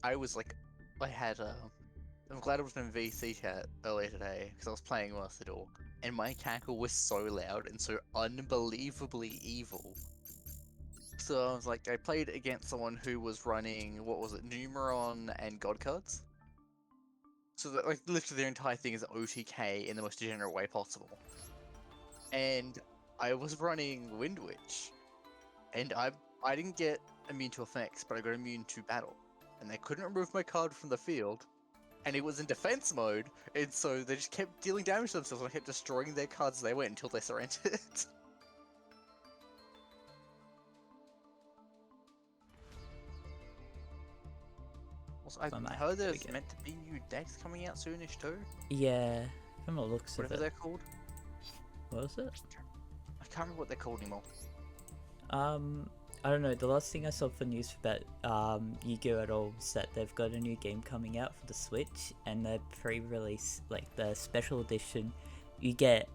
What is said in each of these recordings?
I was like, I had I'm glad I was in VC chat earlier today because I was playing Worth the Door, and my cackle was so loud and so unbelievably evil. So I was like, I played against someone who was running, what was it, Numeron and God cards. So that, like, literally their entire thing is OTK in the most degenerate way possible. And I was running Wind Witch, and I didn't get immune to effects, but I got immune to battle, and they couldn't remove my card from the field, and it was in defense mode, and so they just kept dealing damage to themselves, and I kept destroying their cards as they went until they surrendered. Also, I From my heard there's figure. meant to be new decks coming out soonish too. Yeah, from the looks of Whatever it. they're called. What was it? I can't remember what they're called anymore. I don't know. The last thing I saw for news about Yu-Gi-Oh at all was that they've got a new game coming out for the Switch, and the pre-release, like the special edition, you get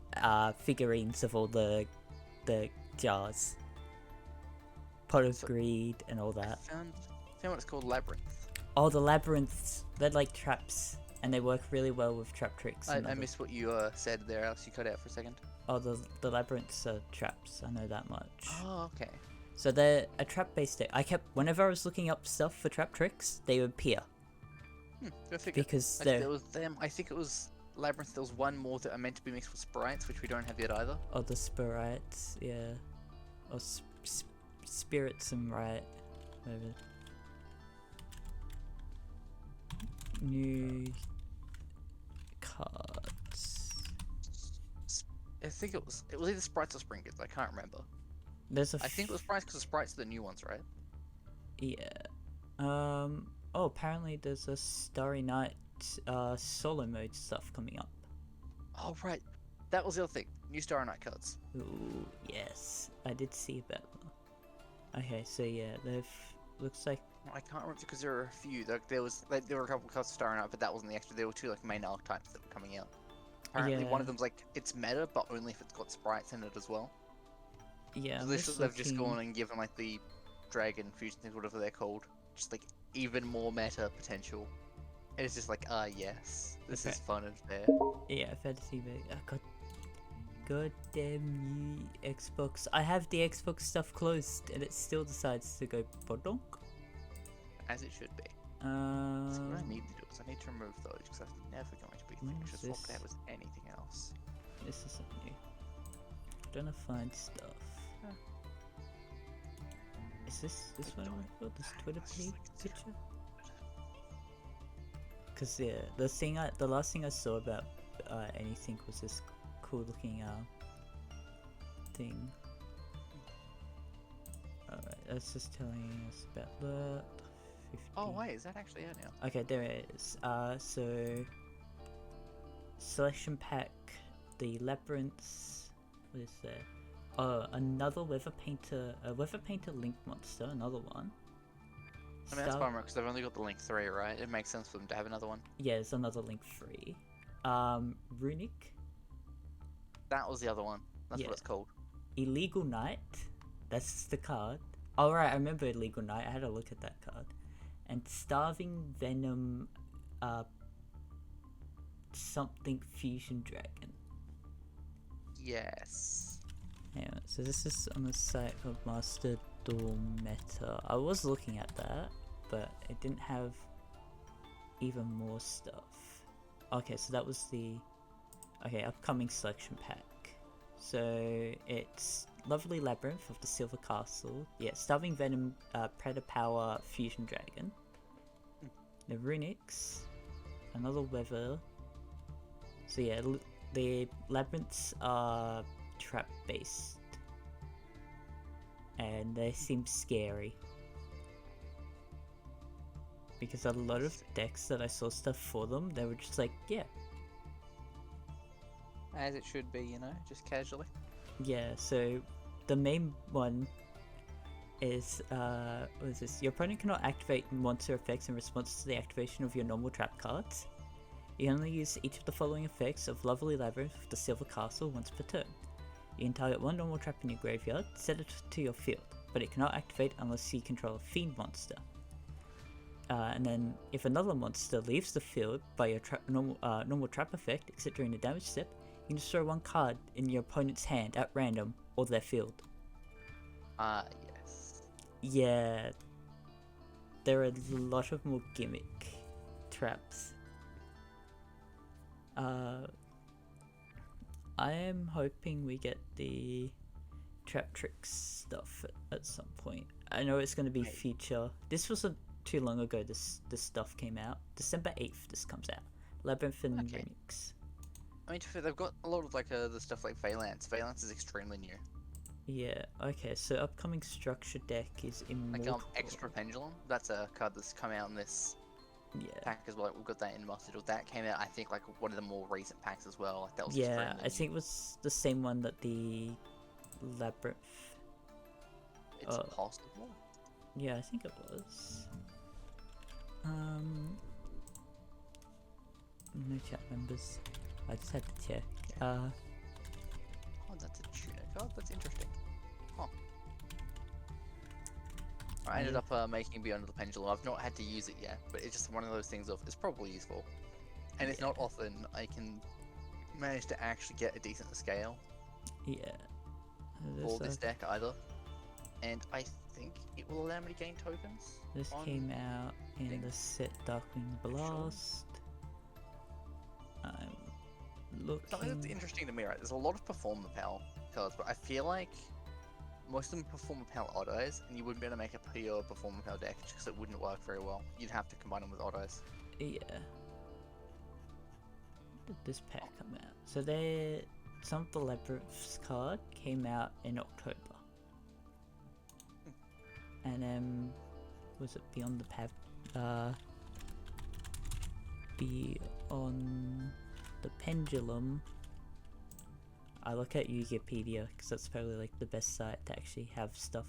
figurines of all the jars, Pot of So, Greed, and all I that. found what it's called, Labyrinth. Oh, the labyrinths. They're like traps, and they work really well with trap tricks. I missed what you said there, else you cut out for a second. Oh, the labyrinths are traps. I know that much. Oh, okay. So they're a trap-based deck. Whenever I was looking up stuff for trap tricks, they would appear. Go figure. Because Like, they're... there was them. I think it was Labyrinth. There was one more that are meant to be mixed with sprites, which we don't have yet either. Oh, the spirites, yeah. Or spirits and right. Whatever. New cards. I think it was either sprites or spring goods. I can't remember. There's a I think it was sprites because the sprites are the new ones, right? yeah. Oh, apparently there's a Starry Night solo mode stuff coming up. Oh right, that was the other thing. New Star Night cards. Ooh, yes. I did see that one. Okay, so yeah, they've... Looks like... I can't remember because there were a few. Like there were a couple of cards of Star Night, but that wasn't the extra. There were two like main archetypes that were coming out. Apparently, one of them's like it's meta, but only if it's got sprites in it as well. Yeah, So they've just gone and given like the dragon fusion things, whatever they're called, just like even more meta potential. And it's just like, yes, this is fun and fair. Yeah, fantasy, but god damn you, Xbox. I have the Xbox stuff closed, and it still decides to go podonk. As it should be. So what I need to do is I need to remove those because that's never going to be a thing. I should swap that with anything else. This isn't new. Trying to find stuff. Is this what I want for? This Twitter page picture? Cause yeah, the last thing I saw about anything was this cool looking thing. Alright, that's just telling us about the 50. Oh wait, is that actually out now? Okay, there it is. So selection pack, the labyrinths. What is there? Oh, another Weather Painter, a Weather Painter Link monster, another one. I mean, that's bummer because they've only got the Link 3, right? It makes sense for them to have another one. Yeah, there's another Link 3. Runic. That was the other one. That's what it's called. Illegal Knight. That's the card. Oh, right, I remember Illegal Knight. I had a look at that card. And Starving Venom, something Fusion Dragon. Yes. Yeah, so this is on the site of Master Duel Meta. I was looking at that, but it didn't have even more stuff. Okay, so that was the upcoming selection pack. So it's Lovely Labyrinth of the Silver Castle. Yeah, Starving Venom, Predator Power, Fusion Dragon. The Runics, another Weather. So yeah, the labyrinths are trap based and they seem scary because a lot of decks that I saw stuff for them, they were just like, yeah, as it should be, you know, just casually. Yeah, so the main one is what is this? Your opponent cannot activate monster effects in response to the activation of your normal trap cards. You can only use each of the following effects of Lovely Labyrinth of the Silver Castle once per turn. You can target one normal trap in your graveyard, set it to your field, but it cannot activate unless you control a fiend monster. and then if another monster leaves the field by your normal trap effect, except during the damage step, you can just throw one card in your opponent's hand at random or their field. Yes. Yeah, there are a lot of more gimmick traps. I am hoping we get the trap tricks stuff at some point. I know it's going to be future. This wasn't too long ago. This stuff came out. December 8th. This comes out. Labyrinth and Remix. I mean, they've got a lot of like the stuff like Valance. Valance is extremely new. Yeah. Okay. So upcoming structure deck is Immortal. Like Extra Pendulum. That's a card that's come out in this pack as well. We've got that in Mustard. That came out, I think, like one of the more recent packs as well. Like that was I think it was the same one that the Labyrinth. It's possible. Yeah, I think it was. No chat members. I just had to check. Oh, that's a tuner card. That's interesting. Huh. I ended up making Beyond the Pendulum. I've not had to use it yet, but it's just one of those things of it's probably useful, and it's not often I can manage to actually get a decent scale. Yeah. For this deck either, and I think it will allow me to gain tokens. This came out in the set Darkwing Blast. I'm looking. Something that's interesting to me, right? There's a lot of Performer Power cards, but I feel like most of them Performer Power autos, and you wouldn't be able to make a pure Performer Power deck just because it wouldn't work very well. You'd have to combine them with autos. Yeah. When did this pack come out? So some of the Labyrinth's card came out in October. And then, was it Beyond the Beyond the Pendulum? I look at Wikipedia because that's probably like the best site to actually have stuff.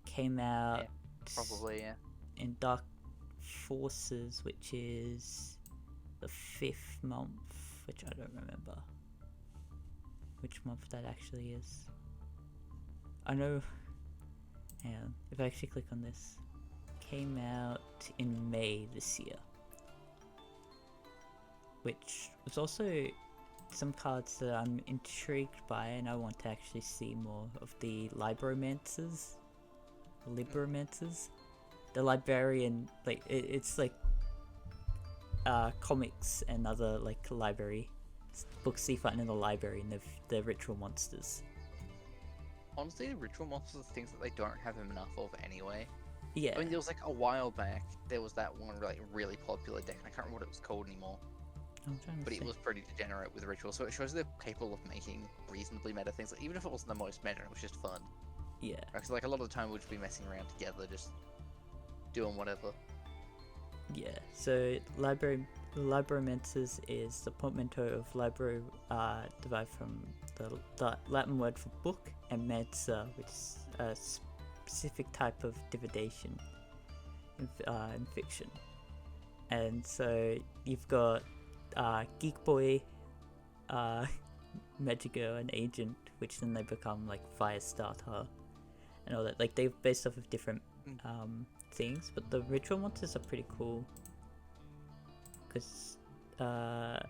Came out probably in Dark Forces, which is the 5th month, which I don't remember which month that actually is. I know. Hang on, if I actually click on this, came out in May this year, which was also some cards that I'm intrigued by, and I want to actually see more of the Libromancers. The librarian, like it's like comics and other like library books you find in the library, and the ritual monsters. Honestly, the ritual monsters are things that they don't have enough of anyway. Yeah. I mean, there was like a while back, there was that one like really popular deck, and I can't remember what it was called anymore. But it was pretty degenerate with ritual, so it shows they're capable of making reasonably meta things. Like, even if it wasn't the most meta, it was just fun. Yeah. Because like a lot of the time we'd just be messing around together, just doing whatever. Yeah. So Libromancers is the portmanteau of libro, derived from the Latin word for book, and mensa, which is a specific type of divination in fiction. And so you've got Geek Boy, Magico, and Agent, which then they become like Firestarter and all that. Like they're based off of different things, but the ritual monsters are pretty cool because that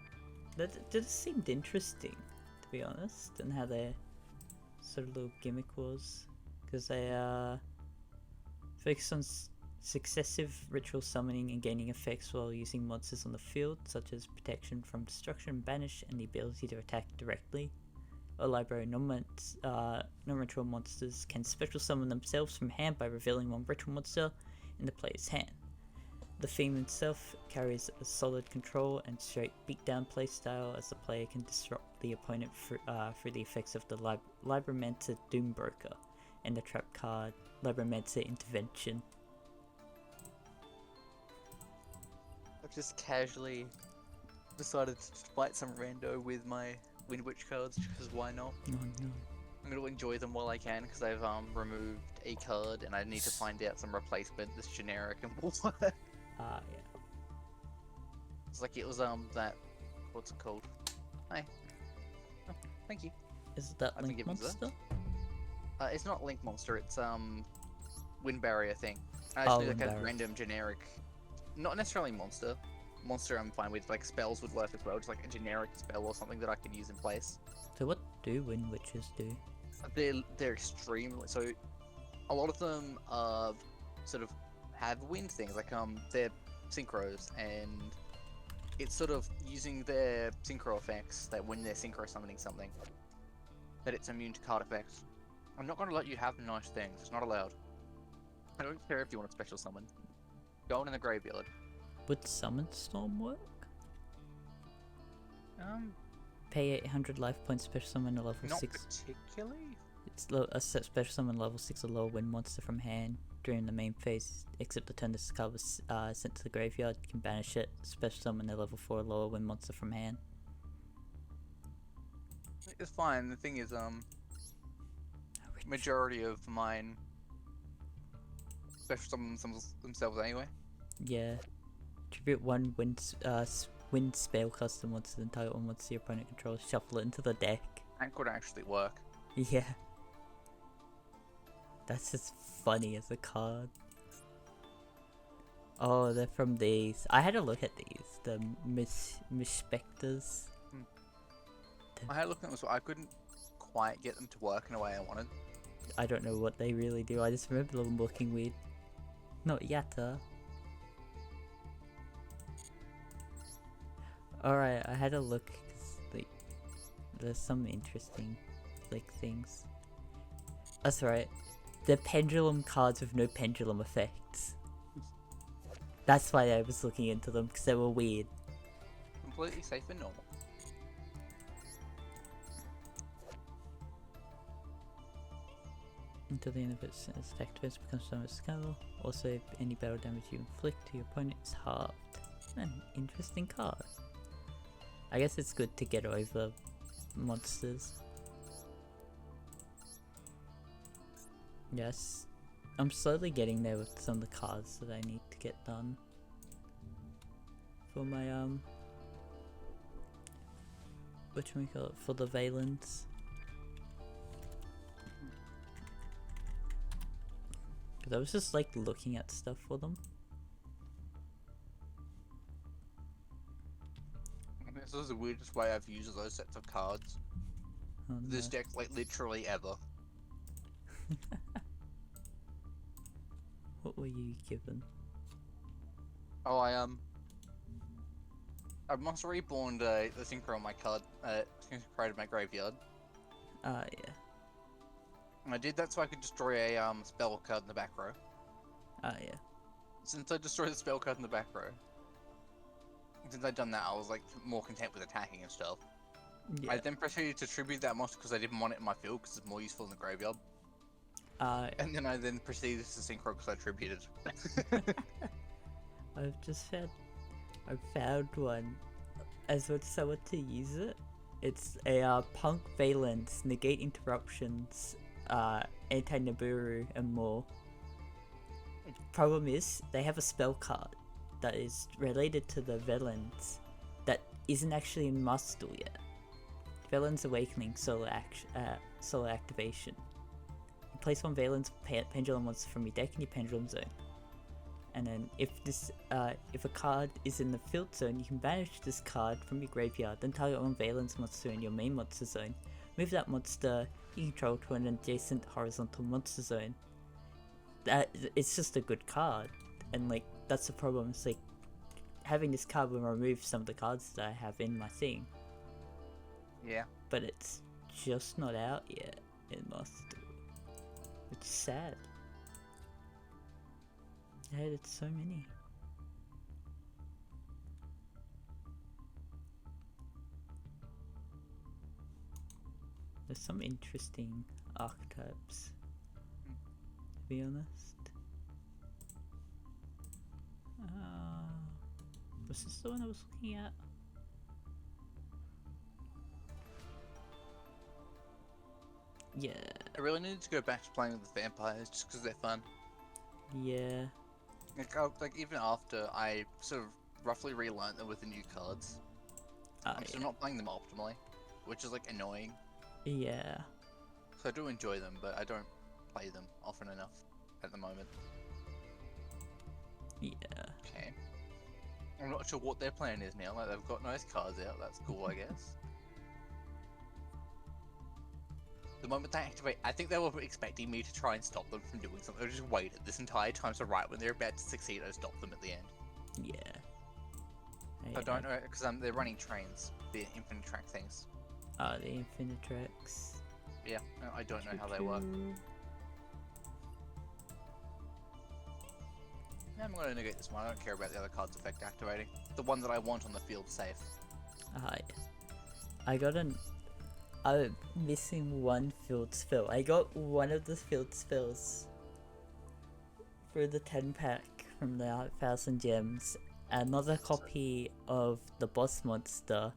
just seemed interesting, to be honest, and how their sort of little gimmick was, because they focus on successive ritual summoning and gaining effects while using monsters on the field, such as protection from destruction, banish, and the ability to attack directly. A library non-ritual monsters can special summon themselves from hand by revealing one ritual monster in the player's hand. The theme itself carries a solid control and straight beatdown playstyle, as the player can disrupt the opponent through the effects of the Libromancer Doombroker and the trap card Libromancer Intervention. I've just casually decided to fight some rando with my Wind Witch cards, because why not? Oh no. I'm going to enjoy them while I can, because I've removed a card and I need to find out some replacement that's generic and will work. Yeah. It's like it was that, what's it called? Hi. Oh, thank you. Is it that Link Monster? It's not Link Monster, it's Wind Barrier thing. I just need like a random generic not necessarily monster. Monster I'm fine with, like spells would work as well, just like a generic spell or something that I can use in place. So what do wind witches do? They're extremely so. A lot of them sort of have wind things, like they're synchros, and it's sort of using their synchro effects that when they're synchro summoning something, that it's immune to card effects. I'm not going to let you have nice things. It's not allowed. I don't care if you want a special summon. Go in the graveyard. Would summon storm work? Um, Pay 800 life points, special summon a level not 6. particularly. It's a special summon level 6 or lower wind monster from hand during the main phase, except the turn this card was sent to the graveyard. You can banish it. Special summon a level 4 or lower wind monster from hand. It's fine. The thing is, majority of mine special summon themselves anyway. Yeah. Tribute 1 wind spell custom monster and target 1 monster your opponent controls. Shuffle it into the deck. That could actually work. Yeah. That's just funny as a card. Oh, they're from these. I had a look at these. The Mispectors. I had a look at them as well. I couldn't quite get them to work in a way I wanted. I don't know what they really do. I just remember them looking weird. Not Yatta. Alright, I had a look. 'Cause, like, there's some interesting things. That's right. They're pendulum cards with no pendulum effects. That's why I was looking into them, because they were weird. Completely safe and normal. Until the end of its attack defense becomes so much scale. Also, any battle damage you inflict to your opponent is halved. An interesting card. I guess it's good to get over monsters. Yes, I'm slowly getting there with some of the cards that I need to get done for my whatchamacallit, for the Valens. Cause I was just like looking at stuff for them. This is the weirdest way I've used those sets of cards. Oh, This no. deck, like, literally ever. What were you given? Oh, I must have reborn the synchro on my card, created my graveyard. Yeah. And I did that so I could destroy a spell card in the back row. Yeah. Since I destroyed the spell card in the back row, since I'd done that, I was like more content with attacking and stuff. Yeah. I then proceeded to tribute that monster because I didn't want it in my field because it's more useful in the graveyard. And then I proceeded to synchro because I tributed. I've found one. As with someone to use it. It's a Punk Valence, negate interruptions, anti-Nibiru and more. Problem is, they have a spell card that is related to the Valence that isn't actually in Master Duel yet. Valence Awakening Solar Activation. You place one Valence Pendulum monster from your deck in your Pendulum Zone. And then if a card is in the field zone, you can banish this card from your graveyard, then target one Valence monster in your main monster zone. Move that monster you control to an adjacent horizontal monster zone. It's just a good card, and like that's the problem. It's like having this card will remove some of the cards that I have in my thing. Yeah. But it's just not out yet in Master Duel. It's sad. I added so many. There's some interesting archetypes, to be honest. Was this the one I was looking at? Yeah. I really needed to go back to playing with the vampires just because they're fun. Yeah. Like even after I sort of roughly relearned them with the new cards, I'm still not playing them optimally, which is like annoying. Yeah. So I do enjoy them, but I don't play them often enough at the moment. Yeah. Okay. I'm not sure what their plan is now. Like, they've got nice cards out. That's cool, I guess. The moment they activate, I think they were expecting me to try and stop them from doing something. They just waited this entire time, so right when they're about to succeed, I stop them at the end. Yeah. I don't know, because they're running trains, the infinite track things. The infinite tracks. Yeah, I don't know how they work. Yeah, I'm going to negate this one. I don't care about the other card's effect activating. The one that I want on the field safe. I got I'm missing one field spell. I got one of the field spells for the 10 pack from the 1000 gems, another copy of the boss monster,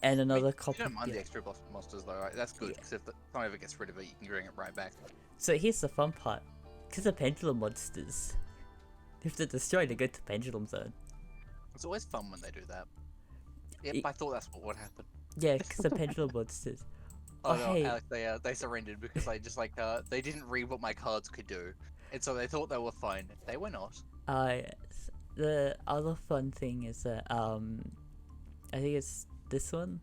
and another copy. You don't mind the extra boss monsters though, right? That's good, because if someone ever gets rid of it, you can bring it right back. So here's the fun part. Because the pendulum monsters, if they're destroyed, they go to pendulum zone. It's always fun when they do that. Yep, I thought that's what would happen. Yeah, because the pendulum monsters. Oh no, hey. Alex, they surrendered because they didn't read what my cards could do, and so they thought they were fine. They were not. The other fun thing is that I think it's this one.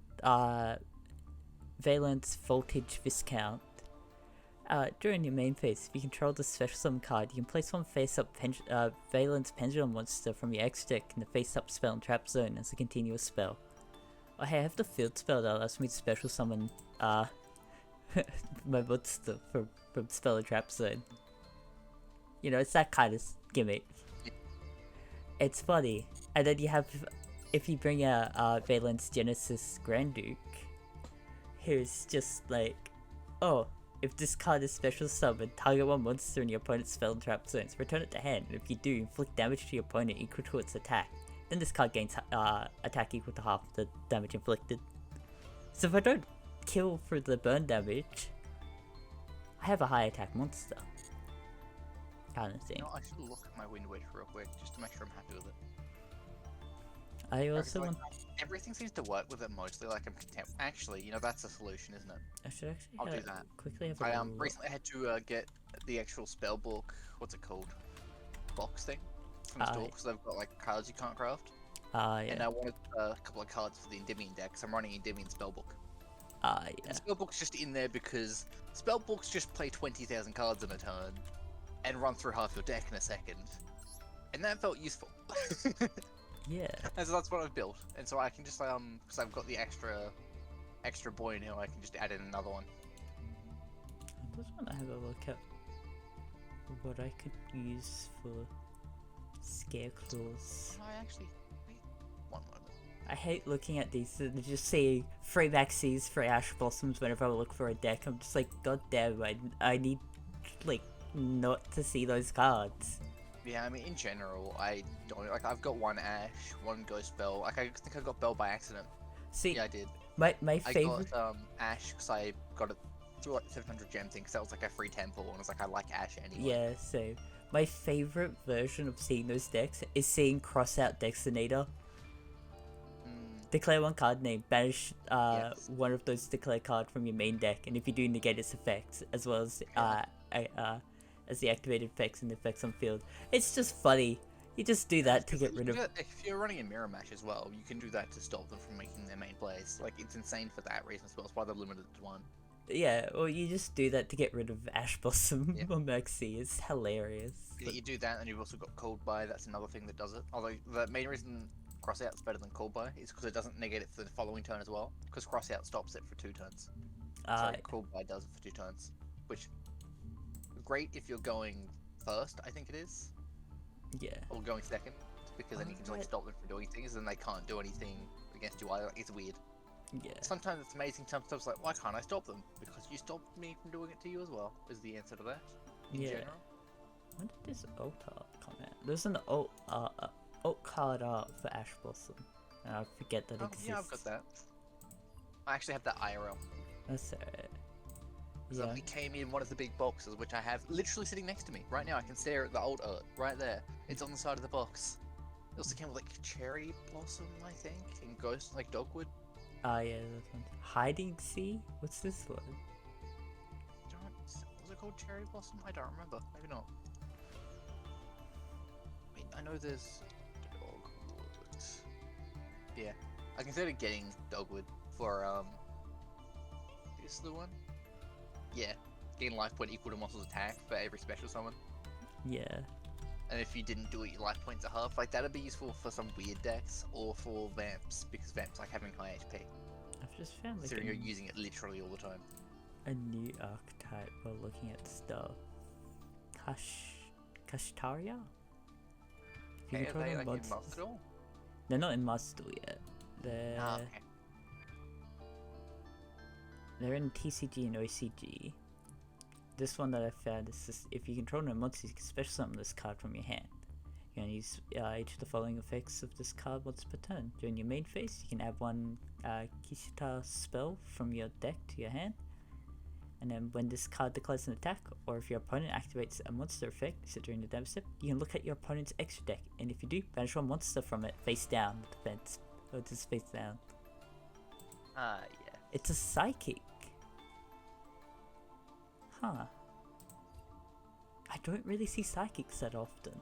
Valence Voltage Viscount. During your main phase, if you control the special summon card, you can place one face-up Valence Pendulum monster from your X deck in the face-up spell and trap zone as a continuous spell. Oh hey, I have the field spell that allows me to special summon my monster from spell and trap zone. You know, it's that kind of gimmick. It's funny. And then you have, if you bring out Valence Genesis Grand Duke, who's just like, oh, if this card is special summoned, target one monster in your opponent's spell and trap zones, return it to hand, and if you do, inflict damage to your opponent equal to its attack. Then this card gains attack equal to half the damage inflicted. So if I don't kill for the burn damage, I have a high attack monster. Kind of thing. You know, I should look at my Wind Wedge real quick, just to make sure I'm happy with it. I also want... Everything seems to work with it mostly, like I'm content. Actually, you know, that's a solution, isn't it? I should actually I'll do that. Quickly have a I look. recently had to get the actual spell book, what's it called? Box thing? From the store, because they've got like cards you can't craft. Yeah. And I wanted a couple of cards for the Endymion deck, so I'm running Endymion Spellbook. Yeah. And Spellbook's just in there because Spellbooks just play 20,000 cards in a turn and run through half your deck in a second. And that felt useful. Yeah. And so that's what I've built. And so I can just, because I've got the extra boy now, I can just add in another one. I just want to have a look at what I could use for Scarecrows. I actually... Wait, one moment. I hate looking at these and just see 3 Maxis, 3 Ash Blossoms whenever I look for a deck. I'm just like, god damn, I need, like, not to see those cards. Yeah, I mean, in general, I don't... Like, I've got one Ash, one Ghost Bell. Like, I think I got Bell by accident. See, yeah, I did. My favorite... I got Ash because I got it through like 700 gem thing, because that was like a free temple, and I was like, I like Ash anyway. Yeah, so my favorite version of seeing those decks is seeing Cross Out Dexinator. Declare one card name, banish one of those declare card from your main deck, and if you do, negate its effects, as well as the activated effects and the effects on field. It's just funny. You just do that to get rid of... If you're running a mirror match as well, you can do that to stop them from making their main plays. Like, it's insane for that reason as well. It's why they're limited to one. Yeah, or you just do that to get rid of Ash Blossom or Maxi. It's hilarious. You do that, and you've also got Cold Buy. That's another thing that does it. Although, the main reason Crossout is better than Cold Buy is because it doesn't negate it for the following turn as well. Because Crossout stops it for 2 turns. So Cold Buy does it for 2 turns. Which, great if you're going first, I think it is. Yeah. Or going second. Because then you can just like stop them from doing things, and they can't do anything against you either. It's weird. Yeah. Sometimes it's amazing, sometimes it's like, why can't I stop them? Because you stopped me from doing it to you as well, is the answer to that, in general. When did this alt art come out? There's an alt card art for Ash Blossom, and I forget that exists. Yeah, I've got that. I actually have that IRL. That's alright. So it came in one of the big boxes, which I have literally sitting next to me. Right now, I can stare at the alt art, right there. It's on the side of the box. It also came with like Cherry Blossom, I think, and Ghost, like Dogwood. Yeah, that one. Hiding Sea? What's this one? Was it called Cherry Blossom? I don't remember. Maybe not. I mean, I know there's Dogwood. Yeah, I considered getting Dogwood for this is the one. Yeah, getting life point equal to monster's attack for every special summon. Yeah. And if you didn't do it, your life points are half. Like that'd be useful for some weird decks or for Vamps because Vamps like having high HP. I've just found like Considering you're using it literally all the time. a new archetype while looking at stuff. Kashtaria? If you Okay, are control they the like in monsters- Master Duel? They're not in Master Duel yet. They're Okay. they're in TCG and OCG. This one that I found is just, if you control no monsters, you can special summon this card from your hand. You can use each of the following effects of this card once per turn. During your main phase, you can add one Kishita spell from your deck to your hand. And then when this card declares an attack, or if your opponent activates a monster effect, so during the damage step, you can look at your opponent's extra deck, and if you do, banish one monster from it face down with defense. Or just face down. Yeah. It's a psychic. Huh. I don't really see psychics that often.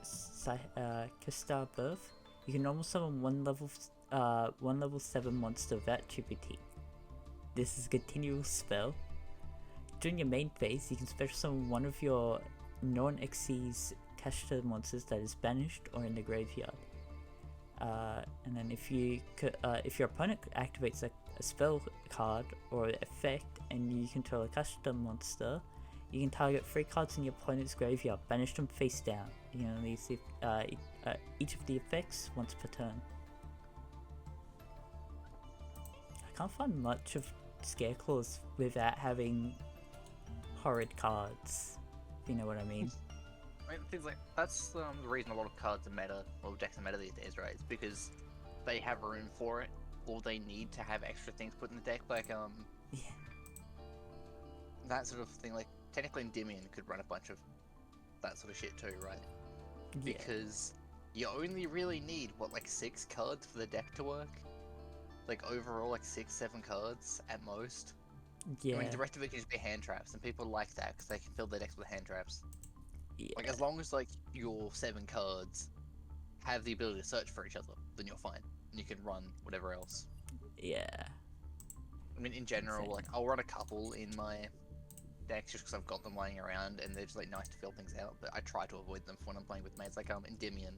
So, Kistar Birth. You can normal summon one level 7 monster without tributing. This is a continual spell. During your main phase, you can special summon one of your non-Xyz Kashta monsters that is banished or in the graveyard. And then if your opponent activates a spell card or effect and you control a custom monster, you can target 3 cards in your opponent's graveyard, banish them face down. You can only see each of the effects once per turn. I can't find much of Scareclaws without having horrid cards, if you know what I mean. I mean, things like that's the reason a lot of cards are meta, or decks are meta these days, right? It's because they have room for it, or they need to have extra things put in the deck, like Yeah. that sort of thing. Like technically, Endymion could run a bunch of that sort of shit too, right? Yeah. Because you only really need what, like 6 cards for the deck to work. Like overall, like 6-7 cards at most. Yeah. I mean, the rest of it can just be hand traps, and people like that because they can fill their decks with hand traps. Yeah. Like as long as like your 7 cards have the ability to search for each other, then you're fine. And you can run whatever else. Yeah. I mean, in general, Insane. like I'll run a couple in my decks just because I've got them lying around and they're just like nice to fill things out. But I try to avoid them when I'm playing with mates. Like Endymion,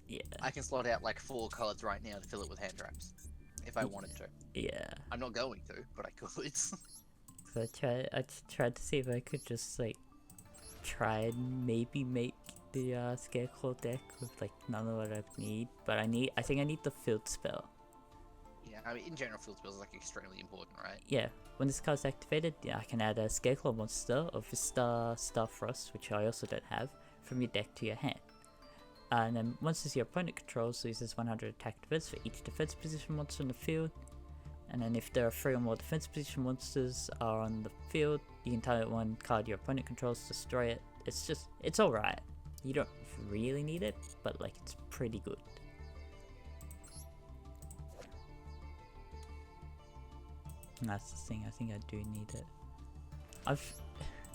Yeah. I can slot out like 4 cards right now to fill it with hand traps, if I wanted to. Yeah. I'm not going to, but I could. So I tried to see if I could just like try and maybe make the Scareclaw deck with like none of what I need, but I think I need the field spell. Yeah, I mean, in general, field spells are like extremely important, right? Yeah, when this card's activated, yeah, I can add a Scareclaw monster of Starfrost, which I also don't have, from your deck to your hand. And then monsters your opponent controls loses 100 attack defense for each defense position monster in the field. And then if there are 3 or more defense position monsters are on the field, you can target one card your opponent controls, destroy it. It's alright. You don't really need it, but like it's pretty good. And that's the thing, I think I do need it. I've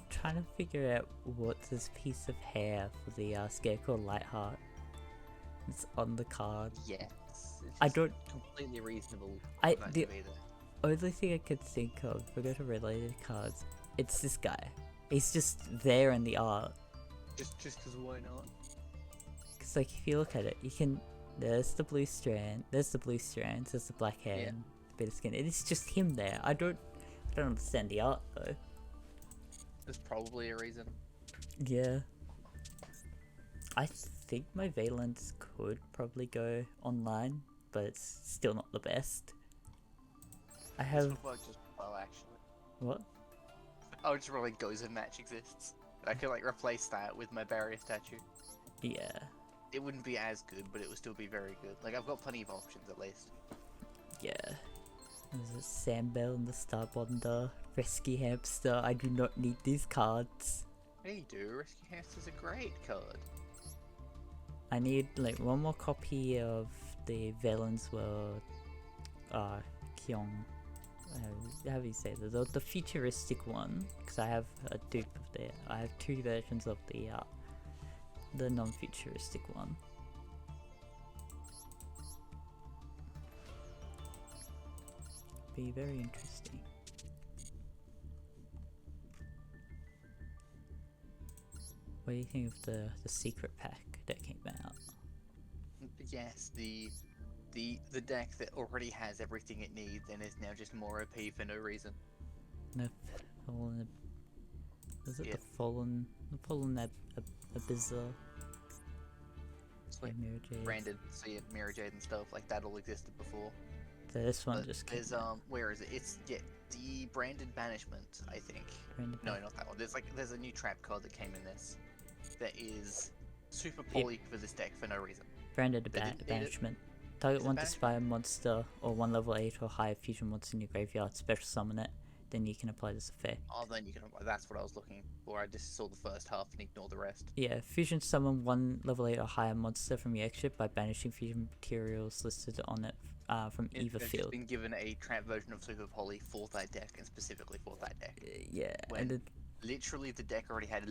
trying to figure out what's this piece of hair for the Scarecrow Lightheart. It's on the card. Yes. I don't. Completely reasonable. I for that the to be there. only thing I could think of, if we go to related cards, it's this guy. He's just there in the art. Just because why not? Cause like if you look at it, you can. There's the blue strand. There's the blue strands. There's the black hair Yeah. and a bit of skin. It's just him there. I don't understand the art though. There's probably a reason. Yeah. I think my Valence could probably go online, but it's still not the best. I This have would work just well, actually. what? Oh, just really goes and match exists. I could like replace that with my barrier statue. Yeah. It wouldn't be as good, but it would still be very good. Like I've got plenty of options at least. Yeah. There's a Sandbell and the Starbonder, Rescue Hamster. I do not need these cards. Yeah, you do. Rescue Hamster's a great card. I need like one more copy of the Valence World Kyong. How do you say that? The futuristic one, because I have a dupe of the. I have 2 versions of the the non-futuristic one. Be very interesting. What do you think of the secret pack that came out? Yes, the deck that already has everything it needs and is now just more OP for no reason. The fallen, is it Yeah. the fallen Abyssal? Sweet. Yeah, Mirror Jade. Branded, so yeah, Mirror Jade and stuff like that all existed before. So this one But just came there's out. where is it? It's the branded banishment, I think. Branded No, ban- not that one. There's a new trap card that came in this that is super Yep. poly for this deck for no reason. Branded They didn't need it. banishment. Target Is it one banishment? Disfire monster or one level 8 or higher fusion monster in your graveyard, special summon it, then you can apply this effect. Oh, then you can. That's what I was looking for. I just saw the first half and ignored the rest. Yeah, fusion summon one level 8 or higher monster from your extra by banishing fusion materials listed on it from either They've just field. been given a trap version of Super Poly for that deck and specifically for that deck. Yeah, When and literally the deck already had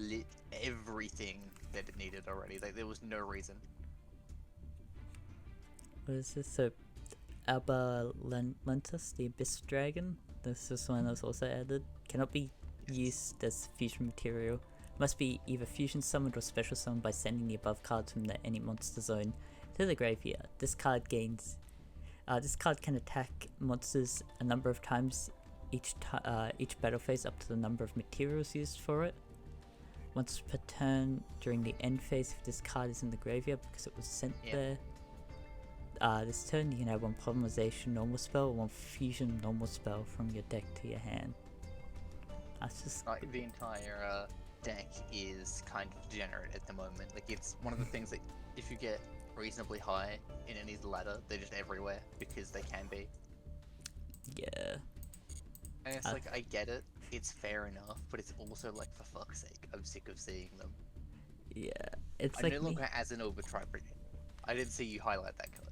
everything that it needed already. Like there was no reason. what is this? So, Lentus, the Abyss Dragon. This is one that was also added. Cannot be used as fusion material. Must be either fusion summoned or special summoned by sending the above cards from any monster zone to the graveyard. This card gains. This card can attack monsters a number of times each battle phase up to the number of materials used for it. Once per turn during the end phase if this card is in the graveyard because it was sent there. This turn you can have one polymerization normal spell or one fusion normal spell from your deck to your hand. That's just Like the entire deck is kind of degenerate at the moment. Like it's one of the things that if you get reasonably high in any ladder, they're just everywhere because they can be. yeah. And it's like I get it, it's fair enough, but it's also like for fuck's sake, I'm sick of seeing them. Yeah. It's I like no me. longer as an Overtribe Brigade. I didn't see you highlight that card.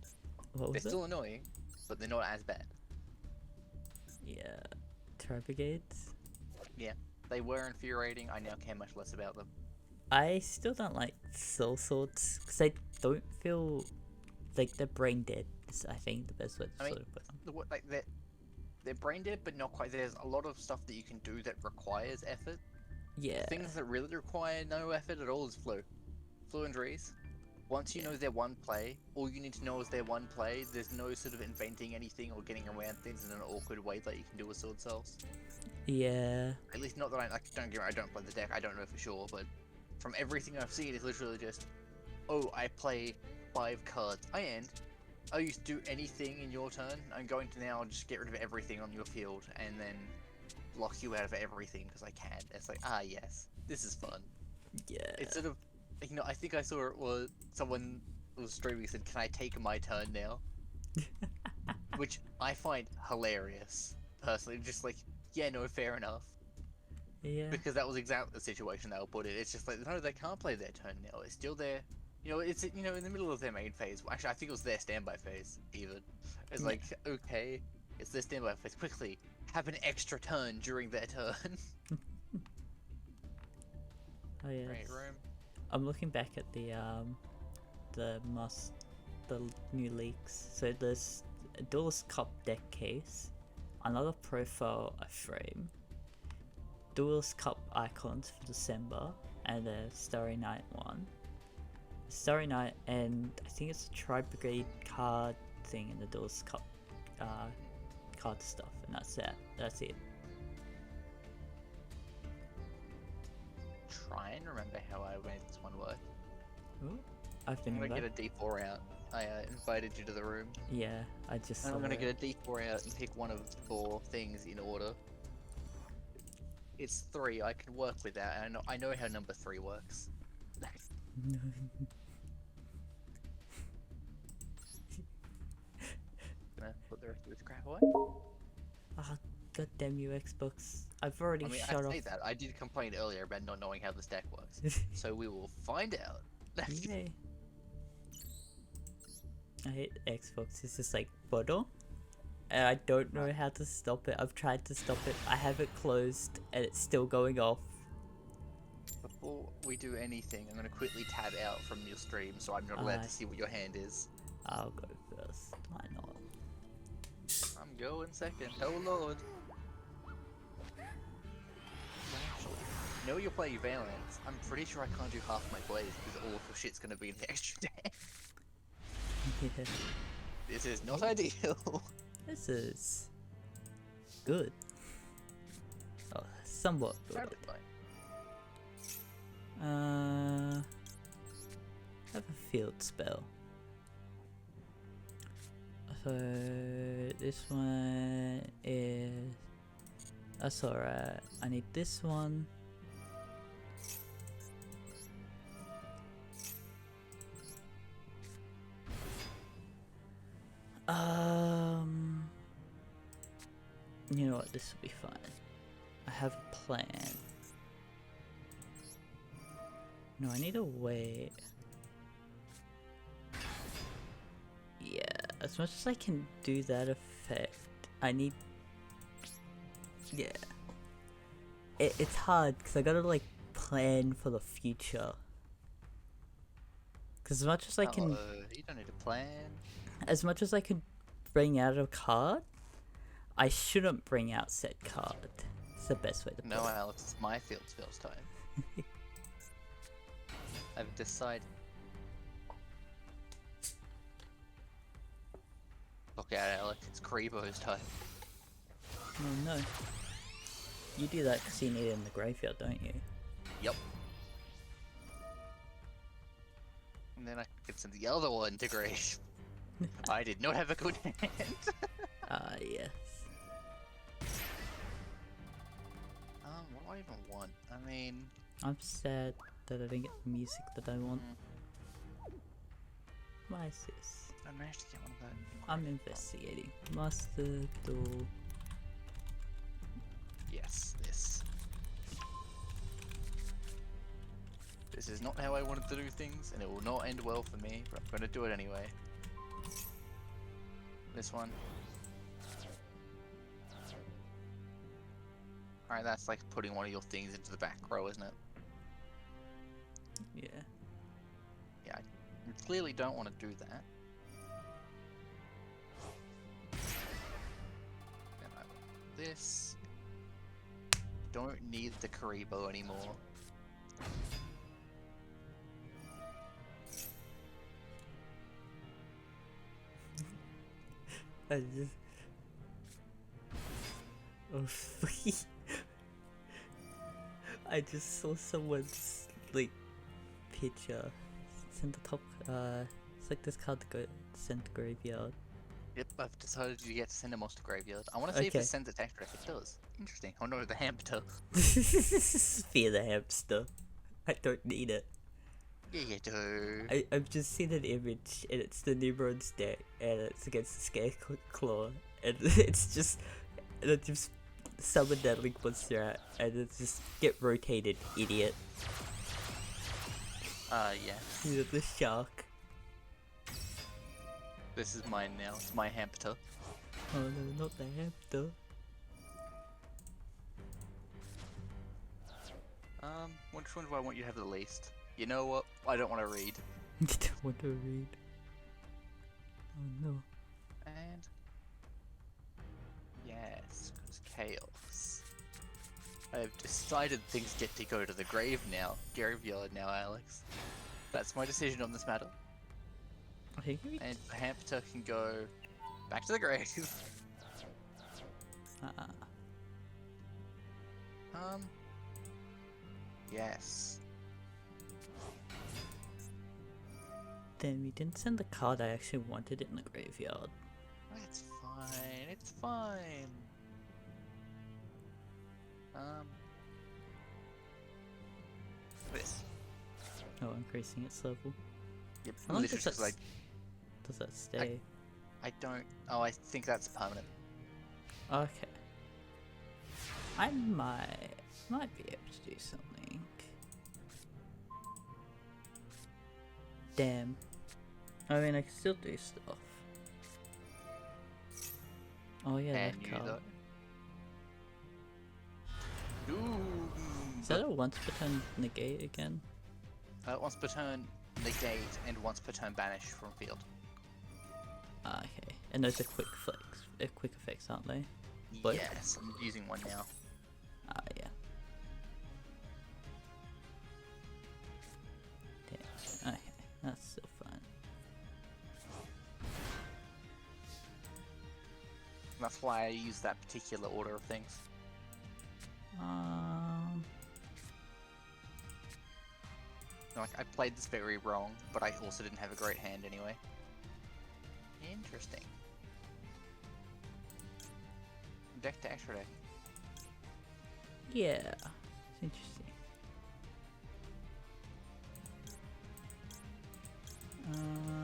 What They're was it? still annoying, but they're not as bad. Yeah. Tri-Brigades? They were infuriating, I now care much less about them. I still don't like Soul Swords because I don't feel like they're brain dead. Is I think the best way to I mean, sort of put them. Like they're brain dead, but not quite. There's a lot of stuff that you can do that requires effort. Yeah. Things that really require no effort at all is Flu and Drees. Once you know their one play, all you need to know is their one play. There's no sort of inventing anything or getting around things in an awkward way that you can do with Sword Cells. Yeah. At least not that I like. Don't get me. I don't play the deck. I don't know for sure, but from everything I've seen, it's literally just, oh, I play 5 cards. I end. Oh, you do anything in your turn? I'm going to now just get rid of everything on your field and then lock you out of everything because I can. It's like, ah, yes, this is fun. Yeah. It's sort of, you know, I think I saw it was someone was streaming said, "Can I take my turn now?" Which I find hilarious personally. Just like, yeah, no, fair enough. Yeah. Because that was exactly the situation they were put in. It's just like, no, they can't play their turn now. It's still there. You know, it's, you know, in the middle of their main phase. Actually, I think it was their standby phase, even. It's like, okay, it's their standby phase. Quickly, have an extra turn during their turn. Oh yeah. Great room. I'm looking back at the new leaks. So there's a Duelist Cup deck case, another profile a frame, Duelist Cup icons for December, and a Starry Night one. Starry Night, and I think it's a Tri-Brigade card thing in the Duelist Cup card stuff, and that's it. That's it. Try and remember how I made this one work. Ooh, I've been I'm gonna invited. get a D4 out. I invited you to the room. Yeah, I just. And saw I'm gonna it. get a D4 out and pick one of the 4 things in order. It's 3. I can work with that. And I know how number 3 works. Gonna put the rest of this crap away. Ah, god damn you, Xbox! I've already I mean, shut I off. say that. I did complain earlier about not knowing how this deck works. So we will find out. Yay. I hate Xbox. It's just like bottle, and I don't know how to stop it. I've tried to stop it. I have it closed, and it's still going off. For before we do anything, I'm gonna quickly tab out from your stream, so I'm not allowed to see what your hand is. I'll go first. Why not? I'm going second. Oh lord. Know you're playing Valence. I'm pretty sure I can't do half my plays because all of the shit's gonna be in the extra deck. Yeah. This is not ideal. This is good. Oh, somewhat good. Totally fine. Have a field spell. So this one is. That's alright. I need this one. You know what? This will be fine. I have a plan. No, I need to wait. Yeah, as much as I can do that effect, I need. Yeah. It's hard because I gotta like plan for the future. Because as much as I can. You don't need a plan. As much as I can bring out a card, I shouldn't bring out said card. It's the best way to put it. No, Alex, it's my field spells time. I've decided. Look out, Alex, it's Creebo's time. Oh no. You do that because you need it in the graveyard, don't you? Yep. And then I can send the other one to grave. I did not have a good hand. Yes. What do I even want? I mean... I'm sad that I didn't get the music that I want. Why is this? I managed to get one of those. I'm investigating. Master Duel. Yes, this. This is not how I wanted to do things, and it will not end well for me, but I'm going to do it anyway. This one. Alright, that's like putting one of your things into the back row, isn't it? Yeah. Yeah, I clearly don't want to do that. Then I want this. Don't need the Karibo anymore. I just... Oh, I just saw someone's, like, picture. It's in the top, it's like this card to go send to graveyard. Yep, I've decided you get to send a monster graveyard. I want to see if it sends a text if it does. Interesting. Oh no, the hamster. Fear the hamster. I don't need it. Yeah, you do. I've just seen an image, and it's the Nimrod's deck, and it's against the Scareclaw, and it's just, and it just summon that Link monster out, and it's just get rotated, idiot. Yeah. You know, the shark. This is mine now. It's my hamster. Oh no, not the hamster. Which one do I want you to have the least? You know what? I don't want to read. You don't want to read. Oh no. And... yes, because chaos. I've decided things get to go to the graveyard now, Alex. That's my decision on this matter. Okay, And the hamster can go back to the grave. Yes. Damn, you didn't send the card I actually wanted in the graveyard. It's fine. It's fine. This. Oh, increasing its level. Yep. How long Literally does that, like does that stay? I don't. Oh, I think that's permanent. Okay. I might be able to do something. Damn. I mean, I can still do stuff. Oh yeah, And that you card. though. Ooh. Is that a once per turn negate again? Once per turn negate and once per turn banish from field. Ah, okay. And those are quick effects, aren't they? Both? Yes, I'm using one now. Ah, yeah. Damn. Okay, that's still fine. That's why I use that particular order of things. Like, I played this very wrong, but I also didn't have a great hand anyway. Interesting. Deck to extra deck. Yeah, it's interesting.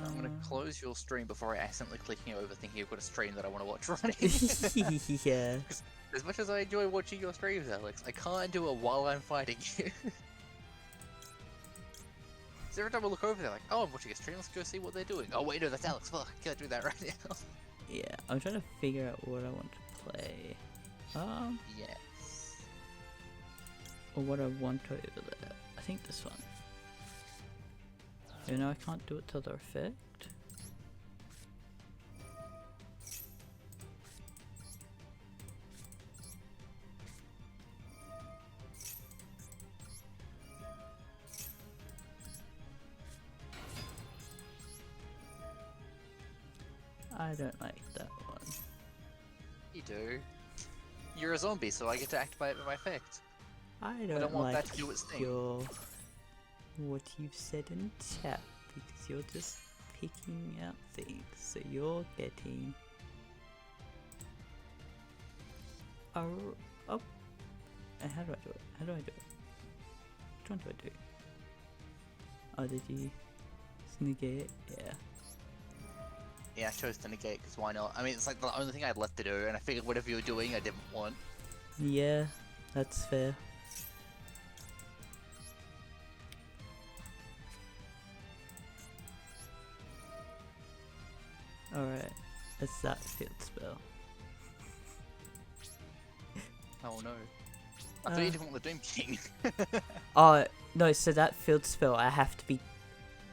I'm gonna close your stream before I accidentally clicking over thinking I've got a stream that I want to watch running. Yeah. As much as I enjoy watching your streams, Alex, I can't do it while I'm fighting you. So every time I look over there, like, oh, I'm watching a stream, let's go see what they're doing. Oh wait, no, that's Alex, fuck, I can't do that right now. Yeah, I'm trying to figure out what I want to play. Yes. Or what I want over there. I think this one. You know, I can't do it to other effect. I don't like that one. You do. You're a zombie, so I get to activate my effect. I I don't don't want like that to do its thing. what you've said in chat, because you're just picking out things. So you're getting a oh, and how do I do it? How do I do it? Which one do I do? Oh, did you negate it? Yeah. Yeah, I chose to negate because why not? I mean, it's like the only thing I had left to do, and I figured whatever you were doing, I didn't want. Yeah, that's fair. Alright, it's that field spell. Oh no. I thought you didn't want the Doom King. Oh, no, so that field spell, I have to be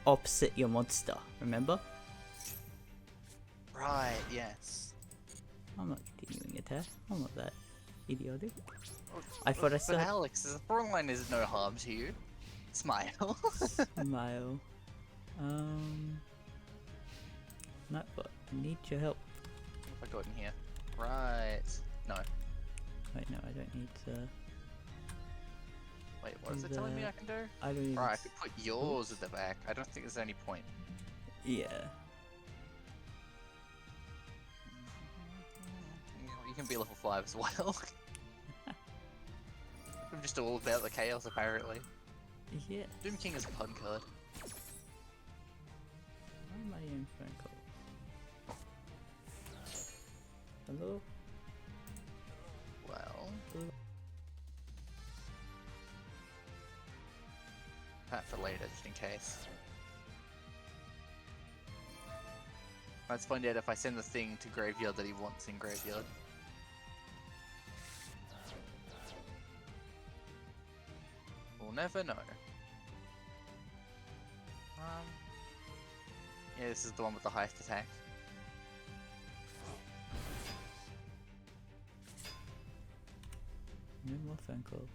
opposite your monster, remember? Right, yes. I'm not continuing attack. I'm not that idiotic. I thought I But said Alex, the front line is no harm to you. Smile. smile. Nightbot, I need your help. What have I got in here? Right. No. Wait, no, I don't need to. Wait, what is it telling me I can do? I don't need Right, I to. could put yours at the back. I don't think there's any point. Yeah. You can be level 5 as well. I'm just all about the chaos, apparently. Yeah. Doom King is a pun card. Why am I in phone call? Hello? Well... Hello? That for later, just in case. Let's find out if I send the thing to graveyard that he wants in graveyard. We'll never know. Yeah, this is the one with the highest attack. No more phone call.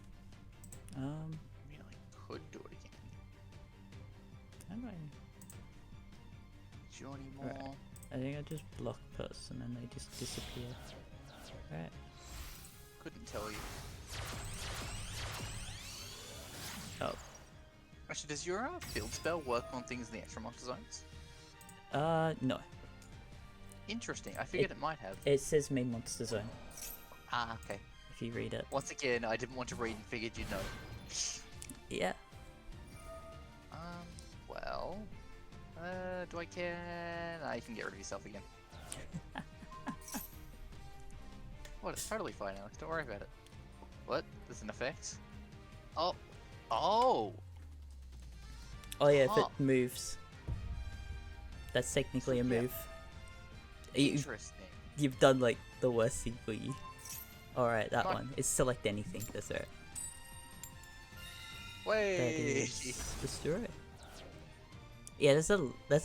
I mean, I could do it again. How do I? Johnny Moore. Right. I think I just block person and they just disappear. Right. Couldn't tell you. Oh. Actually, does your field spell work on things in the extra monster zones? No. Interesting. I figured it might have. It says main monster zone Ah, okay. if you read it. Once again, I didn't want to read and figured you'd know. Yeah. Well... do I care? Nah, you can get rid of yourself again. What? It's totally fine, Alex. Don't worry about it. What? There's an effect? Oh! Oh! Oh yeah, if Huh. it moves. That's technically a Yeah. move. You, Interesting. you've done like the worst thing for you. Alright, that Fuck. one. It's select anything, that's right. That Way. is destroy. Yeah, there's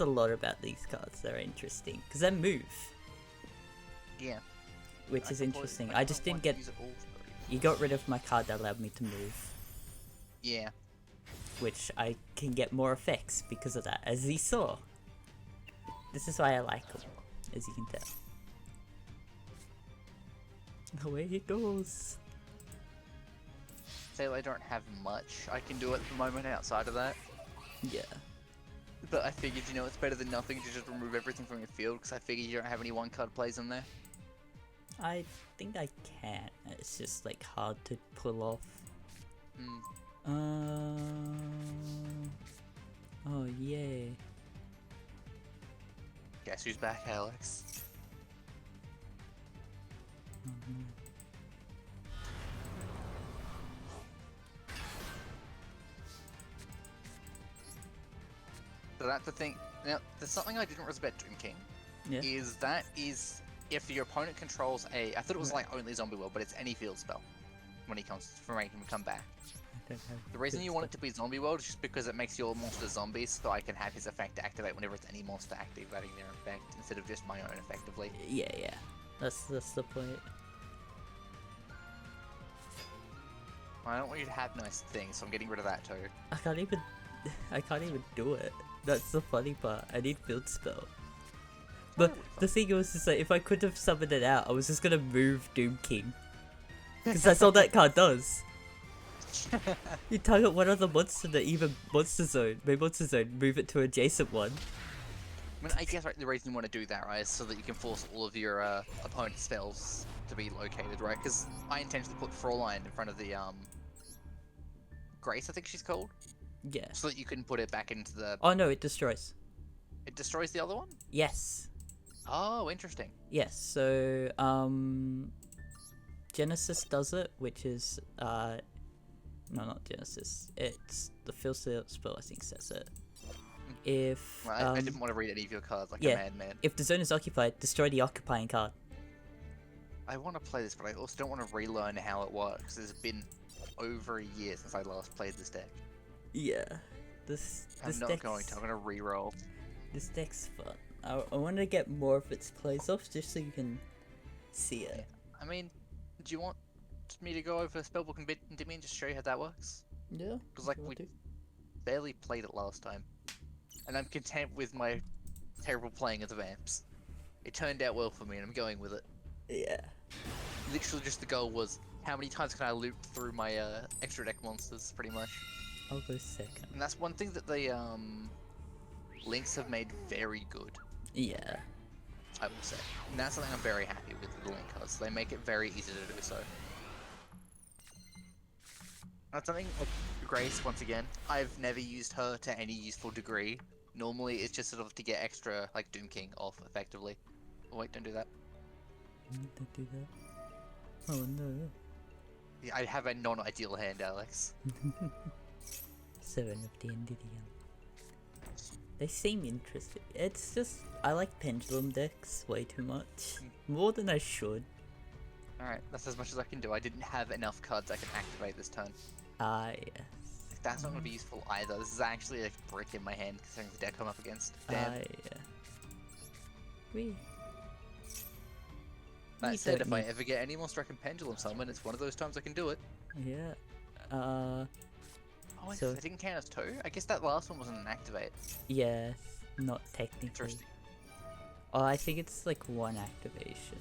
a lot about these cards that are interesting because they move, Yeah. which is interesting. I don't just didn't want to get. use it all for it. You got rid of my card that allowed me to move, Yeah. which I can get more effects because of that, as you saw. This is why I like them, as you can tell. Away he goes. Say I don't have much I can do at the moment outside of that. Yeah. But I figured, you know, it's better than nothing to just remove everything from your field, because I figured you don't have any one-card plays in there. I think I can. It's just like hard to pull off. Oh yay. Guess who's back, Alex? So that's the thing. Now, there's something I didn't respect Doom King. Yeah. Is if your opponent controls a, I thought it was like only Zombie World, but it's any field spell when he comes for making him come back. I don't have The reason good you want it stuff. to be Zombie World is just because it makes your monster zombies, so I can have his effect activate whenever it's any monster activating their effect, instead of just my own effectively. Yeah, yeah. That's the point. I don't want you to have nice things, so I'm getting rid of that too. I can't even do it. That's the funny part. I need field spell. But the thing was just like, if I could have summoned it out, I was just gonna move Doom King. Because that's all that card does. You target one other monster that even monster zone, move it to adjacent one. I mean, I guess right, the reason you want to do that, right, is so that you can force all of your opponent's spells to be located, right? Because I intentionally put Fraulein in front of the Grace, I think she's called, Yeah. so that you can put it back into the. Oh no, it destroys. It destroys the other one. Yes. Oh, interesting. Yes. So Genesis does it, which is no, not Genesis. It's the field spell. I think says it. If Well, I didn't want to read any of your cards like yeah. a madman. If the zone is occupied, destroy the occupying card. I want to play this, but I also don't want to relearn how it works. It's been over a year since I last played this deck. Yeah. This I'm not going to. I'm going to re-roll. This deck's fun. I want to get more of its plays off just so you can see it. I mean, do you want me to go over Spellbook and Endymion and just show you how that works? Yeah. Because like we barely played it last time, and I'm content with my terrible playing of the Vamps. It turned out well for me, and I'm going with it. Yeah. Literally, just the goal was how many times can I loop through my extra deck monsters, pretty much. I'll go second. And that's one thing that the links have made very good. Yeah. I will say. And that's something I'm very happy with the link cards. They make it very easy to do so. That's something like Grace, once again, I've never used her to any useful degree. Normally it's just sort of to get extra, like, Doom King off, effectively. Oh, wait, don't do that. Don't do that. Oh no. Yeah, I have a non-ideal hand, Alex. 7 of the Endymion. They seem interesting. It's just, I like pendulum decks way too much. More than I should. Alright, that's as much as I can do. I didn't have enough cards I can activate this turn. Yes. That's not going to be useful either. This is actually a brick in my hand considering the deck I'm up against. Damn. Yeah. We That said, don't if I need- ever get any monster I can pendulum summon, it's one of those times I can do it. Yeah. Oh, wait, So- I didn't count as two? I guess that last one wasn't an activate. Yeah, not technically. Interesting. Oh, I think it's like one activation.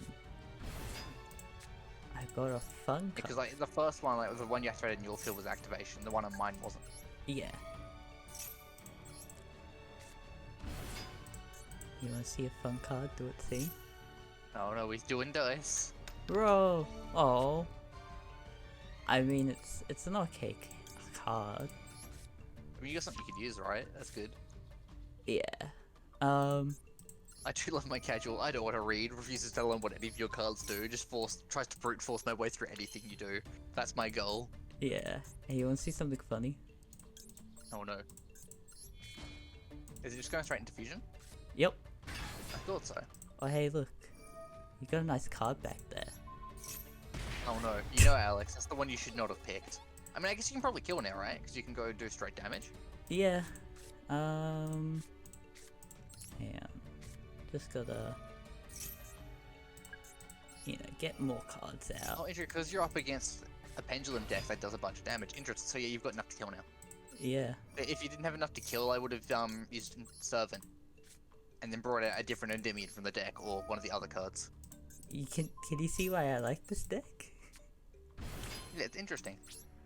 I got a fun Because card. like the first one, like the one you activated in your field was activation. The one on mine wasn't. Yeah. You wanna see a fun card do its thing? Oh no, he's doing dice. Bro! Oh. I mean, it's an okay card. I mean, you got something you could use, right? That's good. Yeah. I do love my casual. I don't want to read. Refuses to learn what any of your cards do. Just tries to brute force my way through anything you do. That's my goal. Yeah. Hey, you wanna see something funny? Oh no. Is it just going straight into fusion? Yep. I thought so. Oh, hey, look. You got a nice card back there. Oh no. You know, Alex, that's the one you should not have picked. I mean, I guess you can probably kill now, right? Because you can go do straight damage. Yeah. Yeah. Just gotta, get more cards out. Oh, interesting, because you're up against a pendulum deck that does a bunch of damage. Interesting. So yeah, you've got enough to kill now. Yeah. If you didn't have enough to kill, I would have used Servant, and then brought out a different Endymion from the deck or one of the other cards. Can you see why I like this deck? Yeah, it's interesting.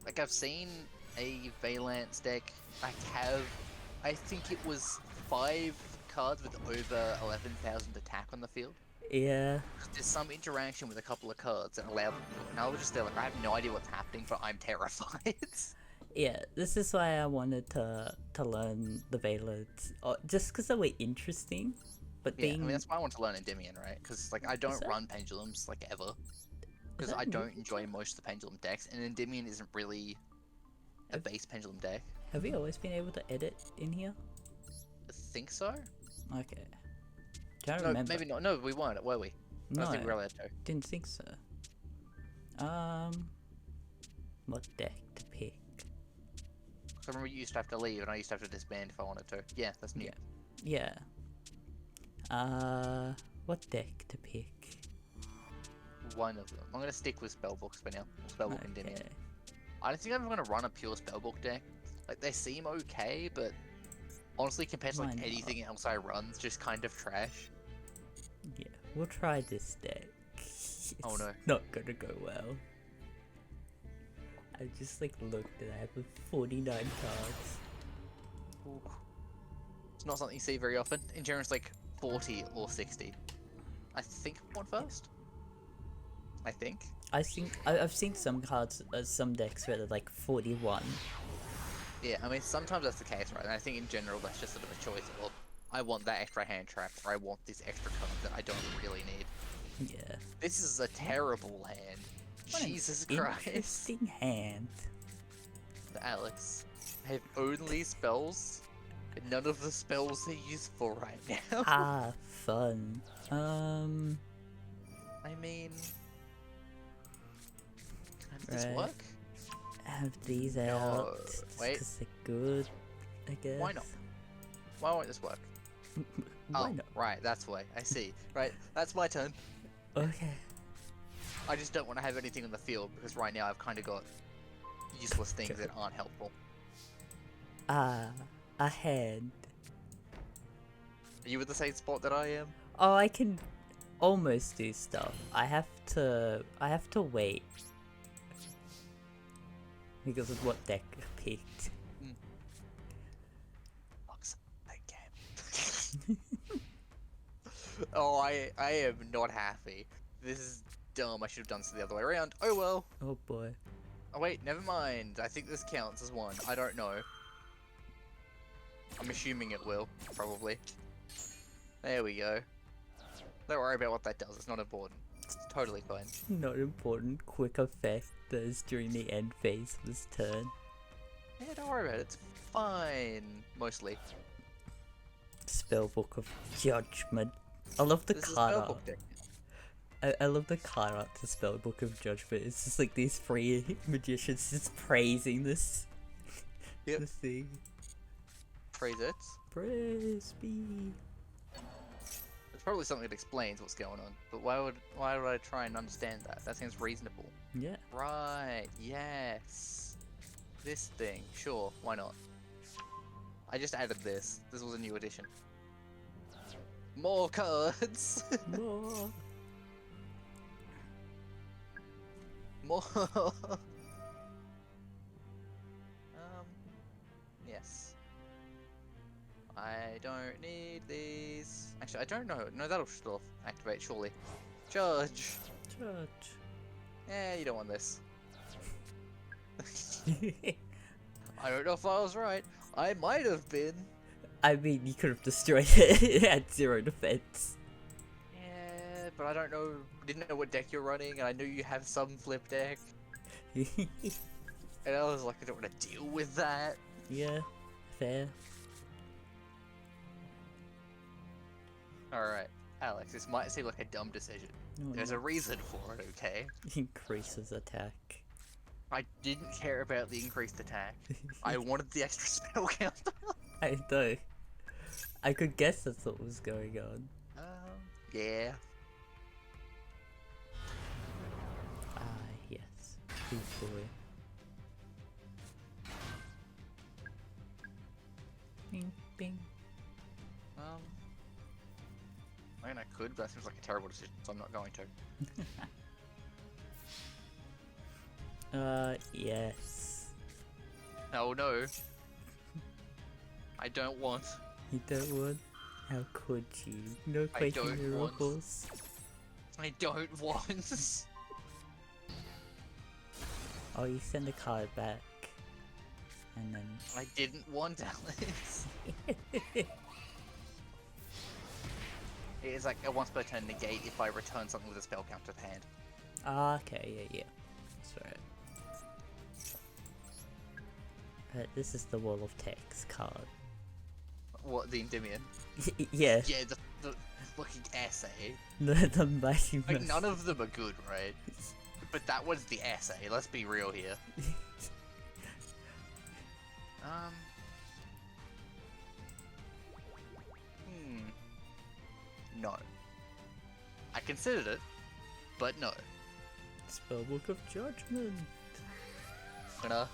Like I've seen a Valance deck. I think it was 5 cards with over 11,000 attack on the field. Yeah. There's some interaction with a couple of cards that allow them to do it. And I was just there like, I have no idea what's happening, but I'm terrified. Yeah, this is why I wanted to learn the Valence, just because they were interesting. But Yeah, I being mean that's why I want to learn Endymion, right? Because like I don't run pendulums like ever, because I don't enjoy most of the pendulum decks, and Endymion isn't really a base pendulum deck. Have we always been able to edit in here? I think so. Okay. Trying to No, remember. maybe not. No, we weren't, were we? I No, don't think we were allowed to. didn't think so. What deck to pick? So I remember you used to have to leave, and I used to have to disband if I wanted to. Yeah, that's new. Yeah. What deck to pick? One of them. I'm gonna stick with spellbooks for now. Spellbook and Endymion. Okay. I don't think I'm gonna run a pure spellbook deck. Like they seem okay, but honestly, compared to Why like not? anything else I run, it's just kind of trash. Yeah, we'll try this deck. Oh, It's no. not gonna go well. I just like looked and I have 49 cards. Ooh. It's not something you see very often. In general, it's like 40 or 60. I think one first. I think. I've seen some cards, some decks where they're like 41. Yeah, I mean sometimes that's the case, right? And I think in general that's just sort of a choice of I want that extra hand trap, or I want this extra card that I don't really need. Yeah. This is a terrible hand. What an Jesus Christ. interesting hand. Alex, I have only spells, and none of the spells are useful right now. Ah, fun. I mean, how does this Right. work? Have these No, out. just wait. 'cause they're good, I guess. Why not? Why won't this work? Why Oh, not? right, that's why. I see. Right, that's my turn. Okay. I just don't want to have anything on the field because right now I've kind of got useless things that aren't helpful. Ah, a hand. Are you at the same spot that I am? Oh, I can almost do stuff. I have to wait. Because of what deck I picked. Fuck's that game. Oh, I am not happy. This is dumb. I should have done this the other way around. Oh well. Oh boy. Oh wait, never mind. I think this counts as one. I don't know. I'm assuming it will, probably. There we go. Don't worry about what that does. It's not important. It's totally fine. Not important. Quick effect that is during the end phase of this turn. Yeah, don't worry about it. It's fine. Mostly. Spellbook of Judgment. I love the This is a card spellbook art. deck. I love the card art to Spellbook of Judgment. It's just like these 3 magicians just praising this. Yep. The thing. Praise it. Praise be. It's probably something that explains what's going on. But why would I try and understand that? That seems reasonable. Yeah. Right, yes. This thing, sure, why not? I just added this. This was a new addition. More cards! More. More! Yes. I don't need these. Actually, I don't know. No, that'll still activate, surely. Judge! Judge. Yeah, you don't want this. I don't know if I was right. I might have been. I mean, you could have destroyed it at 0 defense. Yeah, but I don't know. Didn't know what deck you're running, and I knew you have some flip deck. And I was like, I don't want to deal with that. Yeah, fair. Alright, Alex, this might seem like a dumb decision. No, There's no. a reason for it, okay? Increases attack. I didn't care about the increased attack. I wanted the extra spell counter. I know. I could guess that's what was going on. Yeah. Ah, yes. Good boy. Bing, bing. I mean, I could, but that seems like a terrible decision, so I'm not going to. Yes. Oh no. I don't want. You don't want? How could you? No I quaking don't want. miracles. I don't want. Oh, you send a card back. And then... I didn't want Alex. It's like a once per turn negate if I return something with a spell counter to hand. Ah, okay, yeah. That's right. This is the Wall of Text card. What, the Endymion? Yeah. Yeah, the fucking essay. The mighty Like, none of them are good, right? But that was the essay, let's be real here. No. I considered it, but no. Spellbook of Judgment. Gonna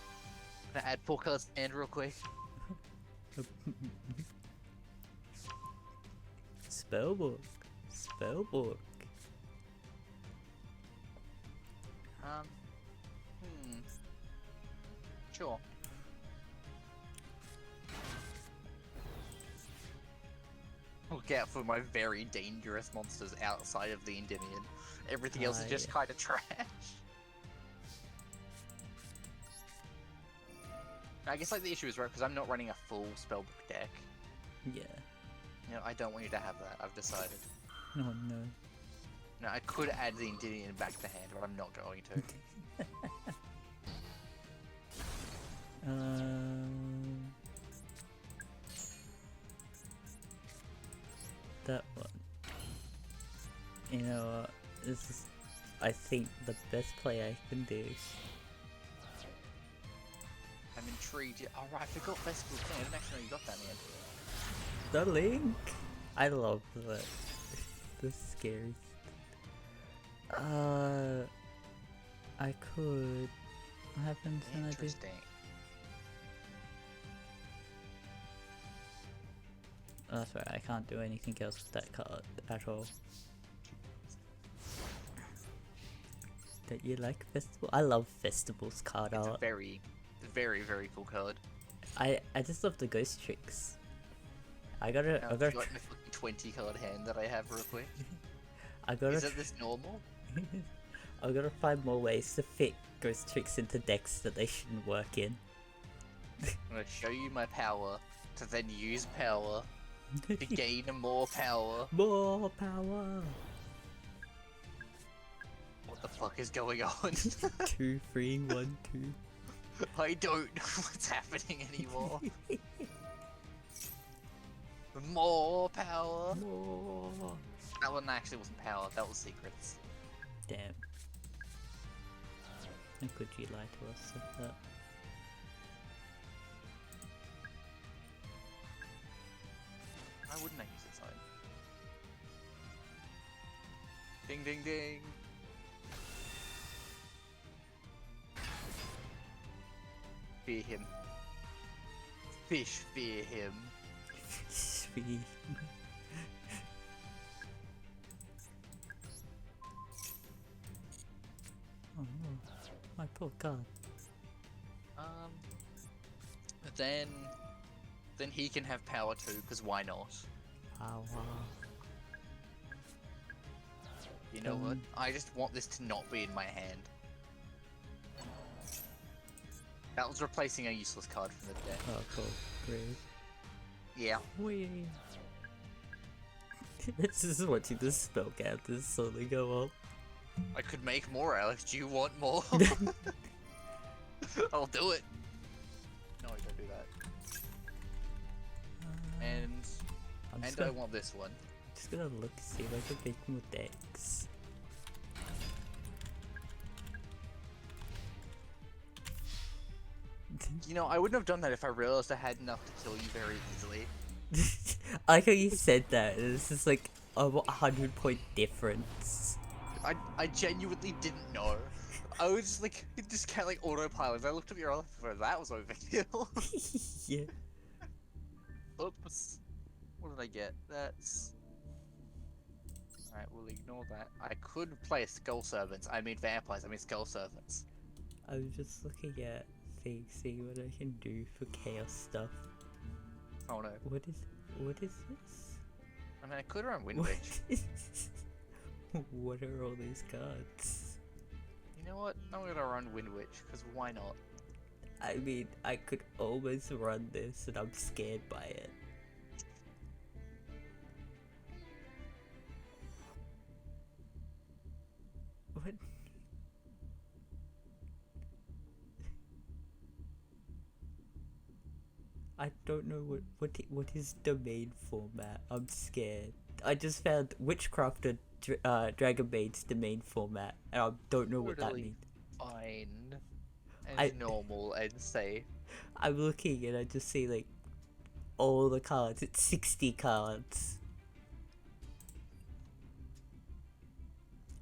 add 4 cards to hand real quick. Spellbook. Spellbook. Sure. Look out for my very dangerous monsters outside of the Endymion. Everything else is just kind of trash. I guess like the issue is right because I'm not running a full spellbook deck. Yeah. You know, I don't want you to have that. I've decided. Oh no. No, I could add the Endymion back to hand, but I'm not going to. That one. You know what? This is, I think, the best play I can do. I'm intrigued. Alright, I forgot Festival King. I didn't actually know you got that in the end. The link! I love that. The scary. I could. What happens when I do? Interesting. Oh, that's right, I can't do anything else with that card at all. Don't you like Festival? I love Festival's card It's art. a very, very cool card. I just love the ghost tricks. I gotta Like my fucking 20 card hand that I have real quick. Is it this normal? I gotta find more ways to fit ghost tricks into decks that they shouldn't work in. I'm gonna show you my power, to then use power, to gain more power. More power! What the fuck is going on? 2, 3, 1, 2. I don't know what's happening anymore. More power! More! That one actually wasn't power, that was secrets. Damn. How could you lie to us like that? Why wouldn't I use it side? Ding ding ding! Fear him. Fish fear him. Sweet. Oh no, my poor god. Then he can have power too, because why not? Power. You know what? I just want this to not be in my hand. That was replacing a useless card from the deck. Oh cool, great. Yeah. Whee! This is watching the spell counters slowly go up. I could make more, Alex. Do you want more? I'll do it. No, don't do that. And I want this one. Just gonna look, see if I can make more decks. You know, I wouldn't have done that if I realized I had enough to kill you very easily. I like how you said that. This is like a 100-point difference. I genuinely didn't know. I was just like, it just kind of like autopilot. I looked at your other phone, that was overkill. Yeah. Oops. What did I get? That's... Alright, we'll ignore that. I could play Skull Servants. I mean vampires, I mean Skull Servants. I'm just looking at things, seeing what I can do for chaos stuff. Oh no. What is this? I mean, I could run Wind What Witch. is what are all these cards? You know what? I'm gonna run Wind Witch, because why not? I mean, I could almost run this and I'm scared by it. What? I don't know what is domain format. I'm scared. I just found Witchcrafter Dragon Maid's domain format, and I don't know what that Totally means. fine. And I- normal and safe. I'm looking and I just see like all the cards. It's 60 cards.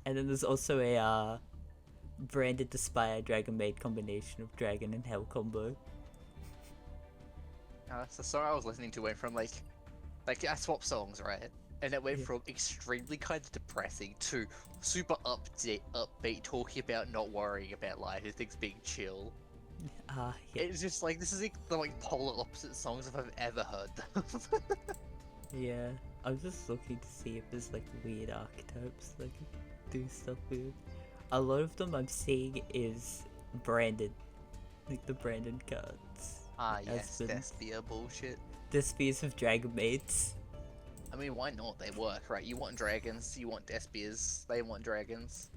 And then there's also a branded Despire Dragon Maid combination of Dragon and Hell combo. That's the song I was listening to went from like I swapped songs, right? And it went Yeah. from extremely kind of depressing to super upbeat, talking about not worrying about life, things being chill. Yeah. It's just like, this is like the like polar opposite songs if I've ever heard them. Yeah. I'm just looking to see if there's like weird archetypes that I can do stuff with. A lot of them I'm seeing is branded. Like the branded cards. Ah Like yes, Aspen. Despia bullshit. Despias of Dragon Maids. I mean, why not? They work, right? You want dragons, you want Despias, they want dragons.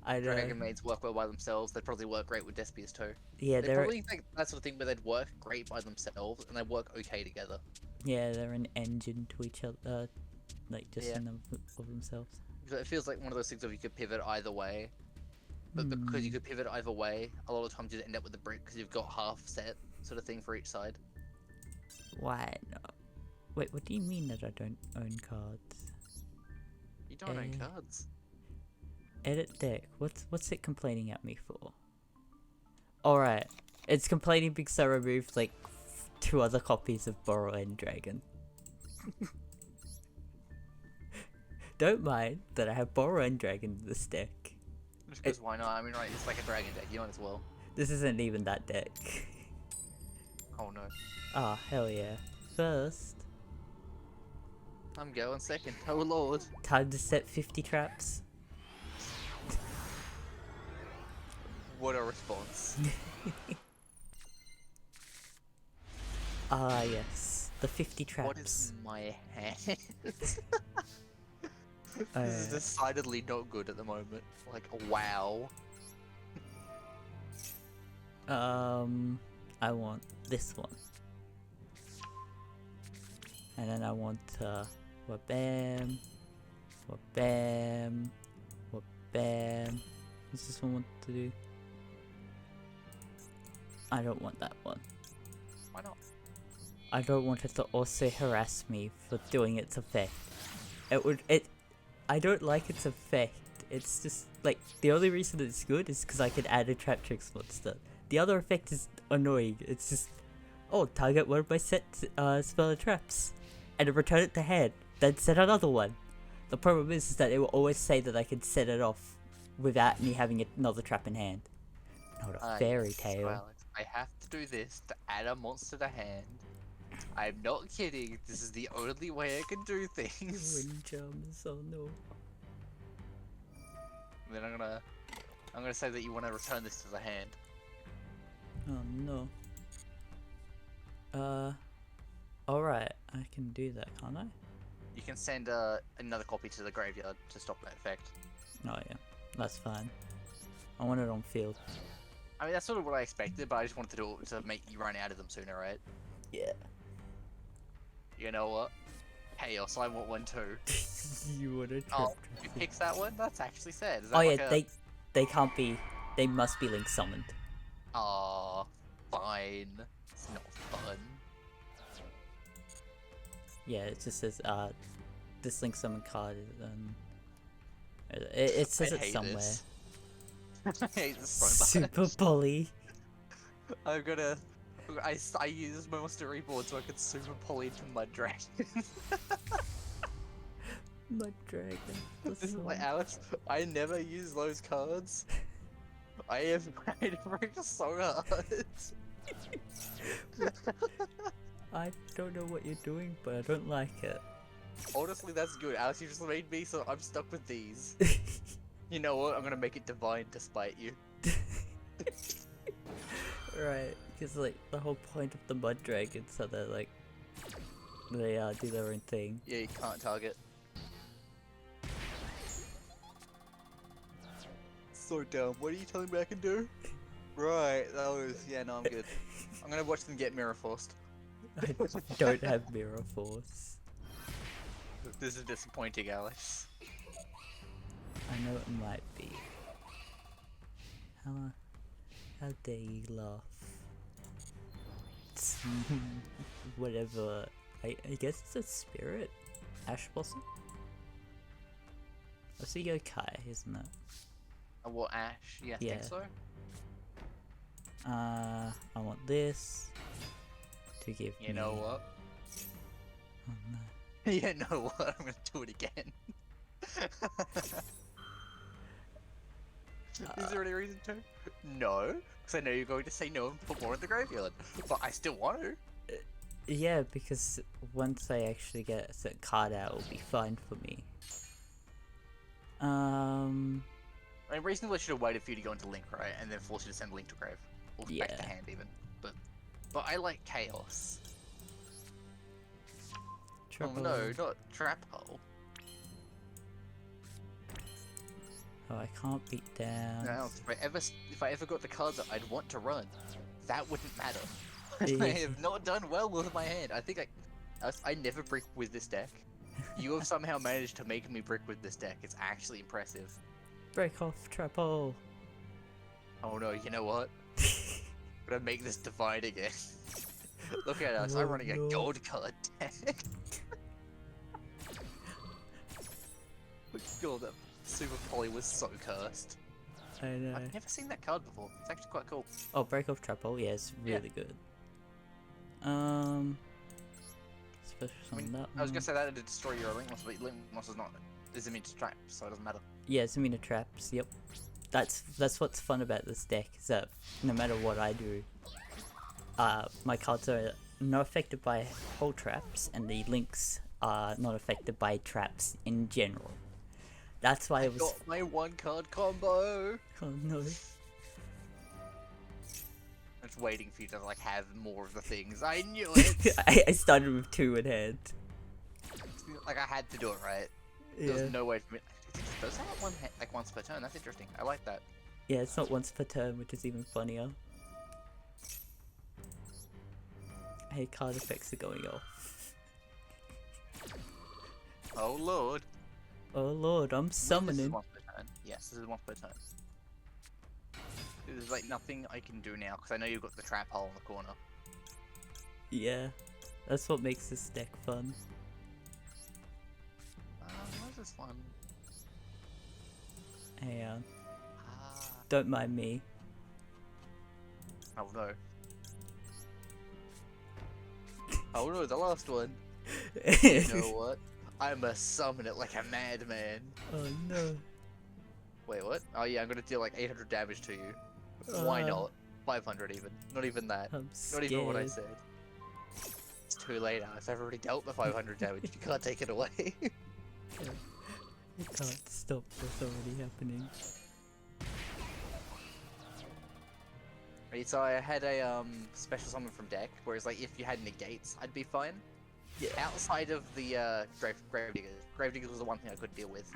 I know. Dragon maids work well by themselves, they'd probably work great with Despias too. Yeah, They they're probably like that sort of thing where they'd work great by themselves and they work okay together. they're an engine to each other, like just Yeah. in of themselves. It feels like one of those things where you could pivot either way. But because you could pivot either way, a lot of times you'd end up with the brick because you've got half set sort of thing for each side. Why not? Wait, what do you mean that I don't own cards? You don't own cards. Edit deck. What's it complaining at me for? Alright, it's complaining because I removed like 2 other copies of Borrow End Dragon. Don't mind that I have Borrow End Dragon in this deck. Just because why not? I mean, right, it's like a dragon deck, you might as well. This isn't even that deck. Oh no. Ah, hell yeah. First, I'm going second. Oh lord. time to set 50 traps. What a response. Ah, yes. The 50 traps. What is my hand? This is decidedly not good at the moment. Like, wow. I want this one. And then I want, what bam, what bam, what bam. What's this one want to do? I don't want that one. Why not? I don't want it to also harass me for doing its effect. I don't like its effect. It's just, like, the only reason it's good is because I can add a Trap Tricks monster. The other effect is annoying. It's just, oh, target one of my set spell traps. And then return it to hand. Then set another one. The problem is that it will always say that I can set it off without me having another trap in hand. Not a fairy tale. Well, I have to do this to add a monster to hand. I'm not kidding. This is the only way I can do things. Wind charms, oh no. And then I'm gonna say that you want to return this to the hand. Oh no. Alright, I can do that, can't I? You can send another copy to the graveyard to stop that effect. Oh yeah, that's fine. I want it on field. I mean, that's sort of what I expected, but I just wanted to do it to make you run out of them sooner, right? Yeah. You know what? Chaos, I want one too. You want a Oh, you picked that one? That's actually sad. Is that Oh like yeah, they can't be, they must be link summoned. Aww. fine. It's not fun. Yeah, it just says this link summon card. It says I it hate somewhere. this. I hate this so much. Super poly. I'm gonna. I use my monster reboard so I can super poly into Mud Dragon. Mud Dragon. This is like Alex. I never use those cards. I have tried so hard. I don't know what you're doing, but I don't like it. Honestly, that's good. Alex, you just made me so I'm stuck with these. You know what? I'm gonna make it divine to spite you. Right, because like the whole point of the Mud Dragons so they're like they do their own thing. Yeah, you can't target. So dumb. What are you telling me I can do? Right, that was... Yeah, no, I'm good. I'm gonna watch them get mirror forced. I don't have Mirror Force. This is disappointing, Alex. I know it might be. How dare you laugh? Whatever. I guess it's a spirit? Ash Blossom? That's a yokai, isn't it? What, Ash? Yeah, I Yeah. think so. I want this to give You me... know what? Oh no. You know what? I'm gonna do it again. Is there any reason to? No, because I know you're going to say no and put more in the graveyard. But I still want to. Yeah, because once I actually get a certain card out, it'll be fine for me. I mean, reasonably, I should have waited for you to go into Link, right? And then force you to send Link to grave. Or back to Yeah. hand, even. But I like Chaos. Triple... Oh no, not Trap Hole. Oh, I can't beat down. No, if I ever got the cards that I'd want to run, that wouldn't matter. Yeah. I have not done well with my hand. I think I never brick with this deck. You have somehow managed to make me brick with this deck. It's actually impressive. Break off, Trapple. Oh no, you know what? I'm gonna make this divide again. Look at us, I'm Oh, running a no. gold card deck. God, that Super Poly was so cursed. I know. I've never seen that card before. It's actually quite cool. Oh, break off Trapple. Yeah, it's really good. Special I mean, on that I was gonna one. say that to destroy your Link Monster, but Link Monster is immune to trap, so it doesn't matter. Yeah, it's immune to traps. Yep. That's what's fun about this deck, is that no matter what I do, my cards are not affected by whole traps, and the links are not affected by traps in general. That's why it was. Got my one card combo. Oh no. I'm just waiting for you to like have more of the things. I knew it. I started with 2 in hand. Like I had to do it right. There Yeah. was no way for me. Does that have like once per turn? That's interesting. I like that. Yeah, it's not once per turn, which is even funnier. Hey, card effects are going off. Oh lord. Oh lord, I'm This is summoning. once per turn. Yes, this is once per turn. There's like nothing I can do now because I know you've got the trap hole in the corner. Yeah, that's what makes this deck fun. Where's this one? Hang on, Ah. don't mind me. Oh no. Oh no, the last one. You know what? I'ma summon it like a madman. Oh no. Wait, what? Oh yeah, I'm gonna deal like 800 damage to you. Why not? 500 even. Not even that. I'm Not scared. even what I said. It's too late, Alex. I've already dealt the 500 damage. You can't take it away. I can't stop what's already happening. Right, so I had a special summon from deck, whereas like if you had negates, I'd be fine. Yeah. Outside of the Gravediggers. Gravediggers was the one thing I could deal with.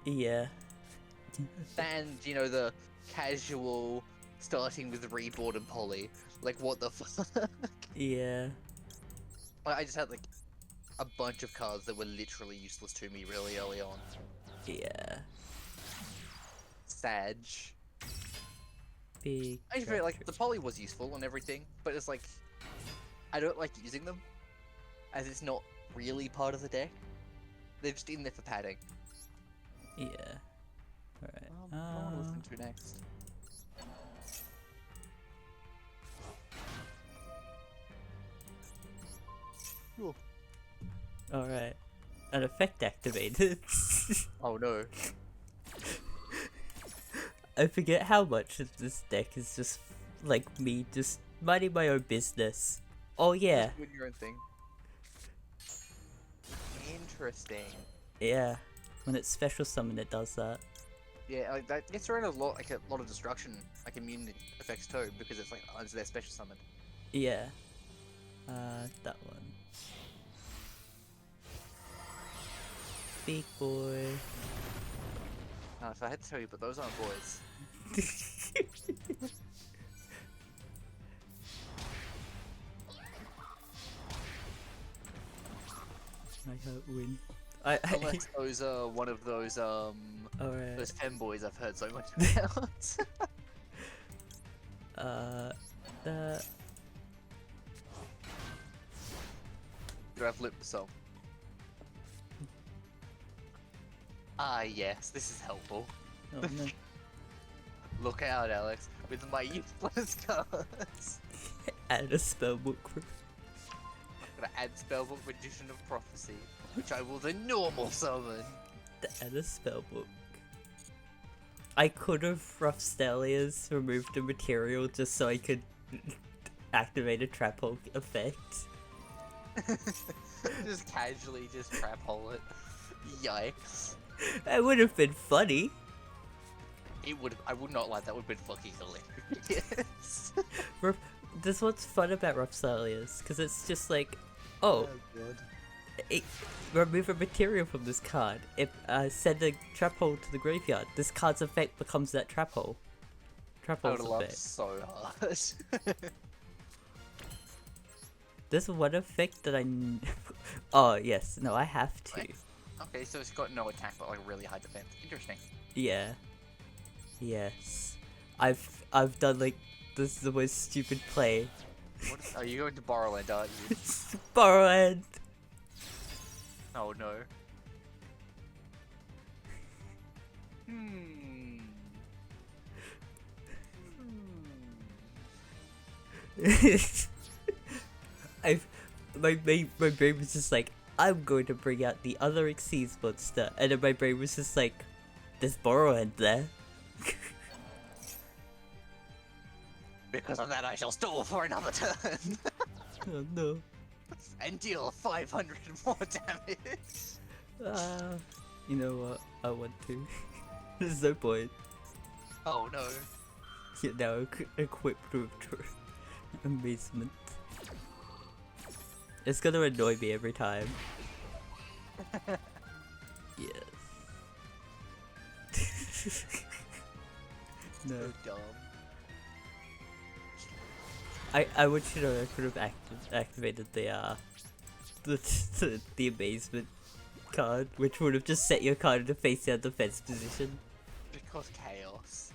Yeah. And, you know, the casual starting with Reboard and Poly. Like, what the fuck? Yeah. I just had, like, a bunch of cards that were literally useless to me really early on. Yeah. Sag. Big. I feel like the trap poly was useful and everything, but it's like I don't like using them, as it's not really part of the deck. They're just in there for padding. Yeah. Alright. What do I want to listen to next? Cool. Alright. An effect activated. Oh no. I forget how much of this deck is just like me just minding my own business. Oh yeah. Just doing your own thing. Interesting. Yeah. When it's special summon it does that. Yeah, like that gets around a lot of destruction, like immune effects too, because it's like it's their special summon. Yeah. That one. Big boy. If I had to tell you, but those aren't boys. I hope win. Unless those are one of those Alright. those femboys I've heard so much about. The Do I have lip song? Ah yes, this is helpful. oh no. Look out, Alex, with my useless cards. Add a spellbook. I'm gonna add Spellbook Magician of Prophecy, which I will the normal summon. Add a spellbook. I could have Rough Stelias removed the material just so I could activate a trap hole effect. Just casually just trap hole it. Yikes. That would have been funny. It would. I would not lie. That would have been fucking hilarious. This what's fun about Rough Stelias, because it's just like, oh, God. remove a material from this card. If send a trap hole to the graveyard, this card's effect becomes that trap hole. Trap I hole's would love effect. so hard. There's one effect that oh yes, no, I have to. Wait. Okay, so it's got no attack but like really high defense. Interesting. Yeah. Yes. I've done like this is the most stupid play. Are you going to Borrowland, aren't you? Borrowland. Oh no. Hmm. My brain was just like, I'm going to bring out the other Exceeds monster, and then my brain was just like, there's Borrowland there. Because of that, I shall stall for another turn. Oh no. And deal 500 more damage. You know what? I want to. There's no point. Oh no. You're now equipped with amazement. It's gonna annoy me every time. Yes. No. So dumb. I want you to know I could have activated the amazement card, which would have just set your card in a face down defense position. Because chaos.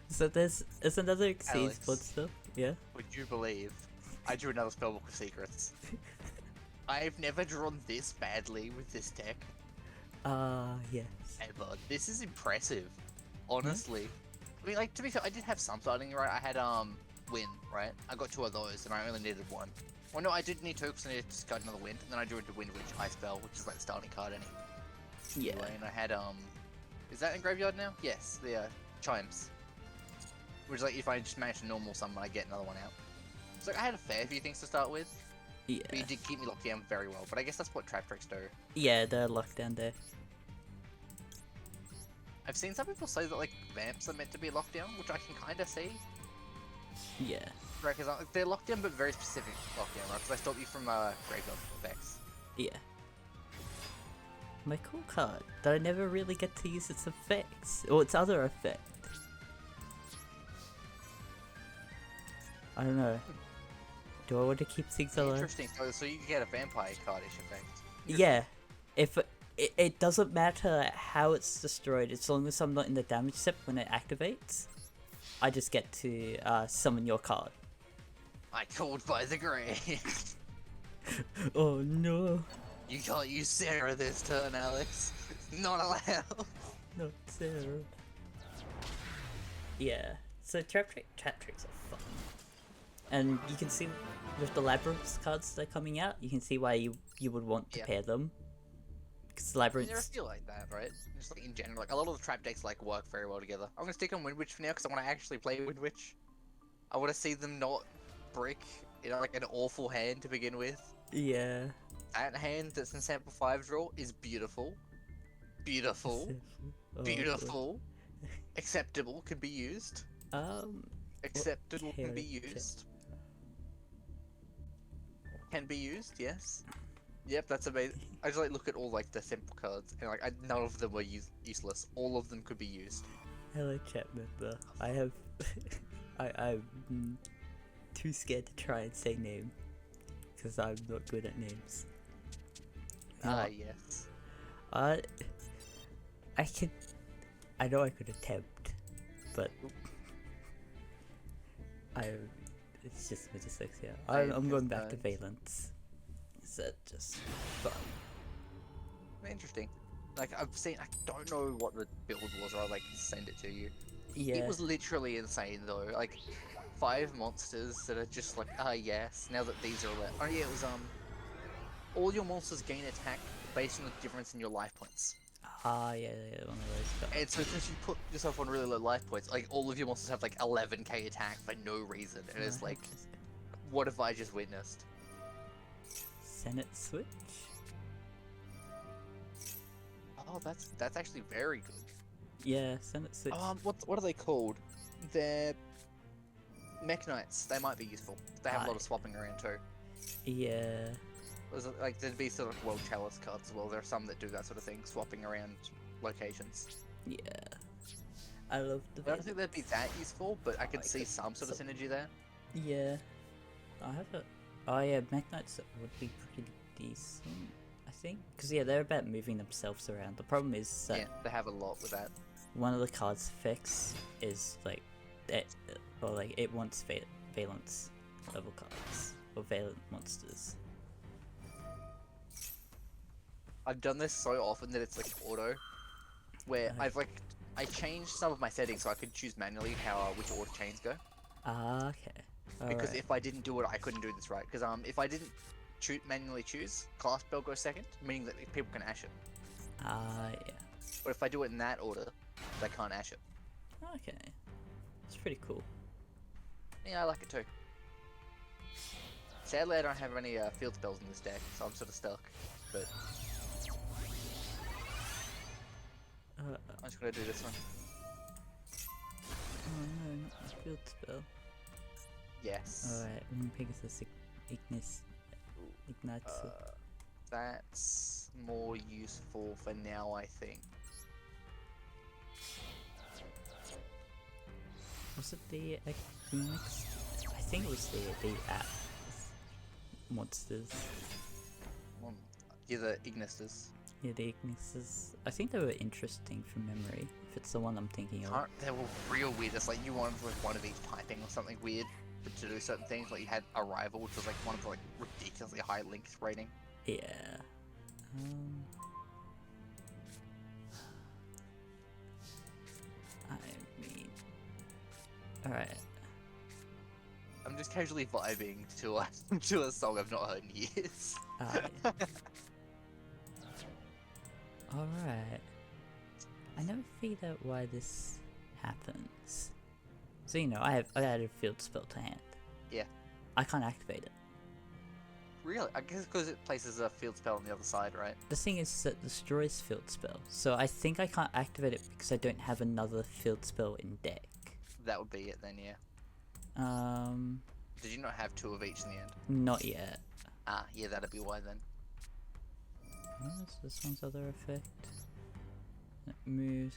So there's another Exceeds Alex. monster. Yeah. Would you believe? I drew another Spellbook of Secrets. I've never drawn this badly with this deck Yes. ever. This is impressive, honestly. I mean, like, to be fair, I did have some starting, right? I had Win, right? I got 2 of those, and I only needed 1. Well, no, I did need 2 because I needed to discard another Wind, and then I drew into Wind Witch Ice Spell, which is like the starting card Yeah. anyway. And I had is that in graveyard now? Yes, the Chimes, which is like if I just manage to normal summon, I get another one out. So I had a fair few things to start with, Yeah. but you did keep me locked down very well. But I guess that's what trap tricks do. Yeah, the lockdown there. I've seen some people say that like vamps are meant to be locked down, which I can kind of see. Yeah. Right, because they're locked down, but very specific lockdown, right? Because they stop you from graveyard effects. Yeah. My cool card that I never really get to use its effects or its other effect. I don't know. Do I want to keep things alive? Interesting. So you can get a vampire cardish effect. Yeah. If it doesn't matter how it's destroyed, as long as I'm not in the damage step when it activates. I just get to summon your card. I called by the grave. Oh no. You can't use Sarah this turn, Alex. Not allowed. Not Sarah. Yeah, so trap tricks are fun. And you can see with the Labyrinth cards that are coming out, you can see why you would want to pair them. Because I mean, Labyrinth... there are still like that, right? Just like in general, like a lot of the trap decks like work very well together. I'm gonna stick on Wind Witch for now because I want to actually play Wind Witch. I want to see them not brick, you know, like an awful hand to begin with. Yeah. That hand that's in sample 5 draw is beautiful. Beautiful. Oh, Beautiful. Acceptable, can be used. Acceptable can be used. Can be used, yes. Yep, that's amazing. I just like look at all like the simple cards and like none of them were useless. All of them could be used. Hello chat member. I have I'm too scared to try and say name because I'm not good at names. Yes. I know I could attempt, but it's just my dyslexia. I'm going back to Valence. Is that just fun? Interesting. Like I've seen, I don't know what the build was, or I'll like send it to you. Yeah. It was literally insane though. Like 5 monsters that are just like, yes. Now that these are oh yeah, it was all your monsters gain attack based on the difference in your life points. Yeah, one of those guys. And so since you put yourself on really low life points, like all of your monsters have like 11k attack for no reason, and it's like, what have I just witnessed? Senate switch? Oh, that's actually very good. Yeah, Senate switch. What are they called? They're Mech Knights. They might be useful. They have a lot of swapping around too. Yeah. Like there'd be sort of World Chalice cards as well. There are some that do that sort of thing, swapping around locations. Yeah. I love the... I don't think they'd be that useful, but I could see some sort of synergy there. Yeah. I have a... Oh yeah, Mech Knights would be pretty decent, I think. Because yeah, they're about moving themselves around. The problem is that... Yeah, they have a lot with that. One of the card's effects is like... it wants Valence level cards. Or Valent monsters. I've done this so often that it's like auto, where I changed some of my settings so I could choose manually which order chains go. Okay. Because if I didn't do it, I couldn't do this right. Because if I didn't manually choose, class spell goes second, meaning that people can ash it. Yeah. But if I do it in that order, they can't ash it. Okay. It's pretty cool. Yeah, I like it too. Sadly, I don't have any field spells in this deck, so I'm sort of stuck. But I'm just gonna do this one. Oh no, not the field spell. Yes. Alright, Pegasus Ignatsu. That's more useful for now, I think. Was it the Equinix? I think it was the app monsters. Yeah, the Ignisters. Yeah, the Ignixes. I think they were interesting from memory, if it's the one I'm thinking of. They were real weird. It's like you wanted like one of each typing or something weird to do certain things. Like you had Arrival, which was like one of the like ridiculously high length rating. Yeah. I mean... Alright. I'm just casually vibing to to a song I've not heard in years. Yeah. Alright. I never figured out why this happens. So you know, I added a field spell to hand. Yeah. I can't activate it. Really? I guess because it places a field spell on the other side, right? The thing is that it destroys field spell, so I think I can't activate it because I don't have another field spell in deck. That would be it then, yeah. Did you not have 2 of each in the end? Not yet. Yeah, that'd be why then. What's this one's other effect? It moves.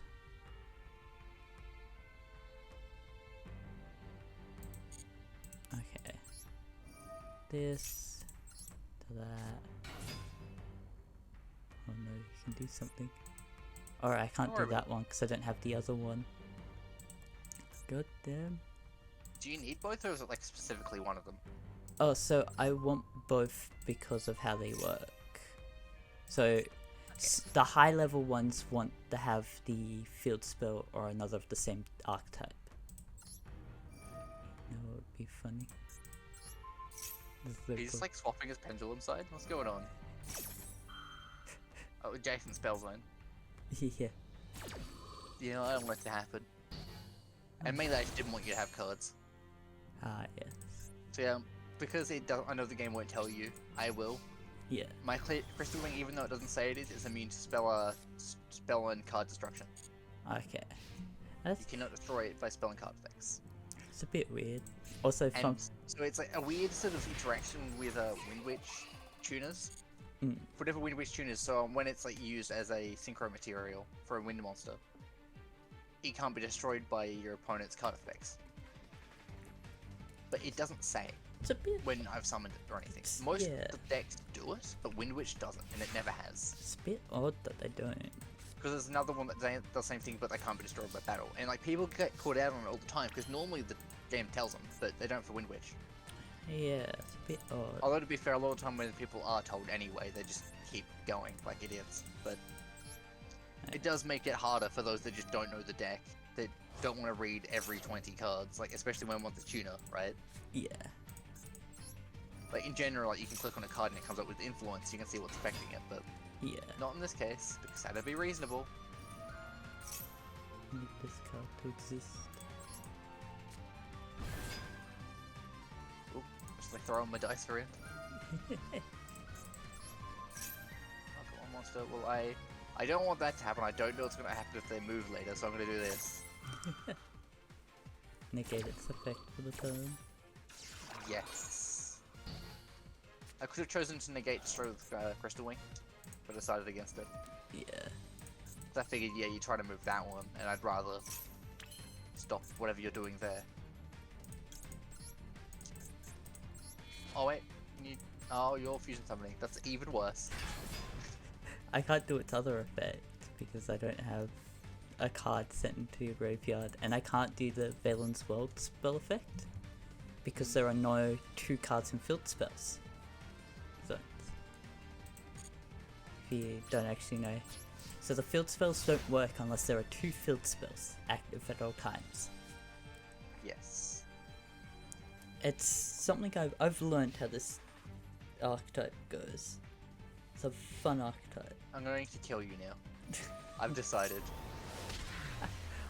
Okay. This to that. Oh no, you can do something. Alright, I can't do that one because I don't have the other one. God damn. Do you need both, or is it like specifically one of them? Oh, so I want both because of how they work. So the high level ones want to have the field spell or another of the same archetype. No, it would be funny. He's like swapping his pendulum side. What's going on? Oh, Jason's spell zone. Yeah. Yeah, I don't want it to happen. And mainly, I just didn't want you to have cards. Ah, yes. So yeah, because it does, I know the game won't tell you. I will. Yeah. My crystal wing, even though it doesn't say it is immune to spell and card destruction. Okay. You cannot destroy it by spell and card effects. It's a bit weird. Also, So it's like a weird sort of interaction with Wind Witch tuners. Whatever Wind Witch tuners. So when it's like used as a synchro material for a wind monster, it can't be destroyed by your opponent's card effects. But it doesn't say it's a bit. when I've summoned it or anything. Most of the decks do it, but Wind Witch doesn't, and it never has. It's a bit odd that they don't. Because there's another one that does the same thing, but they can't be destroyed by battle. And like people get caught out on it all the time, because normally the game tells them, but they don't for Wind Witch. Yeah, it's a bit odd. Although to be fair, a lot of the time when people are told anyway, they just keep going like idiots. But it does make it harder for those that just don't know the deck, that don't want to read every 20 cards, like especially when one's a tuner, right? Yeah. Like in general, like you can click on a card and it comes up with influence, you can see what's affecting it, but Yeah. not in this case, because that'd be reasonable. I need this card to exist. Oop, just like throwing my dice around. Oh, come on, monster. Well, I don't want that to happen. I don't know what's going to happen if they move later, so I'm going to do this. Negate its effect for the turn. Yes. I could have chosen to negate destroy with Crystal Wing, but decided against it. Yeah. So I figured, yeah, you try to move that one, and I'd rather stop whatever you're doing there. Oh wait, oh, you're fusion summoning. That's even worse. I can't do its other effect because I don't have a card sent into your graveyard, and I can't do the Valen's World spell effect because there are no 2 cards in field spells. So, if you don't actually know. So the field spells don't work unless there are 2 field spells active at all times. Yes. It's something I've learned how this archetype goes. It's a fun archetype. I'm going to kill you now. I've decided.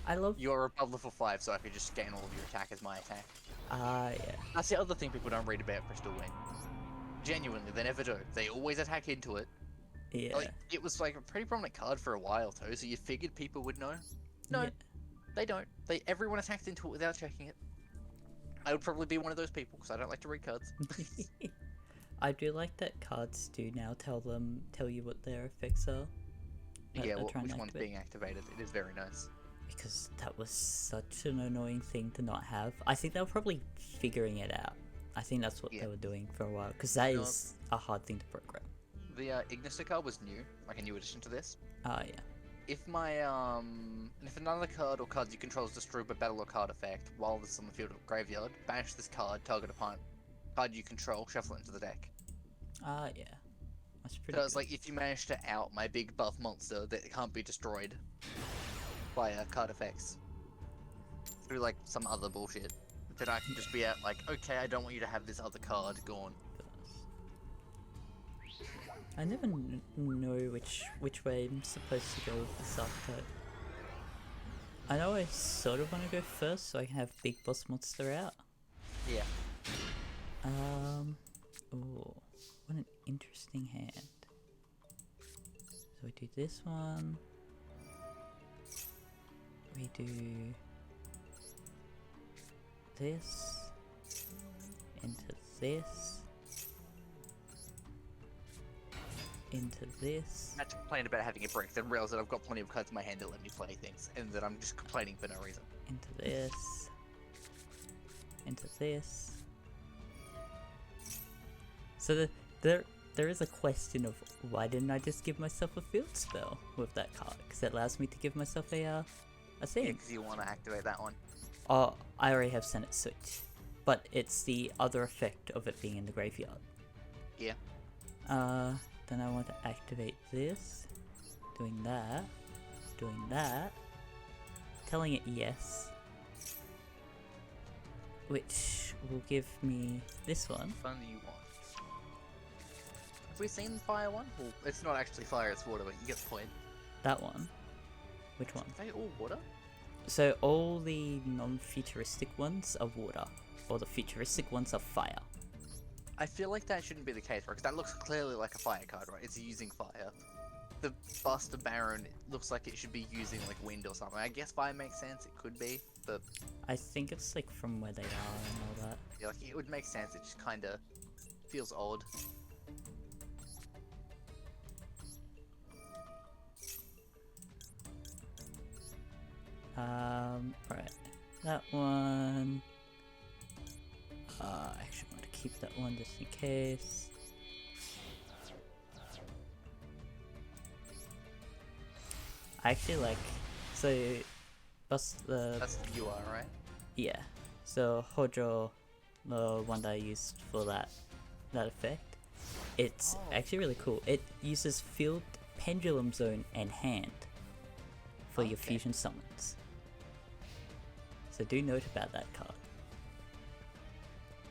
I love. You're above level 5, so I could just gain all of your attack as my attack. Ah, yeah. That's the other thing people don't read about Crystal Wing. Genuinely, they never do. They always attack into it. Yeah. Like, it was like a pretty prominent card for a while too, so you figured people would know. No, Yeah. they don't. Everyone attacks into it without checking it. I would probably be one of those people because I don't like to read cards. I do like that cards do now tell you what their effects are. Yeah, which one's being activated. It is very nice. Because that was such an annoying thing to not have. I think they were probably figuring it out. I think that's what they were doing for a while, because that is a hard thing to program. The Ignister card was new, like a new addition to this. Ah, yeah. If if another card or cards you control is destroyed by battle or card effect while this is on the field of graveyard, banish this card, target opponent. Card you control, shuffle it into the deck. Ah, yeah. That's pretty So it's good. like if you manage to out my big buff monster that can't be destroyed by card effects through like some other bullshit, then I can just be out like, okay, I don't want you to have this other card gone. I never know which way I'm supposed to go with this archetype. I know I sort of want to go first so I can have big boss monster out. Yeah. Oh, what an interesting hand. So we do this one. We do this into this into this. Not to complain about having a break, then realize that I've got plenty of cards in my hand that let me play things, and that I'm just complaining for no reason. Into this. Into this. So there is a question of why didn't I just give myself a field spell with that card? Because it allows me to give myself a thing. Yeah, because you want to activate that one. Oh, I already have Senate Switch. But it's the other effect of it being in the graveyard. Yeah. Then I want to activate this. Doing that. Doing that. Telling it yes. Which will give me this one. Which one do you want? Have we seen the fire one? Well, it's not actually fire, it's water, but you get the point. That one. Which one? Are they all water? So all the non-futuristic ones are water. Or the futuristic ones are fire. I feel like that shouldn't be the case, right? Because that looks clearly like a fire card, right? It's using fire. The Buster Baron looks like it should be using like wind or something. I guess fire makes sense, it could be, but I think it's like from where they are and all that. yeah, like it would make sense, it just kinda feels odd. Right. That one. Actually I want to keep that one just in case. I actually like, so, that's That's the you are, right? yeah. So Hojo, the one that I used for that effect, it's actually really cool. It uses Field, Pendulum Zone, and Hand for your fusion summons. So do note about that card.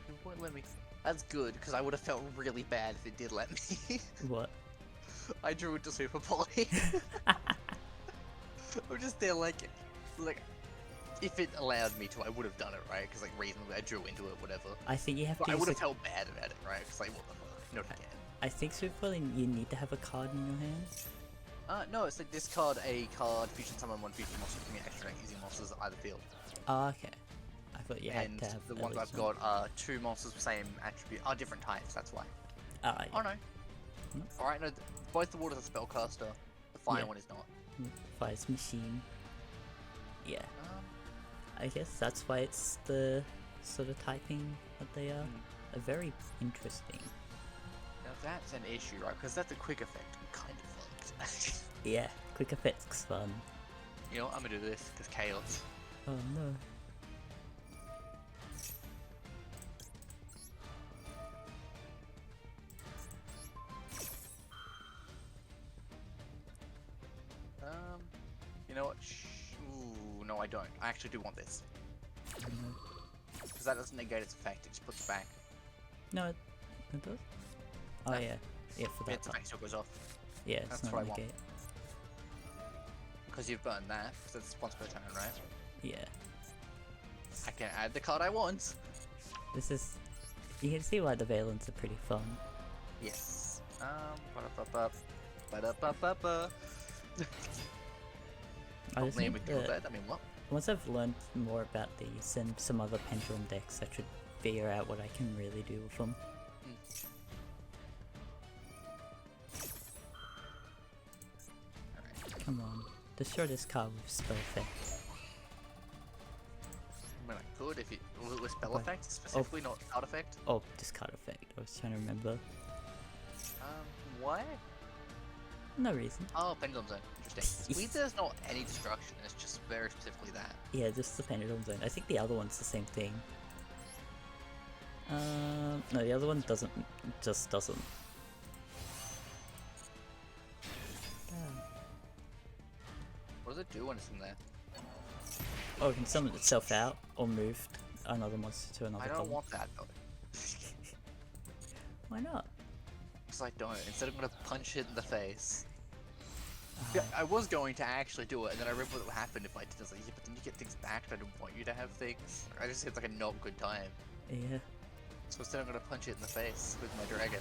It won't let me. That's good, because I would have felt really bad if it did let me. What? I drew into Super Poly. I'm just there like, if it allowed me to, I would have done it, right? Because like reasonably, I drew into it, whatever. I think you have But to I use would have a, felt bad about it, right? Because like, what the fuck? Not again. I think Super Poly, you need to have a card in your hand. No, it's like discard a card, fusion summon one fusion monster, give me an extra rank using monsters at either field. Oh, okay. I thought you had And to have the at ones least I've one. got are two monsters with same attribute, are different types, that's why. Ah, yeah. Oh no. Hmm? Alright, no, both the water's a spellcaster, the fire Yeah. one is not. Fire's machine. Yeah. Um, I guess that's why it's the sort of typing that they are. Very interesting. now that's an issue, right? Because that's a quick effect, I'm kind of fucked. Yeah, quick effects fun. You know what, I'm gonna do this, because chaos. Oh no. You know what? Ooh, no I don't. I actually do want this. No, Because that doesn't negate its effect, it just puts it back. no it does? Oh No. yeah. Yeah, for that Its part. effect still goes off. Yeah, it's That's not what I want. negate. Because you've burned that, because it's once per turn, right? Yeah. I can add the card I want. This is... You can see why the Valens are pretty fun. Yes. Ba-da-ba-ba. Ba-da-ba-ba-ba. I just Name think with your that bed, I mean what? once I've learned more about these and some other pendulum decks, I should figure out what I can really do with them. Alright. Come on. Destroy this card with spell effect. I mean I could if it with spell Okay. effect, specifically not card effect. Oh, discard effect. I was trying to remember. Why? No reason. Oh, Pendulum Zone. Interesting. It's weird there's not any destruction, it's just very specifically that. Yeah, just the pendulum zone. I think the other one's the same thing. No, the other one doesn't. Just doesn't. What does it do when it's in there? Oh, it can summon itself out or move another monster to another I don't column. want that though. Why not? Because I don't. Instead I'm gonna punch it in the face. Yeah, I was going to actually do it, and then I remember what would happen if I did. I was like, yeah, but then you get things back, and I don't want you to have things. I just it's like a not good time. Yeah. So instead I'm gonna punch it in the face with my dragon.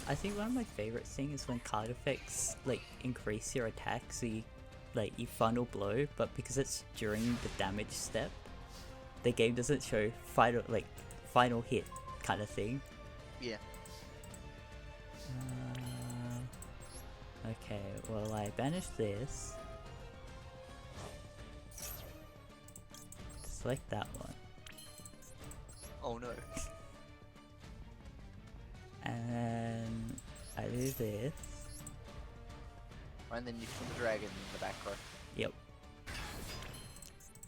I think one of my favorite things is when card effects like increase your attack, so you like you final blow, but because it's during the damage step, the game doesn't show final hit kind of thing. Yeah. Okay, well I banished this. Select that one. Oh no. And I do this. And then you put the dragon in the back row. Yep.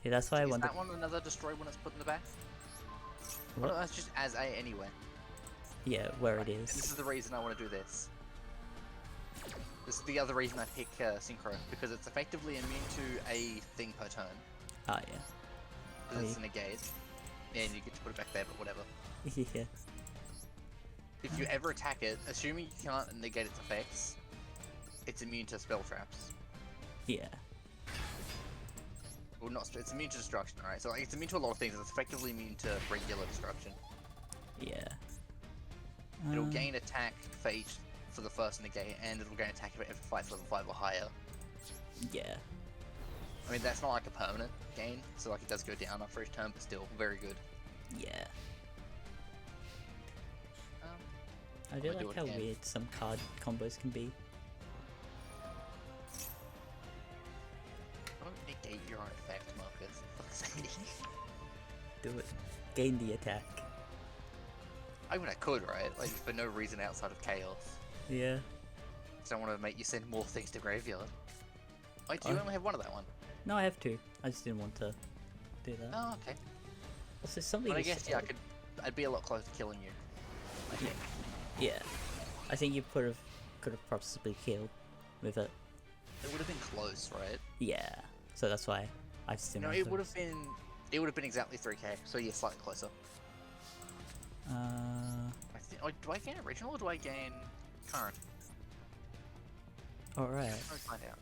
Yeah, that's why I Is wanted. that one another destroy when it's put in the back? What? Oh, that's just as A anyway. Yeah, where it And this is. is the reason I want to do this. This is the other reason I pick Synchro, because it's effectively immune to a thing per turn. Ah, yeah. Because it's a negate. And you get to put it back there, but whatever. Yeah. If you ever attack it, assuming you can't negate its effects, it's immune to spell traps. Yeah. Well, not it's immune to destruction, right? So like, it's immune to a lot of things. It's effectively immune to regular destruction. Yeah. It'll gain attack for each for the first negate, and it'll gain attack if it ever fights level 5 or higher. Yeah. I mean, that's not like a permanent gain, so like it does go down after each turn, but still very good. Yeah. I I'm do gonna do like it how again. weird some card combos can be. Don't negate your own effect, Marcus. Fuck's sake. Do it. Gain the attack. I mean, I could, right? Like, for no reason outside of chaos. Yeah. Just don't want to make you send more things to graveyard. Wait, do you Oh. only have one of that one? No, I have two. I just didn't want to do that. Oh, okay. Also, something. But I is- guess, yeah, I'd be a lot closer to killing you. I think. Yeah. I think you could have possibly killed with it. It would have been close, right? Yeah. So that's why I still. No, want it to- would have been. It would have been exactly 3k. So yeah, slightly closer. I think. Oh, do I gain original or do I gain current? Alright. Let's find out.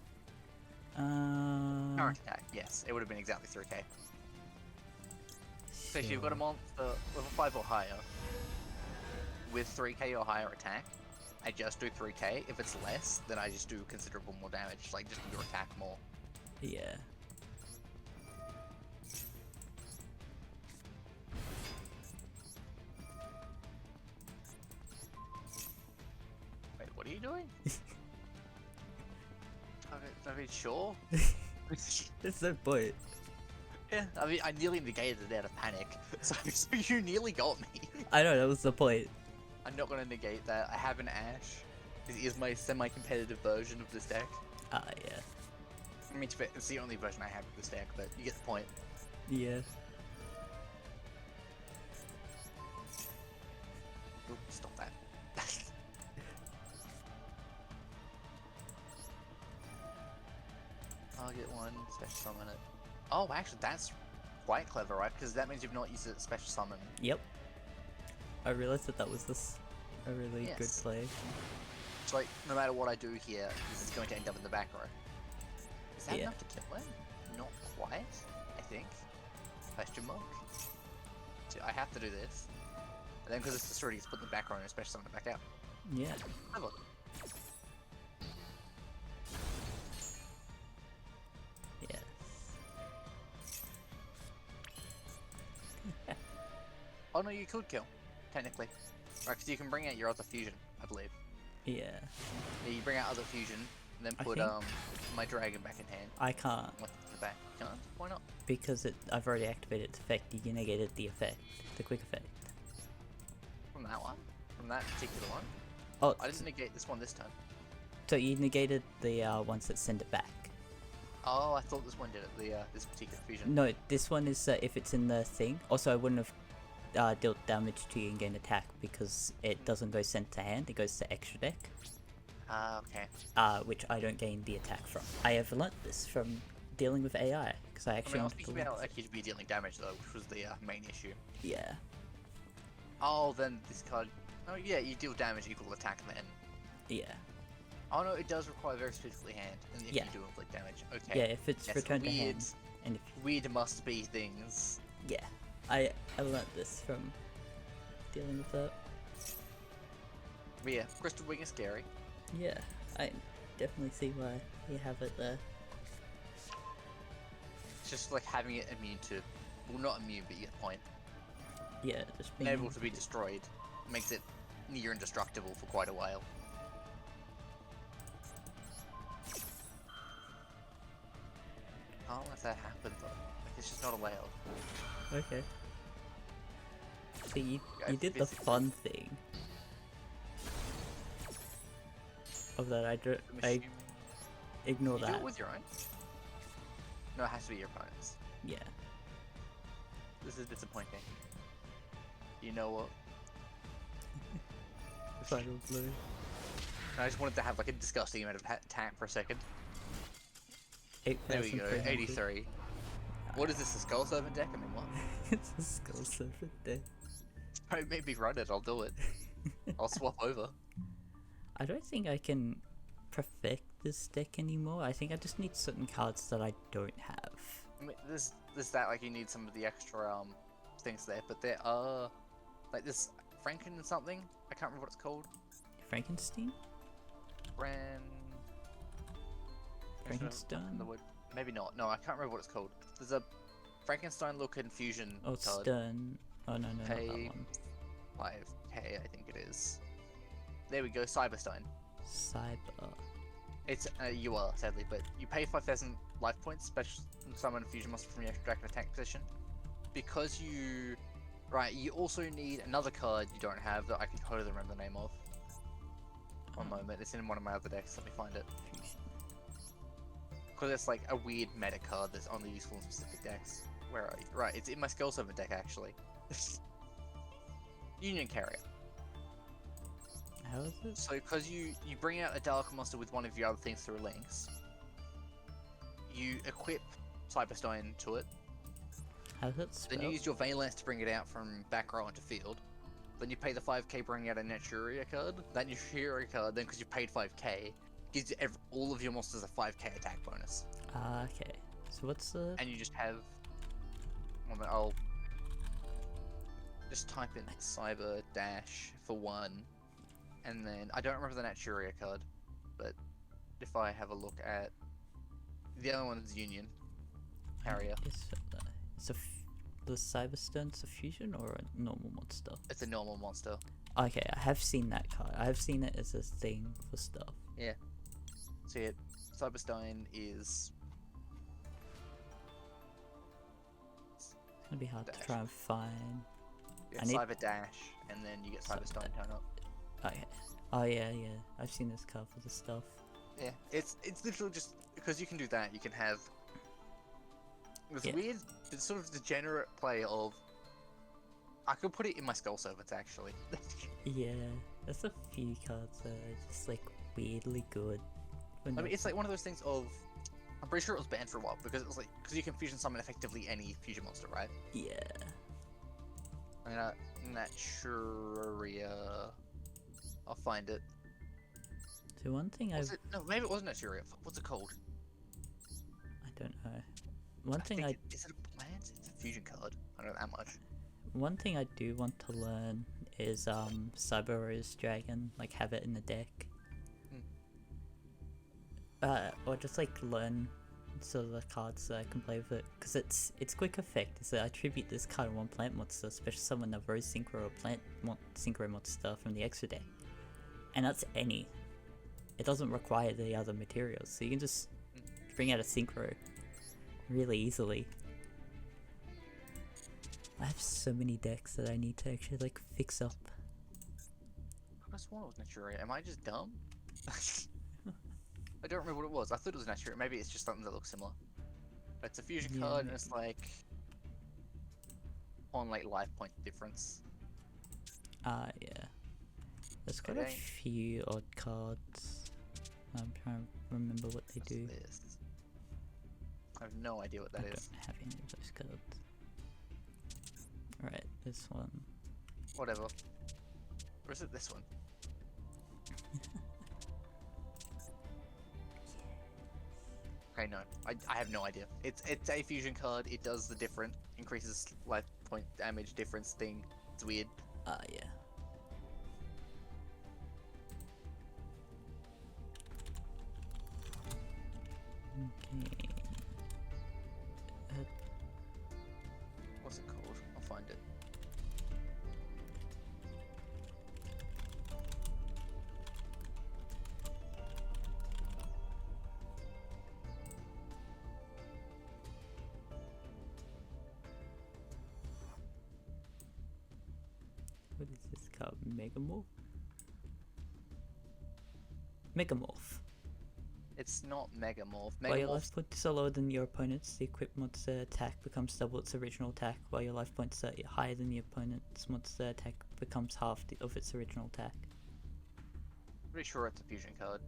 Current attack. Yes, it would have been exactly 3k. So if you've got a monster level 5 or higher with 3k or higher attack, I just do 3k. If it's less, then I just do considerable more damage. Like just your attack more. Yeah. Wait, what are you doing? I mean, sure. There's no point. Yeah, I mean, I nearly negated it out of panic, so you nearly got me. I know, that was the point. I'm not gonna negate that. I have an Ash. This is my semi-competitive version of this deck. Ah, yeah. I mean, it's the only version I have of this deck, but you get the point. Yeah. Ooh, stop that. Target one, special summon it. Oh, actually, that's quite clever, right? Because that means you've not used it as special summon. Yep. I realized that was a really good Yes. play. So, like, no matter what I do here, this is going to end up in the back row. Is that Yeah. enough to kill him? Not quite, I think. Question mark. So I have to do this. And then because it's destroyed, it's put in the back row and special summon it back out. Yeah. Clever. Yes. Oh no, you could kill, technically. Right, because you can bring out your other fusion, I believe. Yeah. Yeah, you bring out other fusion, and then I put think- my dragon back in hand. I can't What's in the back? You can't? Why not? because I've already activated its effect. You negated the effect, the quick effect. From that one? From that particular one? Oh, I didn't negate this one this time. so you negated the ones that send it back. Oh, I thought this one did it, this particular fusion. No, this one is if it's in the thing. Also, I wouldn't have dealt damage to you and gained attack because it doesn't go sent to hand. It goes to extra deck. Okay. Which I don't gain the attack from. I have learnt this from dealing with AI because I I actually mean, I was wanted to thinking learn about this. like you'd be dealing damage though, which was the main issue. Yeah. Oh, then this card. Oh yeah, you deal damage equal attack then. Yeah. Oh no, it does require very specifically hand, and if Yeah. you do inflict damage, okay. Yeah, if it's Yes, returned to weird, hand, and if weird must be things. yeah, I learnt this from dealing with that. But yeah, Crystal Wing is scary. Yeah, I definitely see why you have it there. It's just like having it immune to, well, not immune, but you get the point. Yeah, just being Able to be destroyed makes it near indestructible for quite a while. Can't let that happen though. Like it's just not allowed. Okay. So you I did the physically- fun thing of that. I I'm assuming- ignore You do that. it with your own? No, it has to be your opponent's. Yeah. This is disappointing. You know what? Vital blue. I just wanted to have like a disgusting amount of attack for a second. There we go, 8,300. 83. What is this, a Skull Servant deck? I mean, what? It's a skull serpent deck. Don't make me run it, I'll do it. I'll swap over. I don't think I can perfect this deck anymore. I think I just need certain cards that I don't have. I mean, there's that, like, you need some of the extra, things there, but there are, like, this Franken something? I can't remember what it's called. Frankenstein? Fran... Frankenstein? The word. Maybe not. No, I can't remember what it's called. There's a Frankenstein-looking fusion Oh, card. Stern. Oh, no, not that Pay one. 5k, I think it is. There we go, Cyberstein. Cyber. It's you are, sadly, but you pay 5,000 life points, special summon a fusion monster from your dragon attack position. Because you... Right, you also need another card you don't have that I can totally remember the name of. One moment, it's in one of my other decks, let me find it. Fusion. Because it's like a weird meta card that's only useful in specific decks. Where are you? Right, it's in my Skull Servant deck actually. Union Carrier. How is it? So, because you bring out a Dark Monster with one of your other things through links, you equip Cyberstone to it, How's it spelled? then you use your Valence to bring it out from back row into field, then you pay the 5k bringing out a Naturia card, that Naturia card, then because you paid 5k, gives you all of your monsters a 5k attack bonus. Ah, okay. So what's the... And you just have... I'll just type in Cyber Dash for 1, and then I don't remember the Naturia card, but if I have a look at the other one is Union Carrier. It's the Cyberstone's a fusion or a normal monster? It's a normal monster. Okay, I have seen that card. I have seen it as a thing for stuff. Yeah. So yeah, Cyberstone is... It's gonna be hard Dash. to try and find. Yeah, I need- Cyber Dash, and then you get Cyberstone turn up. Okay. Oh yeah, yeah. I've seen this card for the stuff. Yeah, it's literally just because you can do that. You can have this Yeah. weird, it's sort of degenerate play of. I could put it in my Skull Servants actually. Yeah, there's a few cards that are just like weirdly good. I mean, it's like one of those things of. I'm pretty sure it was banned for a while because it was like because you can fusion summon effectively any fusion monster, right? Yeah. I mean, Naturia. I'll find it. So one thing No, maybe it wasn't Naturia. What's it called? I don't know. One thing Is it a plant? It's a fusion card. I don't know that much. One thing I do want to learn is Cyber Rose Dragon, like have it in the deck. Or just like learn sort of the cards that I can play with it, because its quick effect is that I tribute this card in one plant monster, especially summon a Rose Synchro or plant Synchro monster from the extra deck. And that's any. It doesn't require the other materials, so you can just bring out a Synchro really easily. I have so many decks that I need to actually like fix up. I sworn it was Naturia. Am I just dumb? I don't remember what it was. I thought it was Naturia. Maybe it's just something that looks similar. But it's a fusion Yeah, card and it's like on like life point difference. Yeah. There's quite a ain't- few odd cards. I'm trying to remember what they What's do. this? I have no idea what that I is. don't have any of those cards. Alright, this one. Whatever. Or is it this one? Okay, no. I have no idea. It's a fusion card. It does the different increases life point damage difference thing. It's weird. Yeah. Okay. What's it called? I'll find it. What is this called? Megamorph? Megamorph. It's not Megamorph. While your life Megamorph's points are lower than your opponent's, the equipped monster attack becomes double its original attack, while your life points are higher than the opponent's monster attack becomes half of its original attack. pretty sure it's a fusion card.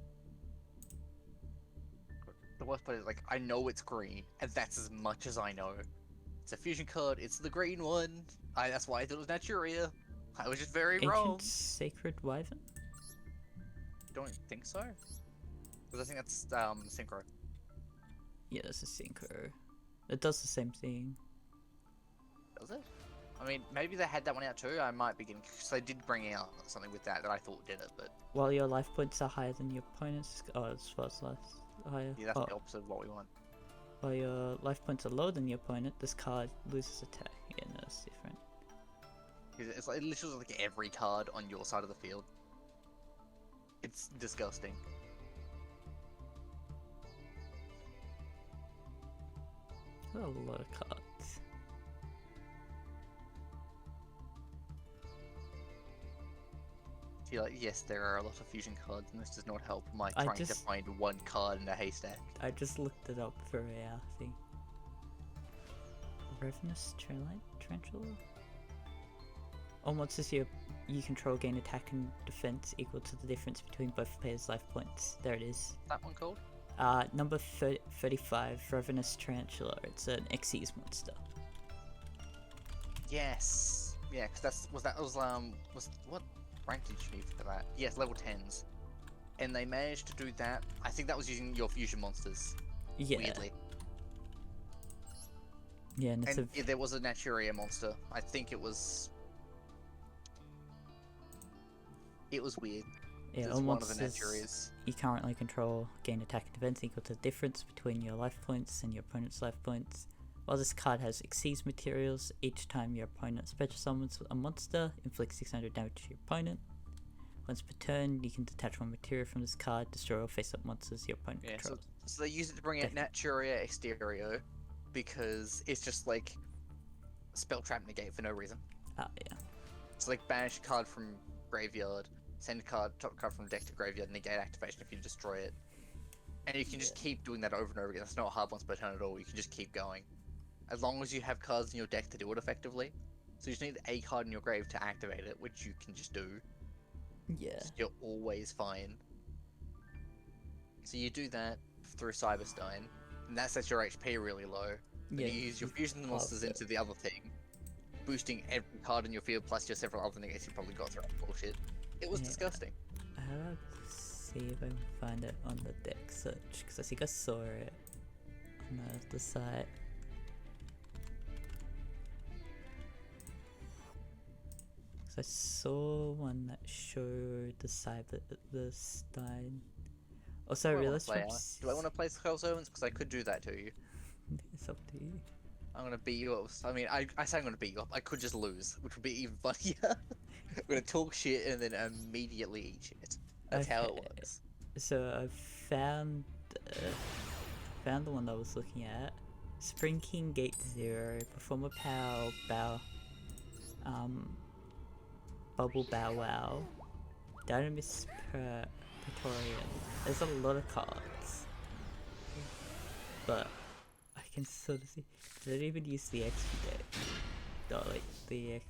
The worst part is, like, I know it's green, and that's as much as I know. It's a fusion card, it's the green one. That's why I thought it was Naturia. I was just very wrong. Ancient Sacred Wyvern? Don't think so. Because I think that's Synchro. Yeah, that's a Synchro. It does the same thing. Does it? I mean, maybe they had that one out too. I might be getting, because they did bring out something with that I thought did it, but While your life points are higher than your opponent's, as far as life higher. yeah, that's the opposite of what we want. While your life points are lower than your opponent, this card loses attack. Yeah, no, it's different. It's like literally like every card on your side of the field. It's disgusting. That's a lot of cards. Feel like, yes, there are a lot of fusion cards, and this does not help my I trying to just- find one card in a haystack. I just looked it up for our thing. Ravenous Tarantula? All monsters you control gain attack and defense equal to the difference between both players' life points. There it is. What's that one called? Number 35, Ravenous Tarantula. It's an Xyz monster. Yes. Yeah, because was what rank did you need for that? Yes, level 10s. And they managed to do that. I think that was using your fusion monsters. Yeah. Weirdly. Yeah, and it's And yeah, there was a Naturia monster. I think it was. It was weird. yeah, It's all one of the monsters Naturias. you currently control gain attack and defense equal to the difference between your life points and your opponent's life points. While this card has Xyz materials, each time your opponent special summons a monster, inflict 600 damage to your opponent. Once per turn, you can detach one material from this card, destroy or face-up monsters your opponent Yeah, controls. so they use it to bring out Naturia Exterio because it's just like spell trap negate for no reason. Ah, yeah. It's like banish a card from graveyard, send a top card from deck to graveyard, negate activation if you destroy it. And you can just keep doing that over and over again. That's not hard once per turn at all. You can just keep going. As long as you have cards in your deck to do it effectively. So you just need a card in your grave to activate it, which you can just do. Yeah. You're always fine. So you do that through Cyberstein, and that sets your HP really low. Then you use your fusion monsters into the other thing, boosting every card in your field plus your several other negates you probably got through bullshit. It was disgusting. I'll see if I can find it on the deck search, because I think I saw it on the site. I saw one that showed the Stein. Also, I realized do I want to play Skull Servants? Because I could do that to you. It's up to you. I'm gonna beat you up. I mean, I say I'm gonna beat you up. I could just lose, which would be even funnier. I'm gonna talk shit and then immediately eat shit. That's how it works. So I found the one that I was looking at. Spring King Gate 0. Perform a power bow. Bubble Bow Wow. Dynamis Praetorian. There's a lot of cards. But I can sort of see. They don't even use the XP deck. Not like the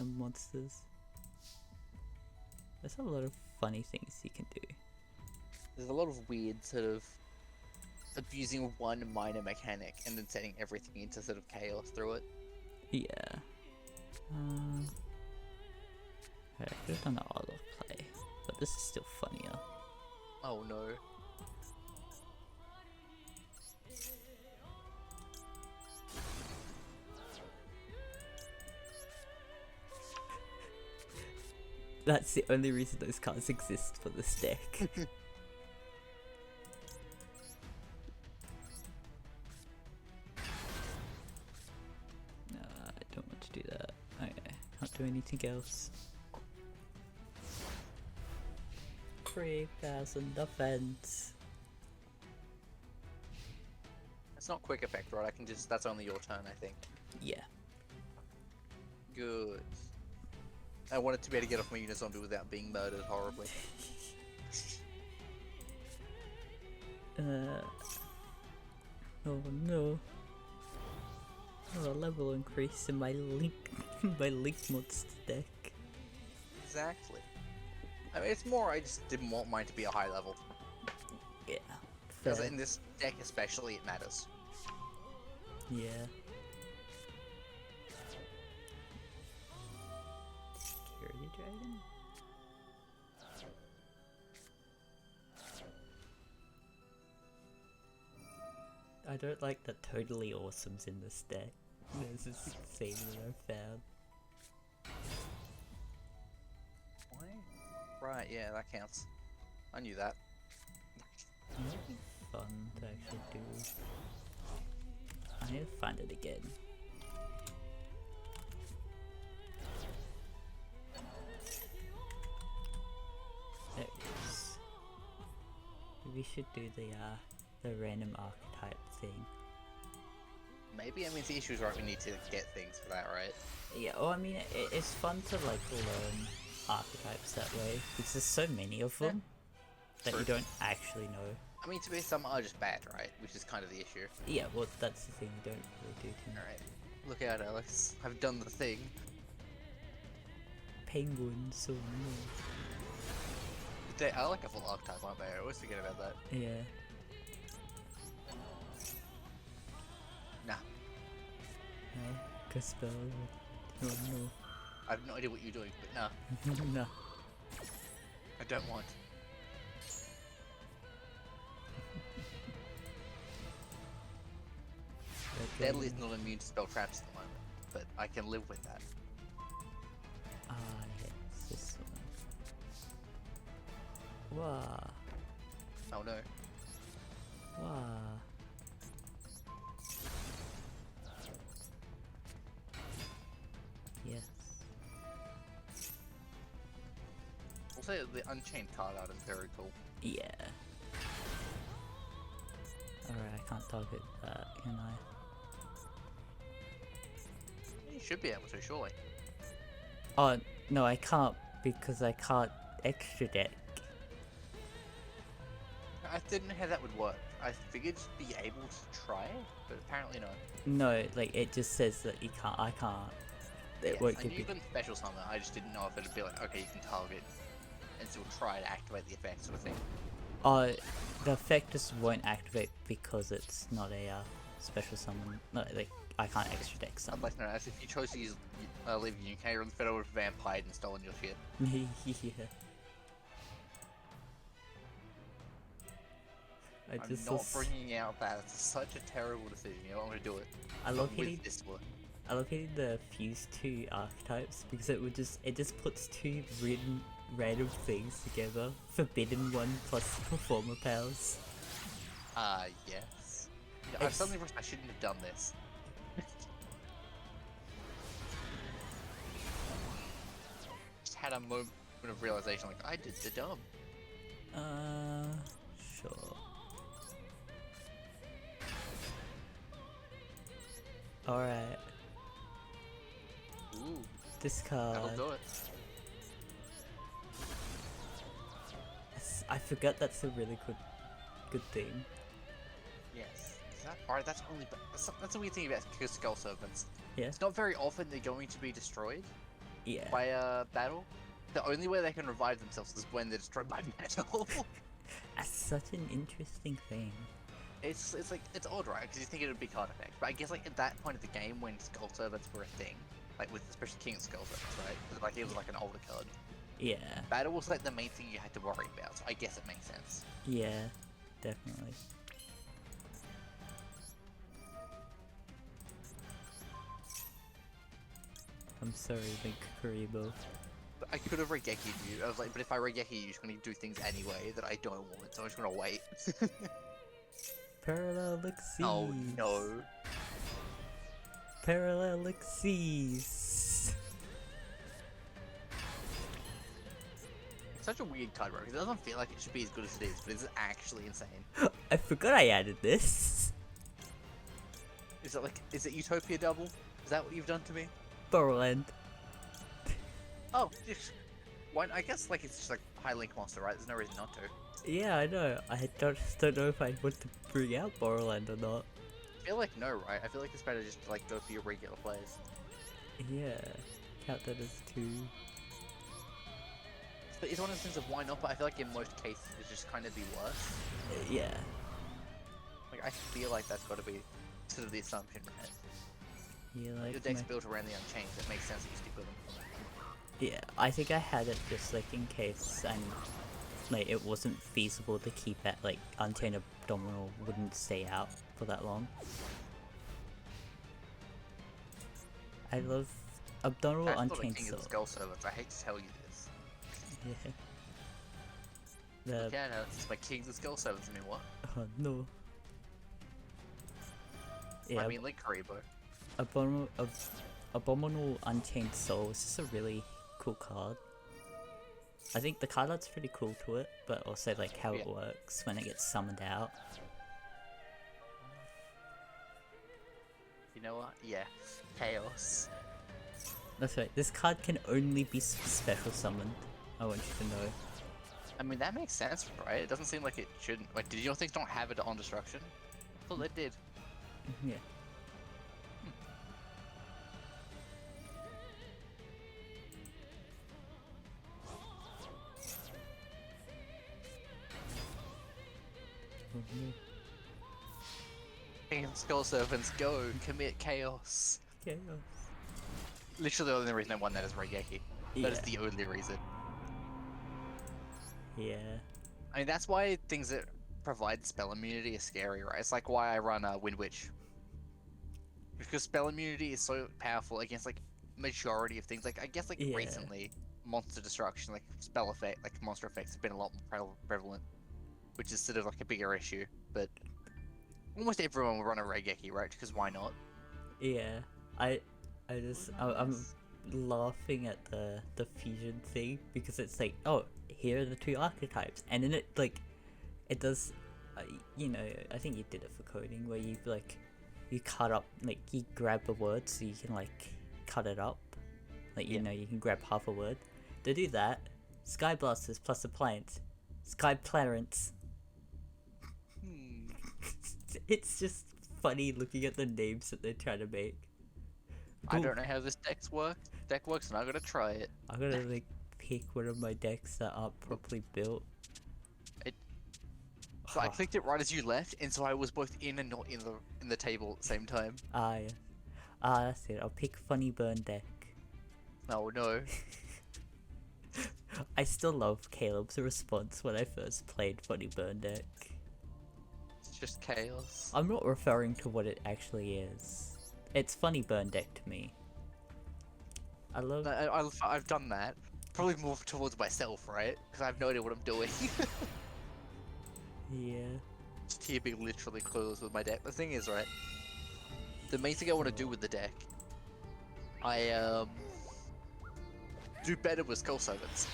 monsters. There's a lot of funny things you can do. There's a lot of weird sort of abusing one minor mechanic and then setting everything into sort of chaos through it. Yeah. I could have done the auto play, but this is still funnier. Oh no. That's the only reason those cards exist for this deck. I don't want to do that. Okay, can't do anything else. 3,000 defense. It's not quick effect, right? I can just, that's only your turn, I think. Yeah. Good. I wanted to be able to get off my Unizombie without being murdered horribly. Oh no. Oh, a level increase in my link my link monster deck. Exactly. I mean, it's more I just didn't want mine to be a high level. Yeah. Because Fair. in this deck especially, it matters. Yeah. Security Dragon? I don't like the totally awesomes in this deck. There's this thing that I found. Why? Right, yeah, that counts. I knew that. It might be fun to actually do. I need to find it again. There it is. We should do the random archetype thing. Maybe, I mean, the issue is right, we need to get things for that, right? Yeah, well, I mean, it's fun to like learn archetypes that way because there's so many of them that True. you don't actually know. I mean, to be some are just bad, right? Which is kind of the issue. Yeah, well, that's the thing, you don't really do too much. Alright. Look out, Alex. I've done the thing. Penguins, oh no. They are like a full archetype, aren't they? I always forget about that. Yeah. Nah. Caspell. Oh no. I have no idea what you're doing, but nah. No. I don't want. Deadly is not immune to spell traps at the moment, but I can live with that. Ah, yes, this one. Wow. Oh no. Wow. Yes. Also, the Unchained card art is very cool. Yeah. Alright, I can't target that, can I? You should be able to, surely. Oh, no, I can't because I can't extra deck. I didn't know how that would work. I figured you'd be able to try it, but apparently no. No, like, it just says that you can't, I can't. It Yes, won't I give knew me. you couldn't special summon, I just didn't know if it'd be like, okay, you can target, and still try to activate the effect sort of thing. The effect just won't activate because it's not a special summon. No, like, I can't extra deck I'd summon. like to know, as if you chose to use leave UK or instead of Vampire and stolen your shit. Yeah. I I'm just not bringing out that. It's such a terrible decision. You don't want to do it. I But with located this one. I located the fuse 2 archetypes because it just puts two random things together. Forbidden one plus performer powers. Yes. You know, I've It's- suddenly realized I shouldn't have done this. Just had a moment of realization, like, I did the dumb. Sure. Alright, Ooh, discard. that'll do it. I forgot that's a really good thing. Yes. Alright, that's only. That's a weird thing about Skull Serpents. Yeah. It's not very often they're going to be destroyed Yeah. by a battle. The only way they can revive themselves is when they're destroyed by metal. That's such an interesting thing. It's like, it's odd, right? Because you think it would be card effects, but I guess like at that point of the game when Skull Servants were a thing, like with especially King of Skull Servants, right? Like it was like an older card. Yeah. Battle was like the main thing you had to worry about, so I guess it makes sense. Yeah. Definitely. I'm sorry, Link Karibo. But I could have Regeki'd you. I was like, but if I Regeki you, you're just gonna do things anyway that I don't want, so I'm just gonna wait. Parallel Elixirs. Oh no. Parallel Elixirs. It's such a weird card, bro, because it doesn't feel like it should be as good as it is, but it's actually insane. I forgot I added this. Is it Utopia Double? Is that what you've done to me? Borderland. Oh, why? I guess like it's just like high link monster, right? There's no reason not to. Yeah, I know. I don't know if I want to bring out Borderland or not. I feel like no, right? I feel like it's better just to like go for your regular plays. Yeah, count that as 2. But it's one of those things of why not, but I feel like in most cases it's just kind of be worse. Yeah. Like I feel like that's got to be sort of the assumption, right? Yeah, like Your deck's built around the Unchained, it makes sense that you stick with them. Yeah, I think I had it just like in case and like it wasn't feasible to keep it like Unchained Abdominal wouldn't stay out for that long. I love Abdominal Unchained King of Soul. the Skull Servants. I hate to tell you this. Yeah. Look at her, it's my King of the Skull Servants. I mean, what? Oh no. Yeah. I mean, like Karibo. Abominable Unchained Soul is just a really cool card. I think the card art's pretty cool to it, but also like how it works when it gets summoned out. You know what? Yeah. Chaos. That's right, this card can only be special summoned. I want you to know. I mean, that makes sense, right? It doesn't seem like it shouldn't. Like, did your things don't have it on destruction? I thought they did. Yeah. King of the Skull Servants, go! Commit chaos! Chaos. Literally the only reason I won that is Raigeki. That is the only reason. Yeah. I mean, that's why things that provide spell immunity are scary, right? It's like why I run Wind Witch. Because spell immunity is so powerful against, like, majority of things. Like, I guess, like, recently, monster destruction, like, spell effect, like, monster effects have been a lot more prevalent. Which is sort of, like, a bigger issue. But almost everyone will run a Raigeki, right? Because why not? Yeah. I'm laughing at the fusion thing because it's like, oh, here are the 2 archetypes, and then it does, you know, I think you did it for coding where you you cut up, like you grab a word so you can like cut it up, like you know you can grab half a word. To do that, Sky Blasters plus Appliance, Sky Clarence. It's just funny looking at the names that they're trying to make. I don't know how this deck works, and I'm gonna try it. I'm gonna like pick one of my decks that aren't properly built. So I clicked it right as you left, and so I was both in and not in the table at the same time. Yeah. That's it. I'll pick Funny Burn deck. Oh no. I still love Caleb's response when I first played Funny Burn deck. It's just chaos. I'm not referring to what it actually is. It's Funny Burn deck to me. I love. I've done that. Probably more towards myself, right? Because I have no idea what I'm doing. Yeah. Just here being literally clueless with my deck. The thing is, right? The main thing I want to do with the deck, I do better with Skull Servants.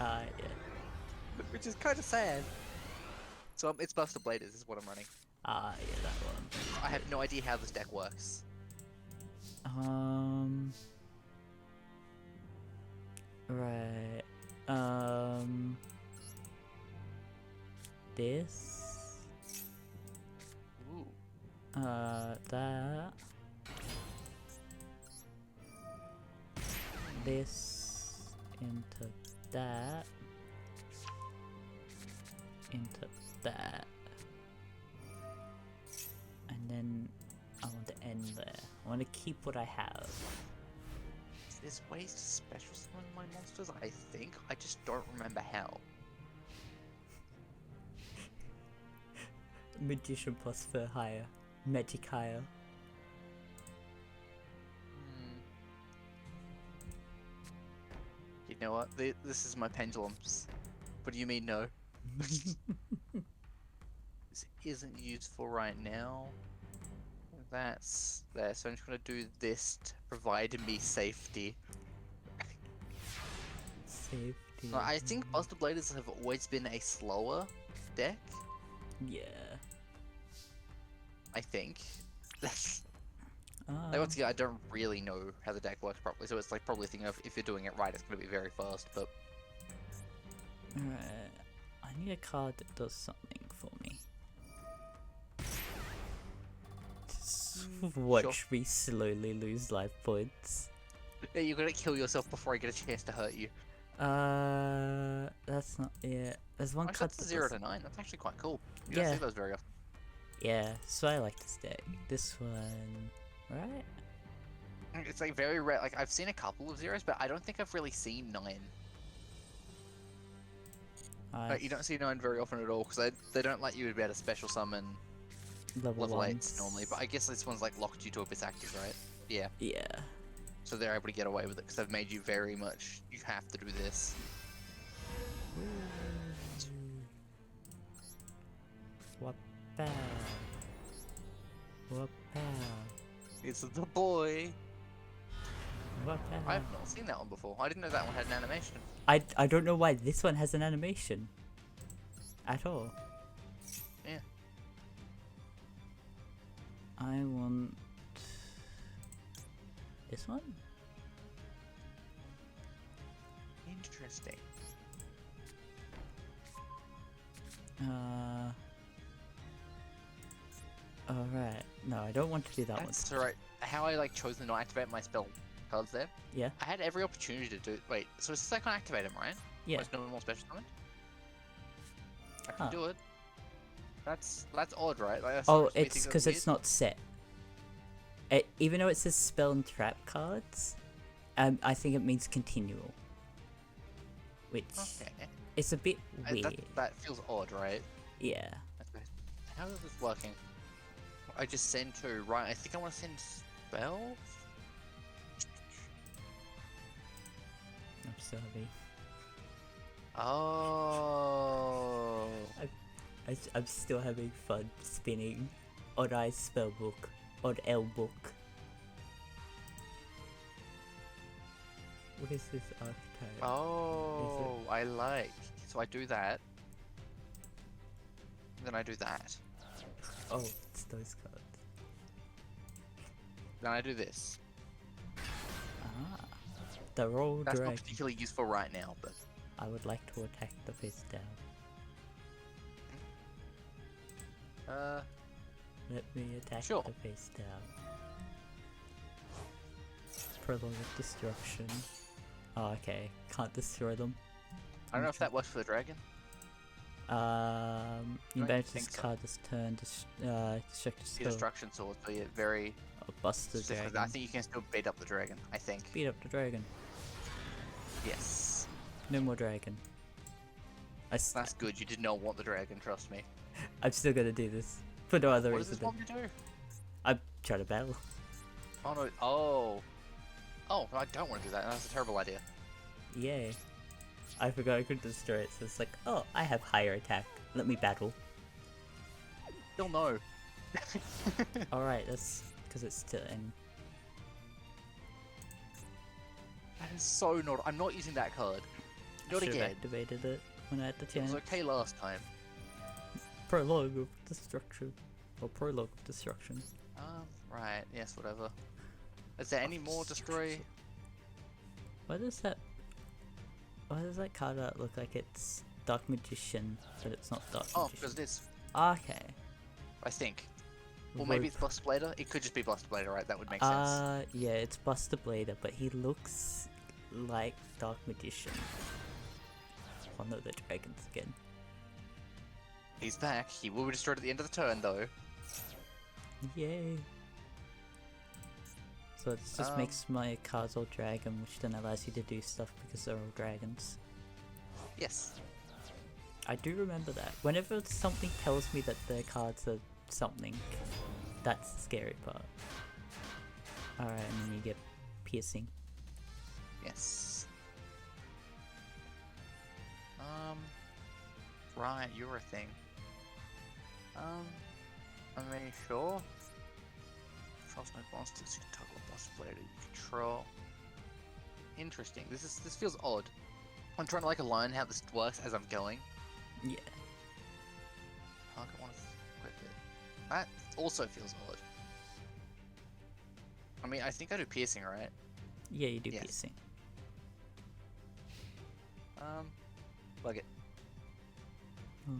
Yeah. Which is kind of sad. So it's Buster Bladers is what I'm running. Yeah, that one. I have no idea how this deck works. Right. This. Ooh. That. This into that. Into that. And then I want to end there. I want to keep what I have. There's ways to special summon my monsters, I think. I just don't remember how. Magician plus for hire. Magic hire. You know what? This is my pendulums. What do you mean no? This isn't useful right now. That's there, so I'm just gonna do this to provide me safety. Safety. I think Buster Bladers have always been a slower deck. Yeah. I think. Like, once again, I don't really know how the deck works properly, so it's like probably thinking of if you're doing it right, it's going to be very fast, but... Alright, I need a card that does something for me. Just watch me slowly lose life points. Yeah, you're going to kill yourself before I get a chance to hurt you. That's not... Yeah, there's one Actually, card that's that 0 does... to 9, that's actually quite cool. You Yeah. don't see those very often. Yeah, so I like this deck. This one... Right? It's like very rare, like I've seen a couple of zeros, but I don't think I've really seen 9. Like, you don't see 9 very often at all, because they don't let you be able to special summon level 8s normally, but I guess this one's like locked you to Abyss Active, right? Yeah. Yeah. So they're able to get away with it, because they've made you very much, you have to do this. Wapow. Wapow. It's the boy! Wapow. I've not seen that one before. I didn't know that one had an animation. I don't know why this one has an animation. At all. Yeah. I want... This one? Interesting. Alright. No, I don't want to do that That's one. right. How I like chose to not activate my spell cards there. Yeah? I had every opportunity to do. Wait, so it's like I can't activate them, right? Yeah. There's no more special summon. I can Huh. do it. That's odd, right? Like, that's Oh, supposed to be it's things that because are it's not set. Even though it says spell and trap cards, I think it means continual. Which weird. Okay. is a bit weird. That feels odd, right? Yeah. Okay. How is this working? I just send 2, right? I think I want to send spells? I'm sorry. Oh. I'm still having fun spinning Odd Eye Spellbook, Odd L book. What is this archetype? Oh, I like. So I do that. Then I do that. Oh, it's those cards. Then I do this. Ah. The roll That's not dragon. particularly useful right now, but... I would like to attack the face down. Let me attack Sure. the face down. Prolong of destruction. Oh, okay. Can't destroy them. I don't know if that works for the dragon. You don't manage think this so. card this turn, destruct The spell. destruction sword, so yeah, very... Oh, bust the specific. dragon. I think you can still beat up the dragon, I think. Beat up the dragon. Yes. No more dragon. That's good, you did not want the dragon, trust me. I'm still gonna do this. For no other What does reason this than want me to do? I'm trying to battle. Oh no, oh. Oh, I don't want to do that, that's a terrible idea. Yay. I forgot I could destroy it, so it's like, oh, I have higher attack. Let me battle. Still no. Alright, that's because it's still in. That is so not... I'm not using that card. Not Should've again. activated it when I had the It chance. was okay last time. Prologue of destruction. Or prologue of destruction. Right, yes, whatever. Is there any more destroy? Why does that card art look like it's Dark Magician, but it's not Dark Oh, Magician? because it is, Okay. I think. Or maybe it's Buster Blader? It could just be Buster Blader, right? That would make sense. Yeah, it's Buster Blader, but he looks like Dark Magician. Oh no, the dragons again. He's back. He will be destroyed at the end of the turn, though. Yay. So it just makes my cards all dragon, which then allows you to do stuff because they're all dragons. Yes. I do remember that. Whenever something tells me that their cards are something, that's the scary part. Alright, and then you get piercing. Yes. Right, you're a thing. I mean, sure. Trust no monsters, you can toggle Buster Blader, you control. Interesting. This feels odd. I'm trying to like align how this works as I'm going. Yeah. I don't want to equip it. That also feels odd. mean, I think I do piercing, right? Yeah, you do Yes. piercing. Bug it. Oh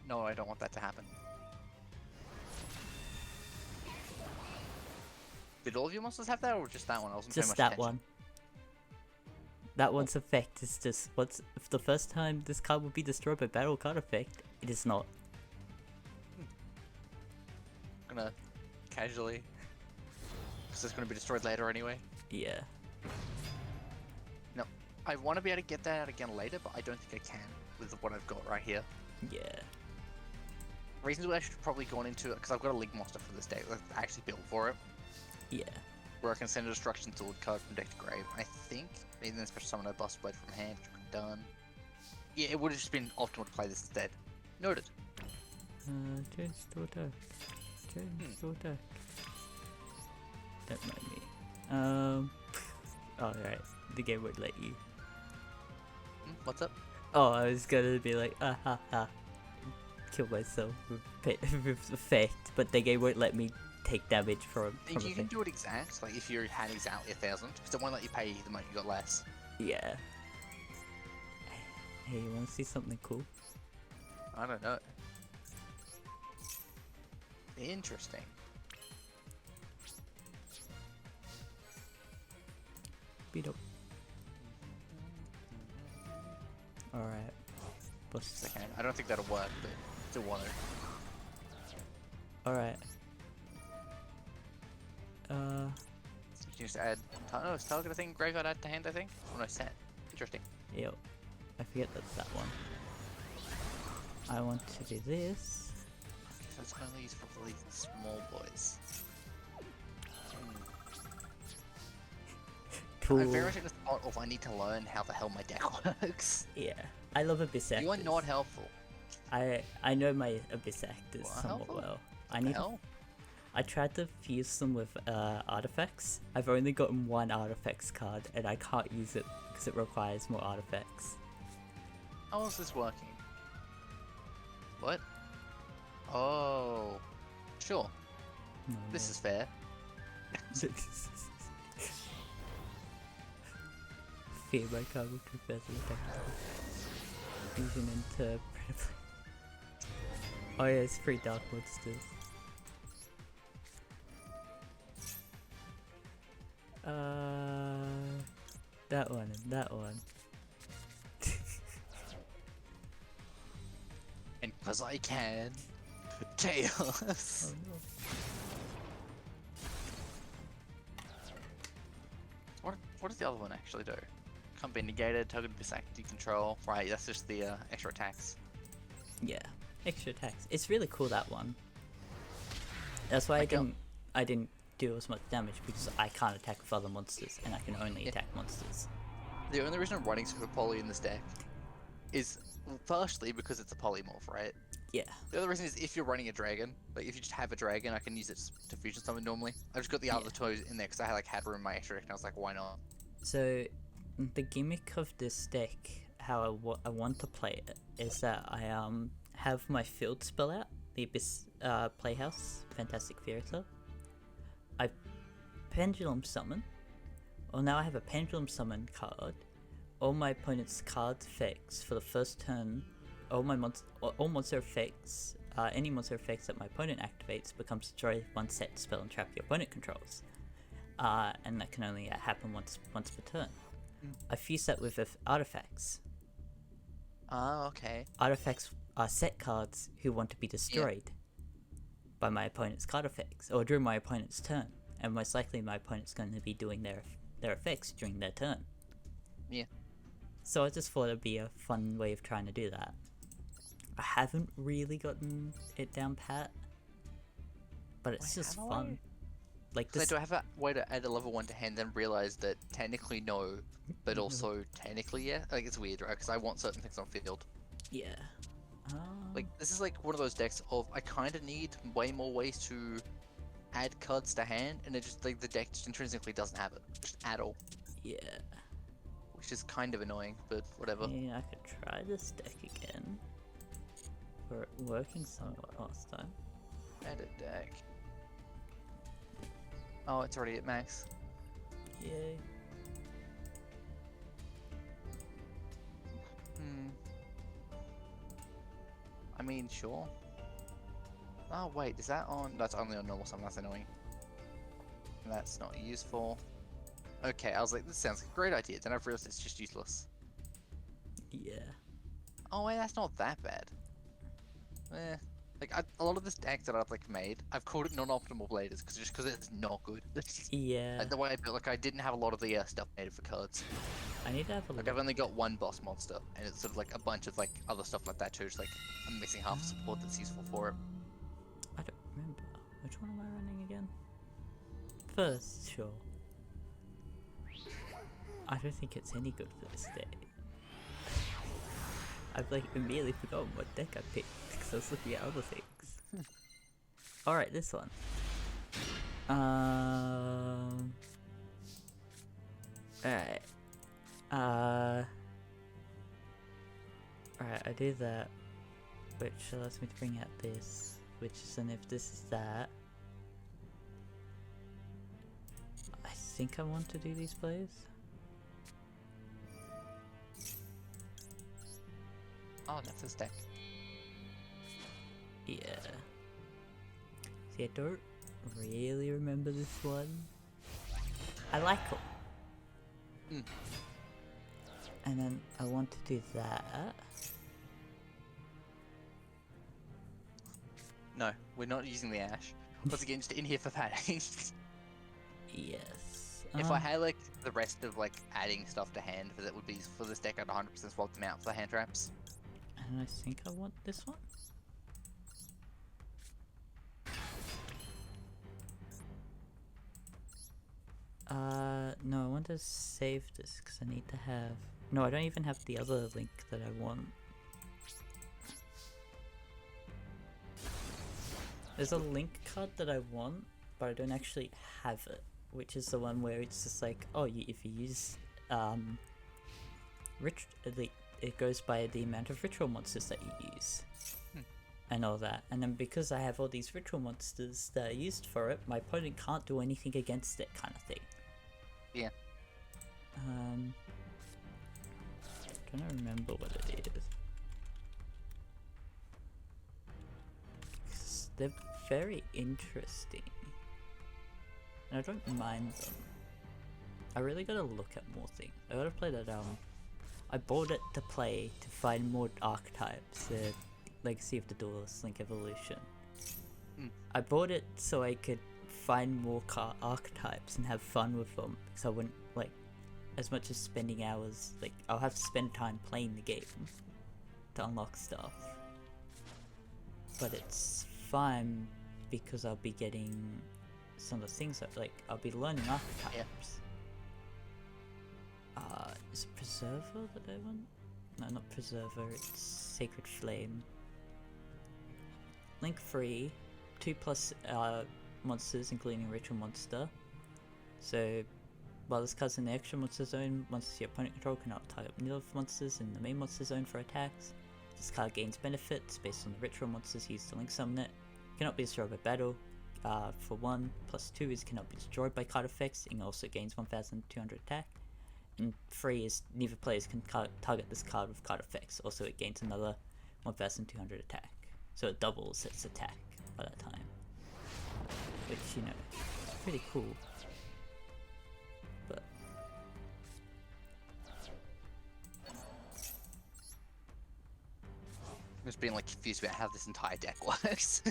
no. No, I don't want that to happen. Did all of your monsters have that, or just that one? I wasn't paying Just much that attention. one. That one's effect is just what's if the first time this card will be destroyed by battle card effect, it is not. I'm gonna casually, because it's gonna be destroyed later anyway. Yeah. No, I want to be able to get that out again later, but I don't think I can with what I've got right here. Yeah. Reasons why I should probably gone into it, because I've got a link monster for this deck that's actually built for it, Yeah. where I can send a destruction sword card from deck to grave. I think, even then special summon a bust blade from hand, which I've done. Yeah, it would have just been optimal to play this instead. Noted. Change store deck. Change store deck. Don't mind me. Alright. The game won't let you. What's up? Oh, I was gonna be like, kill myself with effect, but the game won't let me take damage from You can effect. do it exact, like if you had exactly 1,000, because it won't let you pay the amount you got less. Yeah. Hey, you wanna see something cool? I don't know. Interesting. Beat up. Alright. What's Second. I don't think that'll work, but still want to. Alright. You can just add. No, it's target, I think. Graveyard add to hand, I think. Oh no, set. Interesting. Yo. I forget that's that one. I want to do this. So it's only useful for these small boys. Cool. I'm very much in the spot of I need to learn how the hell my deck works. Yeah. I love Abyss Actors. You are not helpful. I know my Abyss Actors What, somewhat helpful? well. I The need. hell? I tried to fuse them with artifacts. I've only gotten one artifacts card, and I can't use it because it requires more artifacts. How is this working? What? Oh. Sure. No, This is fair. Fear my card with Professor Fusion into Predator. Oh yeah, it's 3 Dark Monsters. That one and that one. And because I can. Chaos. Oh no. What does the other one actually do? Can't be negated, targeted bisect, control. Right, that's just the extra attacks. Yeah, extra attacks. It's really cool, that one. That's why Like, I didn't do as much damage, because I can't attack with other monsters, and I can only attack monsters. The only reason I'm running Super Poly in this deck is partially because it's a polymorph, right? Yeah. The other reason is if you're running a dragon, like if you just have a dragon, I can use it to fusion summon normally. I just got the other toes in there because I had room in my extra deck, and I was like, why not? So, the gimmick of this deck, how I want to play it, is that I have my field spell out, the Abyss Playhouse, Fantastic Theatre. I Pendulum Summon. Well, now I have a Pendulum Summon card. All my opponent's card effects for the first turn, all monster effects, any monster effects that my opponent activates becomes destroy one set spell and trap your opponent controls. And that can only happen once per turn. I fuse that with artifacts. Oh, okay. Artifacts are set cards who want to be destroyed by my opponent's card effects, or during my opponent's turn, and most likely my opponent's going to be doing their effects during their turn. Yeah. So I just thought it'd be a fun way of trying to do that. I haven't really gotten it down pat, but it's just fun. Like So this. do I have a way to add a level 1 to hand, then realize that technically no, but also technically yeah? Like it's weird, right? Because I want certain things on field. Yeah. Like this is like one of those decks of I kind of need way more ways to add cards to hand, and it just like the deck just intrinsically doesn't have it, just at all, Yeah. which is kind of annoying, but whatever. Yeah, I could try this deck again. For it working somewhat last time. Add a deck. Oh, it's already at max. Yay. Hmm. I mean, sure. Oh, wait, is that on? That's only on normal summon, that's annoying. That's not useful. Okay, I was like, this sounds like a great idea, then I've realized it's just useless. Yeah. Oh, wait, that's not that bad. Eh. Like, a lot of this deck that I've, like, made, I've called it non-optimal bladers, just because it's not good. Yeah. Like, the way I built, like, I didn't have a lot of the stuff made for cards. I need to have a Like, look. I've only got one boss monster, and it's sort of, like, a bunch of, like, other stuff like that, too. Just, like, I'm missing half the support that's useful for it. I don't remember. Which one am I running again? First, sure. I don't think it's any good for this deck. I've like immediately forgotten what deck I picked because I was looking at other things. Alright, this one. Alright. Alright, I do that, which allows me to bring out this, which is then if this is that. I think I want to do these plays. Oh, that's his deck. Yeah. See, I don't really remember this one. I like them. Mm. And then I want to do that. No, we're not using the Ash. Once again, just in here for padding. Yes. If I had like the rest of like adding stuff to hand that would be for this deck, I'd 100% swap them out for the hand traps. And I think I want this one. No, I want to save this because I need to have... No, I don't even have the other link that I want. There's a link card that I want, but I don't actually have it, which is the one where it's just like, oh, if you use, it goes by the amount of ritual monsters that you use. And all that. And then because I have all these ritual monsters that are used for it, my opponent can't do anything against it, kind of thing. Yeah. Trying to remember what it is. 'Cause they're very interesting. And I don't mind them. I really gotta look at more things. I gotta play that, I bought it to play to find more archetypes, the Legacy of the Duelist Link Evolution. I bought it so I could find more archetypes and have fun with them, because I wouldn't, like, as much as spending hours, like, I'll have to spend time playing the game to unlock stuff. But it's fine because I'll be getting some of the things that, like, I'll be learning archetypes. Is it Preserver that I want? No, not Preserver, it's Sacred Flame. Link free, 2+ monsters including Ritual Monster. So while this card's in the extra monster zone, monsters your opponent control cannot target neither monsters in the main monster zone for attacks. This card gains benefits based on the ritual monsters used to link summon it. Cannot be destroyed by battle. For 1, +2 is cannot be destroyed by card effects, and also gains 1200 attack. And 3 is neither players can target this card with card effects, also it gains another 1200 attack. So it doubles its attack by that time. Which, you know, is pretty cool. But Just being like confused about how this entire deck works.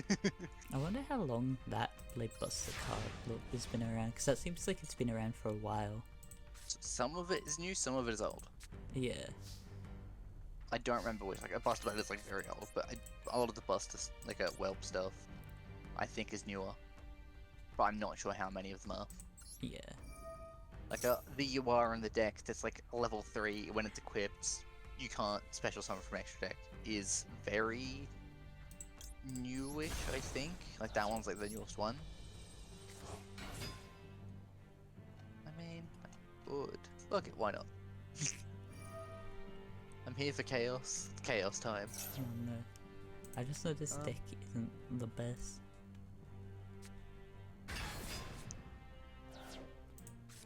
I wonder how long that Blade Buster card has been around, because that seems like it's been around for a while. Some of it is new, some of it is old. Yeah. I don't remember which. Like a Buster Blade is like very old, but a lot of the Busters, like a Whelp stuff, I think is newer. But I'm not sure how many of them are. Yeah. Like the UR in the deck that's like level 3 when it's equipped, you can't special summon from extra deck, is very newish, I think. Like that one's like the newest one. I mean, good. Fuck it, why not? I'm here for chaos. It's chaos time. Oh no. I just know this deck isn't the best.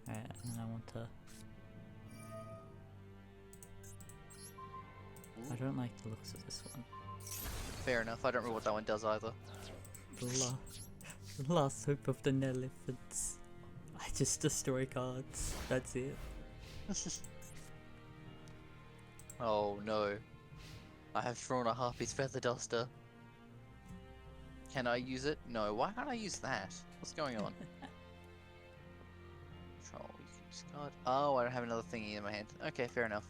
Alright, and I want to... I don't like the looks of this one. Fair enough. I don't know what that one does either. The last hope of the Nelephants. I just destroy cards. That's it. Oh no. I have thrown a Harpy's Feather Duster. Can I use it? No. Why can't I use that? What's going on? Control, use card. Oh, I don't have another thingy in my hand. Okay, fair enough.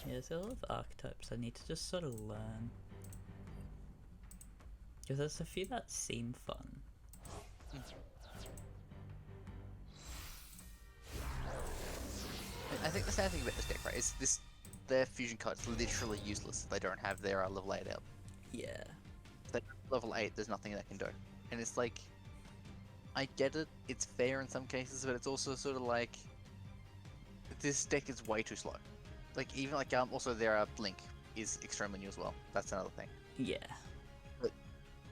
Yeah, there's a lot of archetypes I need to just sort of learn. Because there's a few that seem fun. I think the sad thing about this deck, right, is their fusion card's literally useless if they don't have their level 8 out. Yeah. If they're level 8, there's nothing they can do. And it's like, I get it, it's fair in some cases, but it's also sort of like, this deck is way too slow. Like, even like, also their Blink is extremely new as well. That's another thing. Yeah. But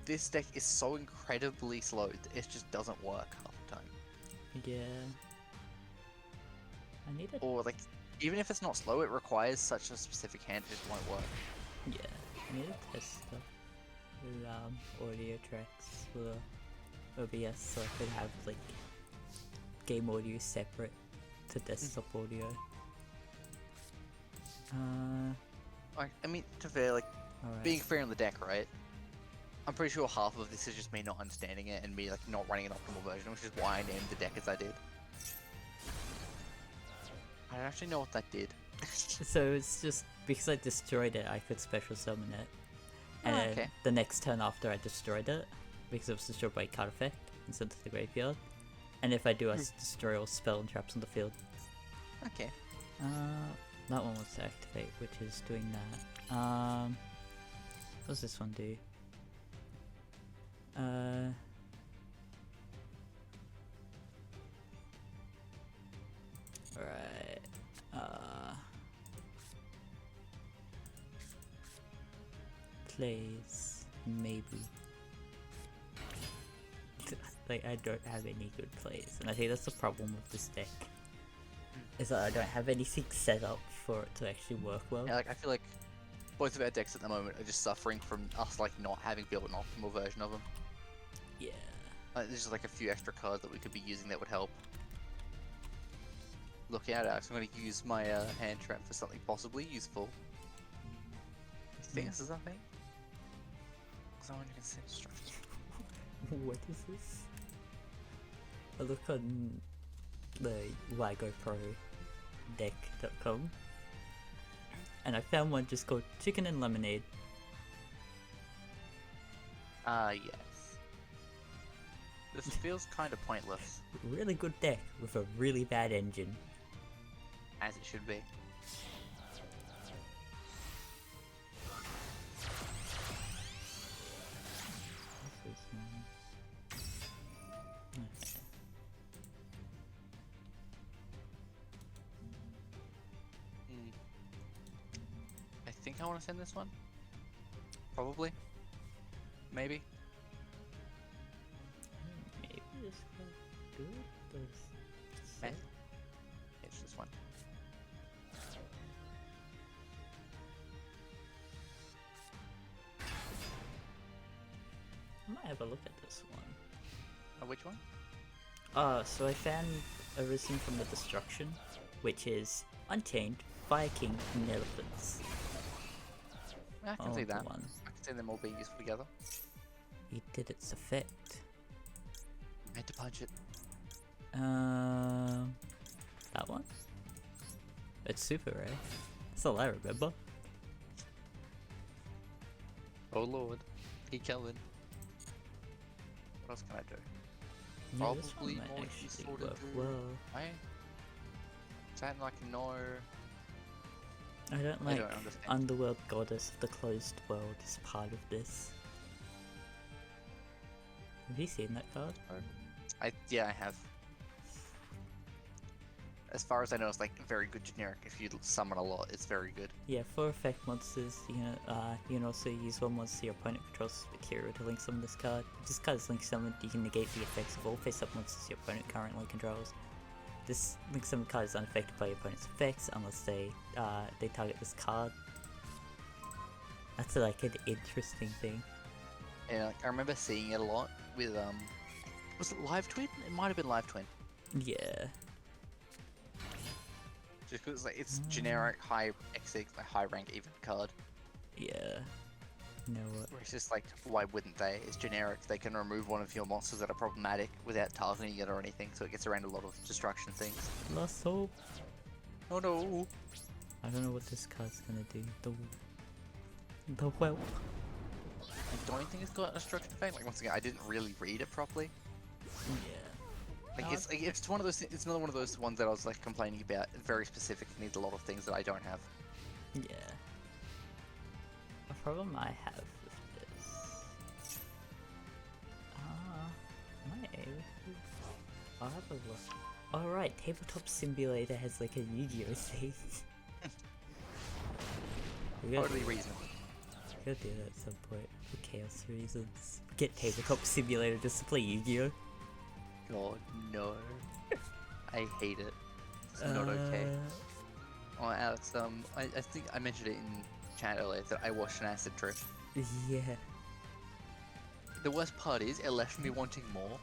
this deck is so incredibly slow, it just doesn't work half the time. Yeah. I need a... Or like, even if it's not slow, it requires such a specific hand, it just won't work. Yeah. I need a tester with audio tracks for OBS so I could have like game audio separate to desktop audio. I mean, to be fair, like, Alright. being fair on the deck, right? I'm pretty sure half of this is just me not understanding it and me like not running an optimal version, which is why I named the deck as I did. I don't actually know what that did. So it's just because I destroyed it, I could special summon it. And Oh, then okay. the next turn after I destroyed it, because it was destroyed by card effect, and sent to the graveyard. And if I do, I destroy all spell and traps on the field. Okay. That one wants to activate, which is doing that. What does this one do? Alright. Plays, maybe. Like, I don't have any good plays, and I think that's the problem with this deck. Is that I don't have anything set up for it to actually work well. Yeah, like I feel like both of our decks at the moment are just suffering from us like not having built an optimal version of them. Yeah. There's just like a few extra cards that we could be using that would help. Look out, Alex. I'm going to use my hand trap for something possibly useful. You think this is something? Because I want to consider instructions. What is this? I look on the WigoProDeck.com and I found one just called Chicken and Lemonade. Yes. This feels kind of pointless, Really good deck with a really bad engine. as it should be. This is one. Okay. I think I want to send this one. Probably. Maybe. Maybe this will do it. Eh. It's this one. I might have a look at this one. Which one? So I found Arisen from the Destruction, which is Unchained, Fire King, and Elephants. I can see that. One. I can see them all being useful together. It did its effect. I had to punch it. That one? It's super rare. That's all I remember. Oh lord. He coming. What else can I do? Yeah, this Probably one might more actually useful to work do. well. Something like no. I don't I like don't understand. Underworld Goddess of the Closed World is part of this. Have you seen that card? Yeah, I have. As far as I know, it's like very good generic. If you summon a lot, it's very good. Yeah, for effect monsters, you can also use one monster your opponent controls with hero to link summon this card. If this card is link summoned, you can negate the effects of all face-up monsters your opponent currently controls. This link summon card is unaffected by your opponent's effects unless they target this card. That's like an interesting thing. And like, I remember seeing it a lot with was it Live Twin? It might have been Live Twin. Yeah. Just because like it's generic high XX, like high rank even card. Yeah. You know what? Where it's just like, why wouldn't they? It's generic. They can remove one of your monsters that are problematic without targeting it or anything, so it gets around a lot of destruction things. Lost hope. Oh no! I don't know what this card's gonna do. The whelp. I don't think it's got a destruction effect. Like once again, I didn't really read it properly. Yeah. Like it's one of those. It's another one of those ones that I was like complaining about. Very specific. Needs a lot of things that I don't have. Yeah. A problem I have with this. Am I able to? I'll have a look. Alright, Tabletop Simulator has like a Yu-Gi-Oh thing. Totally reasonable. We gotta do that at some point for chaos reasons. Get Tabletop Simulator just to play Yu-Gi-Oh. God no. I hate it. It's not okay. Oh, Alex, I think I mentioned it in chat earlier that I watched an acid trip. Yeah. The worst part is it left me wanting more.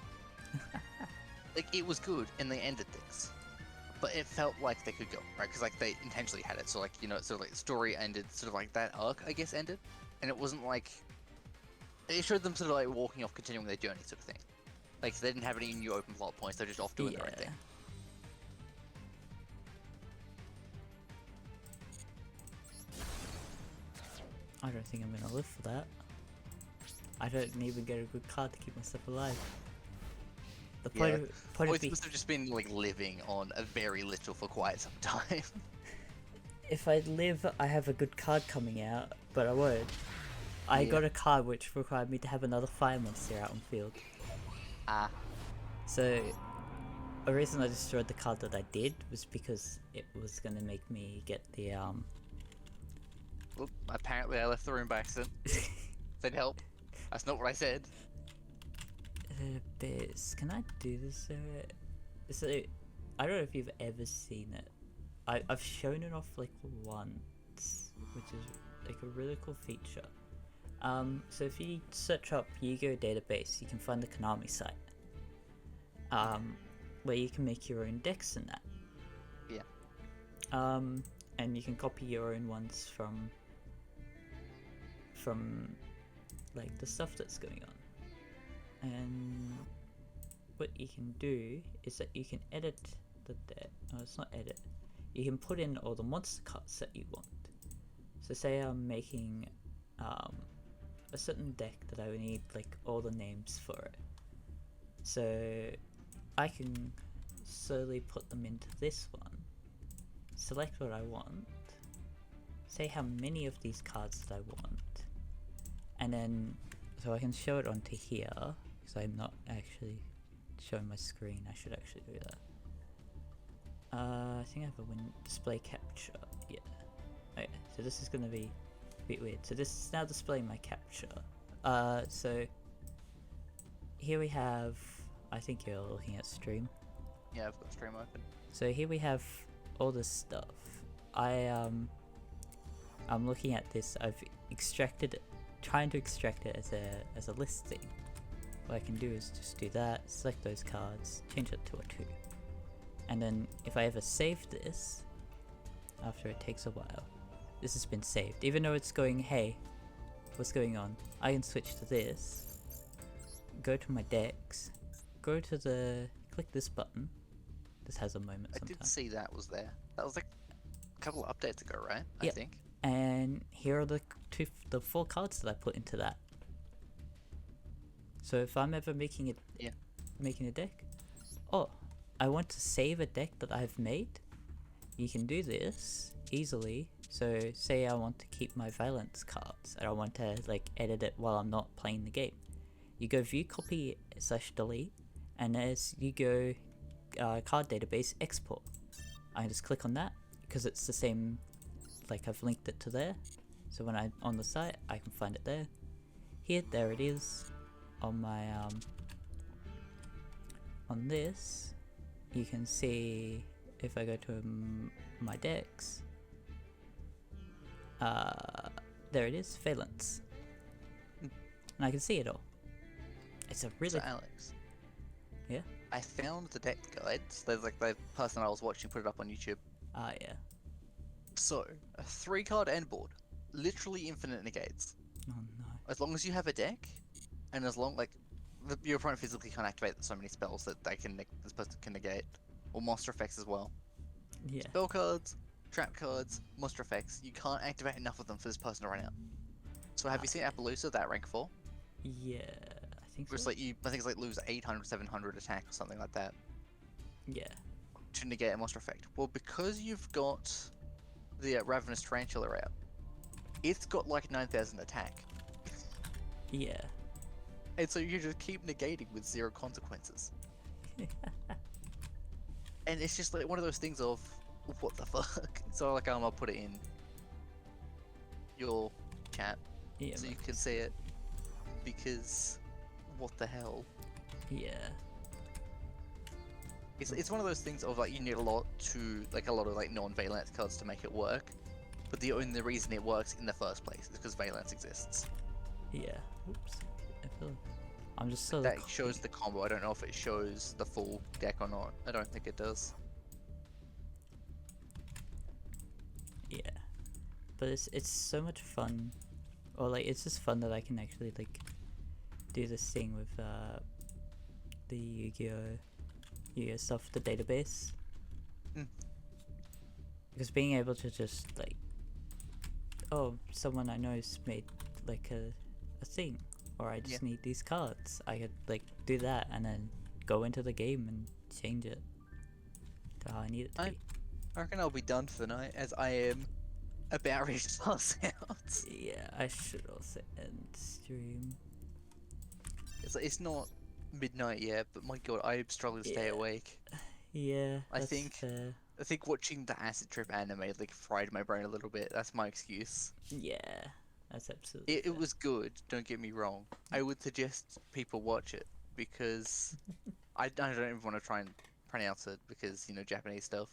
Like it was good and they ended things, but it felt like they could go right because like they intentionally had it. So like sort of like the story ended, sort of like that arc I guess ended, and it wasn't like it showed them sort of like walking off, continuing their journey sort of thing. Like they didn't have any new open plot points. They're just off doing their own thing. I don't think I'm gonna live for that. I don't even get a good card to keep myself alive. The point of must have just been like living on a very little for quite some time. If I live, I have a good card coming out, but I won't. I got a card which required me to have another fire monster out on field. Ah. So, the reason I destroyed the card that I did was because it was gonna make me get the Well, apparently I left the room by accident. Said help. That's not what I said. Biz, can I do this? So, I don't know if you've ever seen it. I've shown it off like once, which is like a really cool feature. So if you search up Yu-Gi-Oh database, you can find the Konami site, where you can make your own decks in that. Yeah. And you can copy your own ones from like the stuff that's going on. And what you can do is that you can edit the deck. No, it's not edit. You can put in all the monster cards that you want. So say I'm making a certain deck that I would need like all the names for it. So I can slowly put them into this one, select what I want, say how many of these cards that I want, and then so I can show it onto here because I'm not actually showing my screen. I should actually do that. I think I have a display capture. Yeah. Okay, so this is gonna be a bit weird. So this is now displaying my capture. So here we have. I think you're looking at stream. Yeah, I've got stream open. So here we have all this stuff. I'm looking at this. I've extracted it, trying to extract it as a listing. What I can do is just do that, select those cards, change it to a 2. And then if I ever save this, after it takes a while, this has been saved. Even though it's going, hey, what's going on? I can switch to this, go to my decks, go to click this button. This has a moment I sometimes. did see that was there. That was like a couple of updates ago, right? Yep. I think. And here are the 4 cards that I put into that. So if I'm ever making a deck, oh, I want to save a deck that I've made, you can do this easily. So say I want to keep my Valence cards and I want to like edit it while I'm not playing the game. You go view copy /delete, and as you go card database export. I can just click on that because it's the same, like I've linked it to there. So when I'm on the site, I can find it there. Here, there it is on my, on this, you can see if I go to my decks, there it is, Valence. And I can see it all. It's a really... So Alex, Yeah? I found the deck guides. There's like the person I was watching put it up on YouTube. Ah, yeah. So, a 3-card end board. Literally infinite negates. Oh no. As long as you have a deck, and as long, like, your opponent physically can't activate so many spells that this person can negate. Or monster effects as well. Yeah. Spell cards, trap cards, monster effects. You can't activate enough of them for this person to run out. So have you seen Appaloosa, that rank 4? Yeah, I think Where it's so. like I think it's like lose 800, 700 attack or something like that. Yeah. To negate a monster effect. Well, because you've got the Ravenous Tarantula out, it's got like 9,000 attack. Yeah. And so you just keep negating with 0 consequences. And it's just like one of those things of, what the fuck? So like I'll put it in your chat Yeah. so you can see it. Because, what the hell? Yeah. It's one of those things of like you need a lot of like non-valence cards to make it work. But the only reason it works in the first place is because valence exists. Yeah. Oops. I feel... I'm just so... That shows the combo. I don't know if it shows the full deck or not. I don't think it does. Yeah. But it's so much fun. Or like, it's just fun that I can actually like do this thing with the Yu-Gi-Oh stuff, the database. Because being able to just like, oh, someone I know's made like a thing, or I just need these cards. I could like do that and then go into the game and change it to how I need it to be. I reckon I'll be done for the night, as I am about ready to pass out. Yeah, I should also end stream. It's not midnight yet, but my god, I'm struggling to stay awake. Yeah, I that's think fair. I think watching the Acid Trip anime like fried my brain a little bit. That's my excuse. Yeah, that's absolutely It fair. was good, don't get me wrong. I would suggest people watch it because I don't even want to try and pronounce it because, you know, Japanese stuff.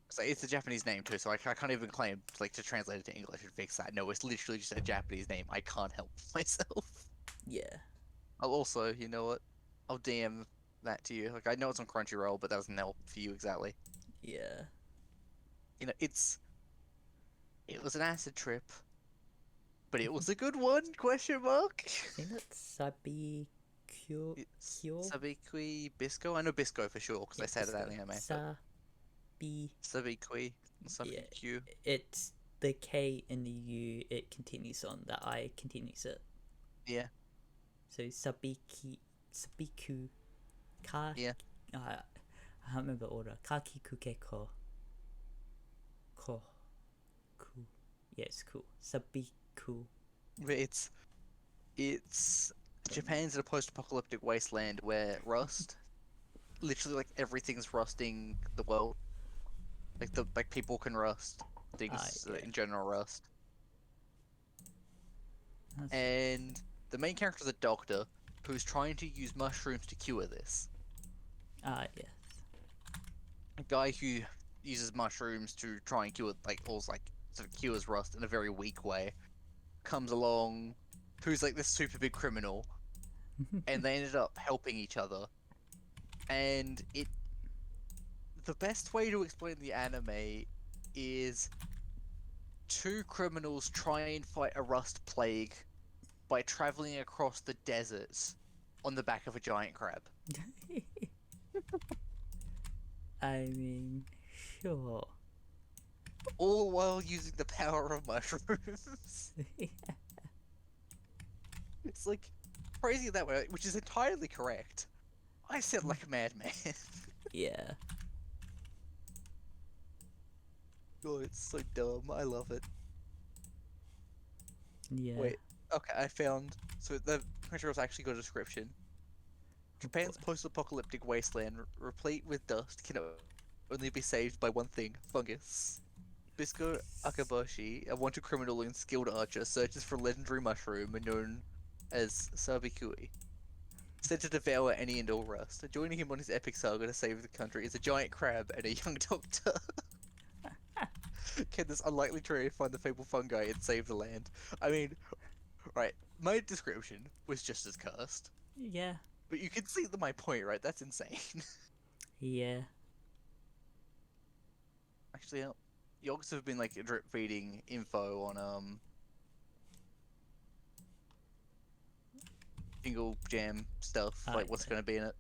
So it's a Japanese name too, so I can't even claim like to translate it to English and fix that. No, it's literally just a Japanese name. I can't help myself. Yeah. I'll also, you know what? I'll DM that to you. Like I know it's on Crunchyroll, but that doesn't help for you exactly. Yeah. You know, it was an acid trip, but it was a good one? Question mark. I think that's Sabikyo. Sabikui Bisco. I know Bisco for sure because I said it out in the anime. Sabikui. Sabikyu. It's the K and the U. It continues on. The I continues it. Yeah. So Sabiku, Ka. Yeah. I can't remember order. Kakikuke ko. Ko. Ku. Yeah, it's cool. Sabiku. But it's Japan's in a post-apocalyptic wasteland where rust, literally like everything's rusting the world. Like people can rust, things in general rust. And the main character is a doctor who's trying to use mushrooms to cure this. Yes. A guy who uses mushrooms to try and cure sort of cures rust in a very weak way comes along, who's like this super big criminal, and they ended up helping each other. And the best way to explain the anime is 2 criminals try and fight a rust plague by traveling across the desert on the back of a giant crab. I mean, sure. All while using the power of mushrooms. It's like crazy that way, which is entirely correct. I said like a madman. Yeah. Oh, it's so dumb. I love it. Yeah. Wait. Okay, I found. So the Crunchyroll's actually got a description. Japan's post-apocalyptic wasteland, replete with dust, can only be saved by one thing: fungus. Bisco Akaboshi, a wanted criminal and skilled archer, searches for a legendary mushroom known as Sabikui, said to devour any and all rust. Joining him on his epic saga to save the country is a giant crab and a young doctor. Can this unlikely trio find the fabled fungi and save the land? I mean, right, my description was just as cursed. Yeah. But you can see my point, right? That's insane. Yeah. Actually, Yogs have been like drip feeding info on Jingle Jam stuff, like what's gonna be in it.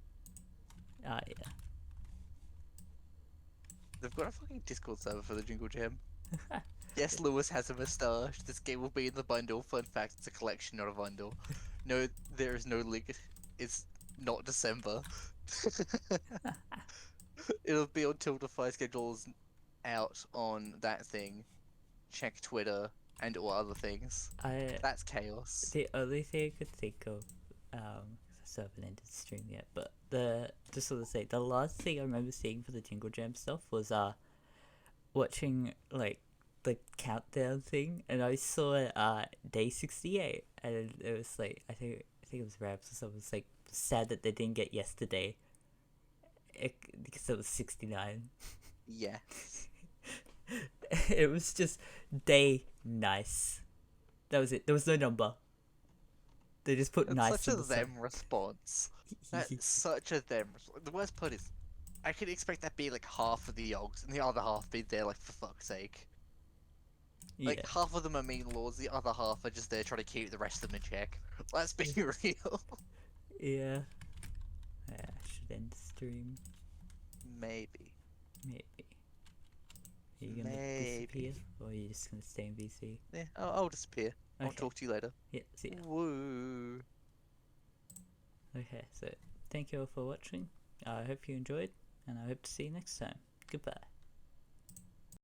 Yeah. They've got a fucking Discord server for the Jingle Jam. Yes, Lewis has a moustache. This game will be in the bundle. Fun fact, it's a collection, not a bundle. No, there is no link. It's not December. It'll be until the fire schedule's out on that thing. Check Twitter and all other things. That's chaos. The only thing I could think of, I still haven't ended the stream yet, but just sort of say, the last thing I remember seeing for the Jingle Jam stuff was watching like the countdown thing, and I saw day 68, and it was like I think it was Raps or someone was like sad that they didn't get yesterday, because it was 69. Yeah. It was just day nice. That was it. There was no number. They just put It's nice. such a them response. That's such a them. The worst part is, I could expect that be like half of the Yogs, and the other half be there like for fuck's sake. Like half of them are mean lords, the other half are just there trying to keep the rest of them in check. Let's be real. Yeah. I should end the stream. Maybe. Are you gonna disappear, or are you just gonna stay in VC? Yeah, I'll disappear. Okay. I'll talk to you later. Yeah, see ya. Woo. Okay, so thank you all for watching. I hope you enjoyed, and I hope to see you next time. Goodbye.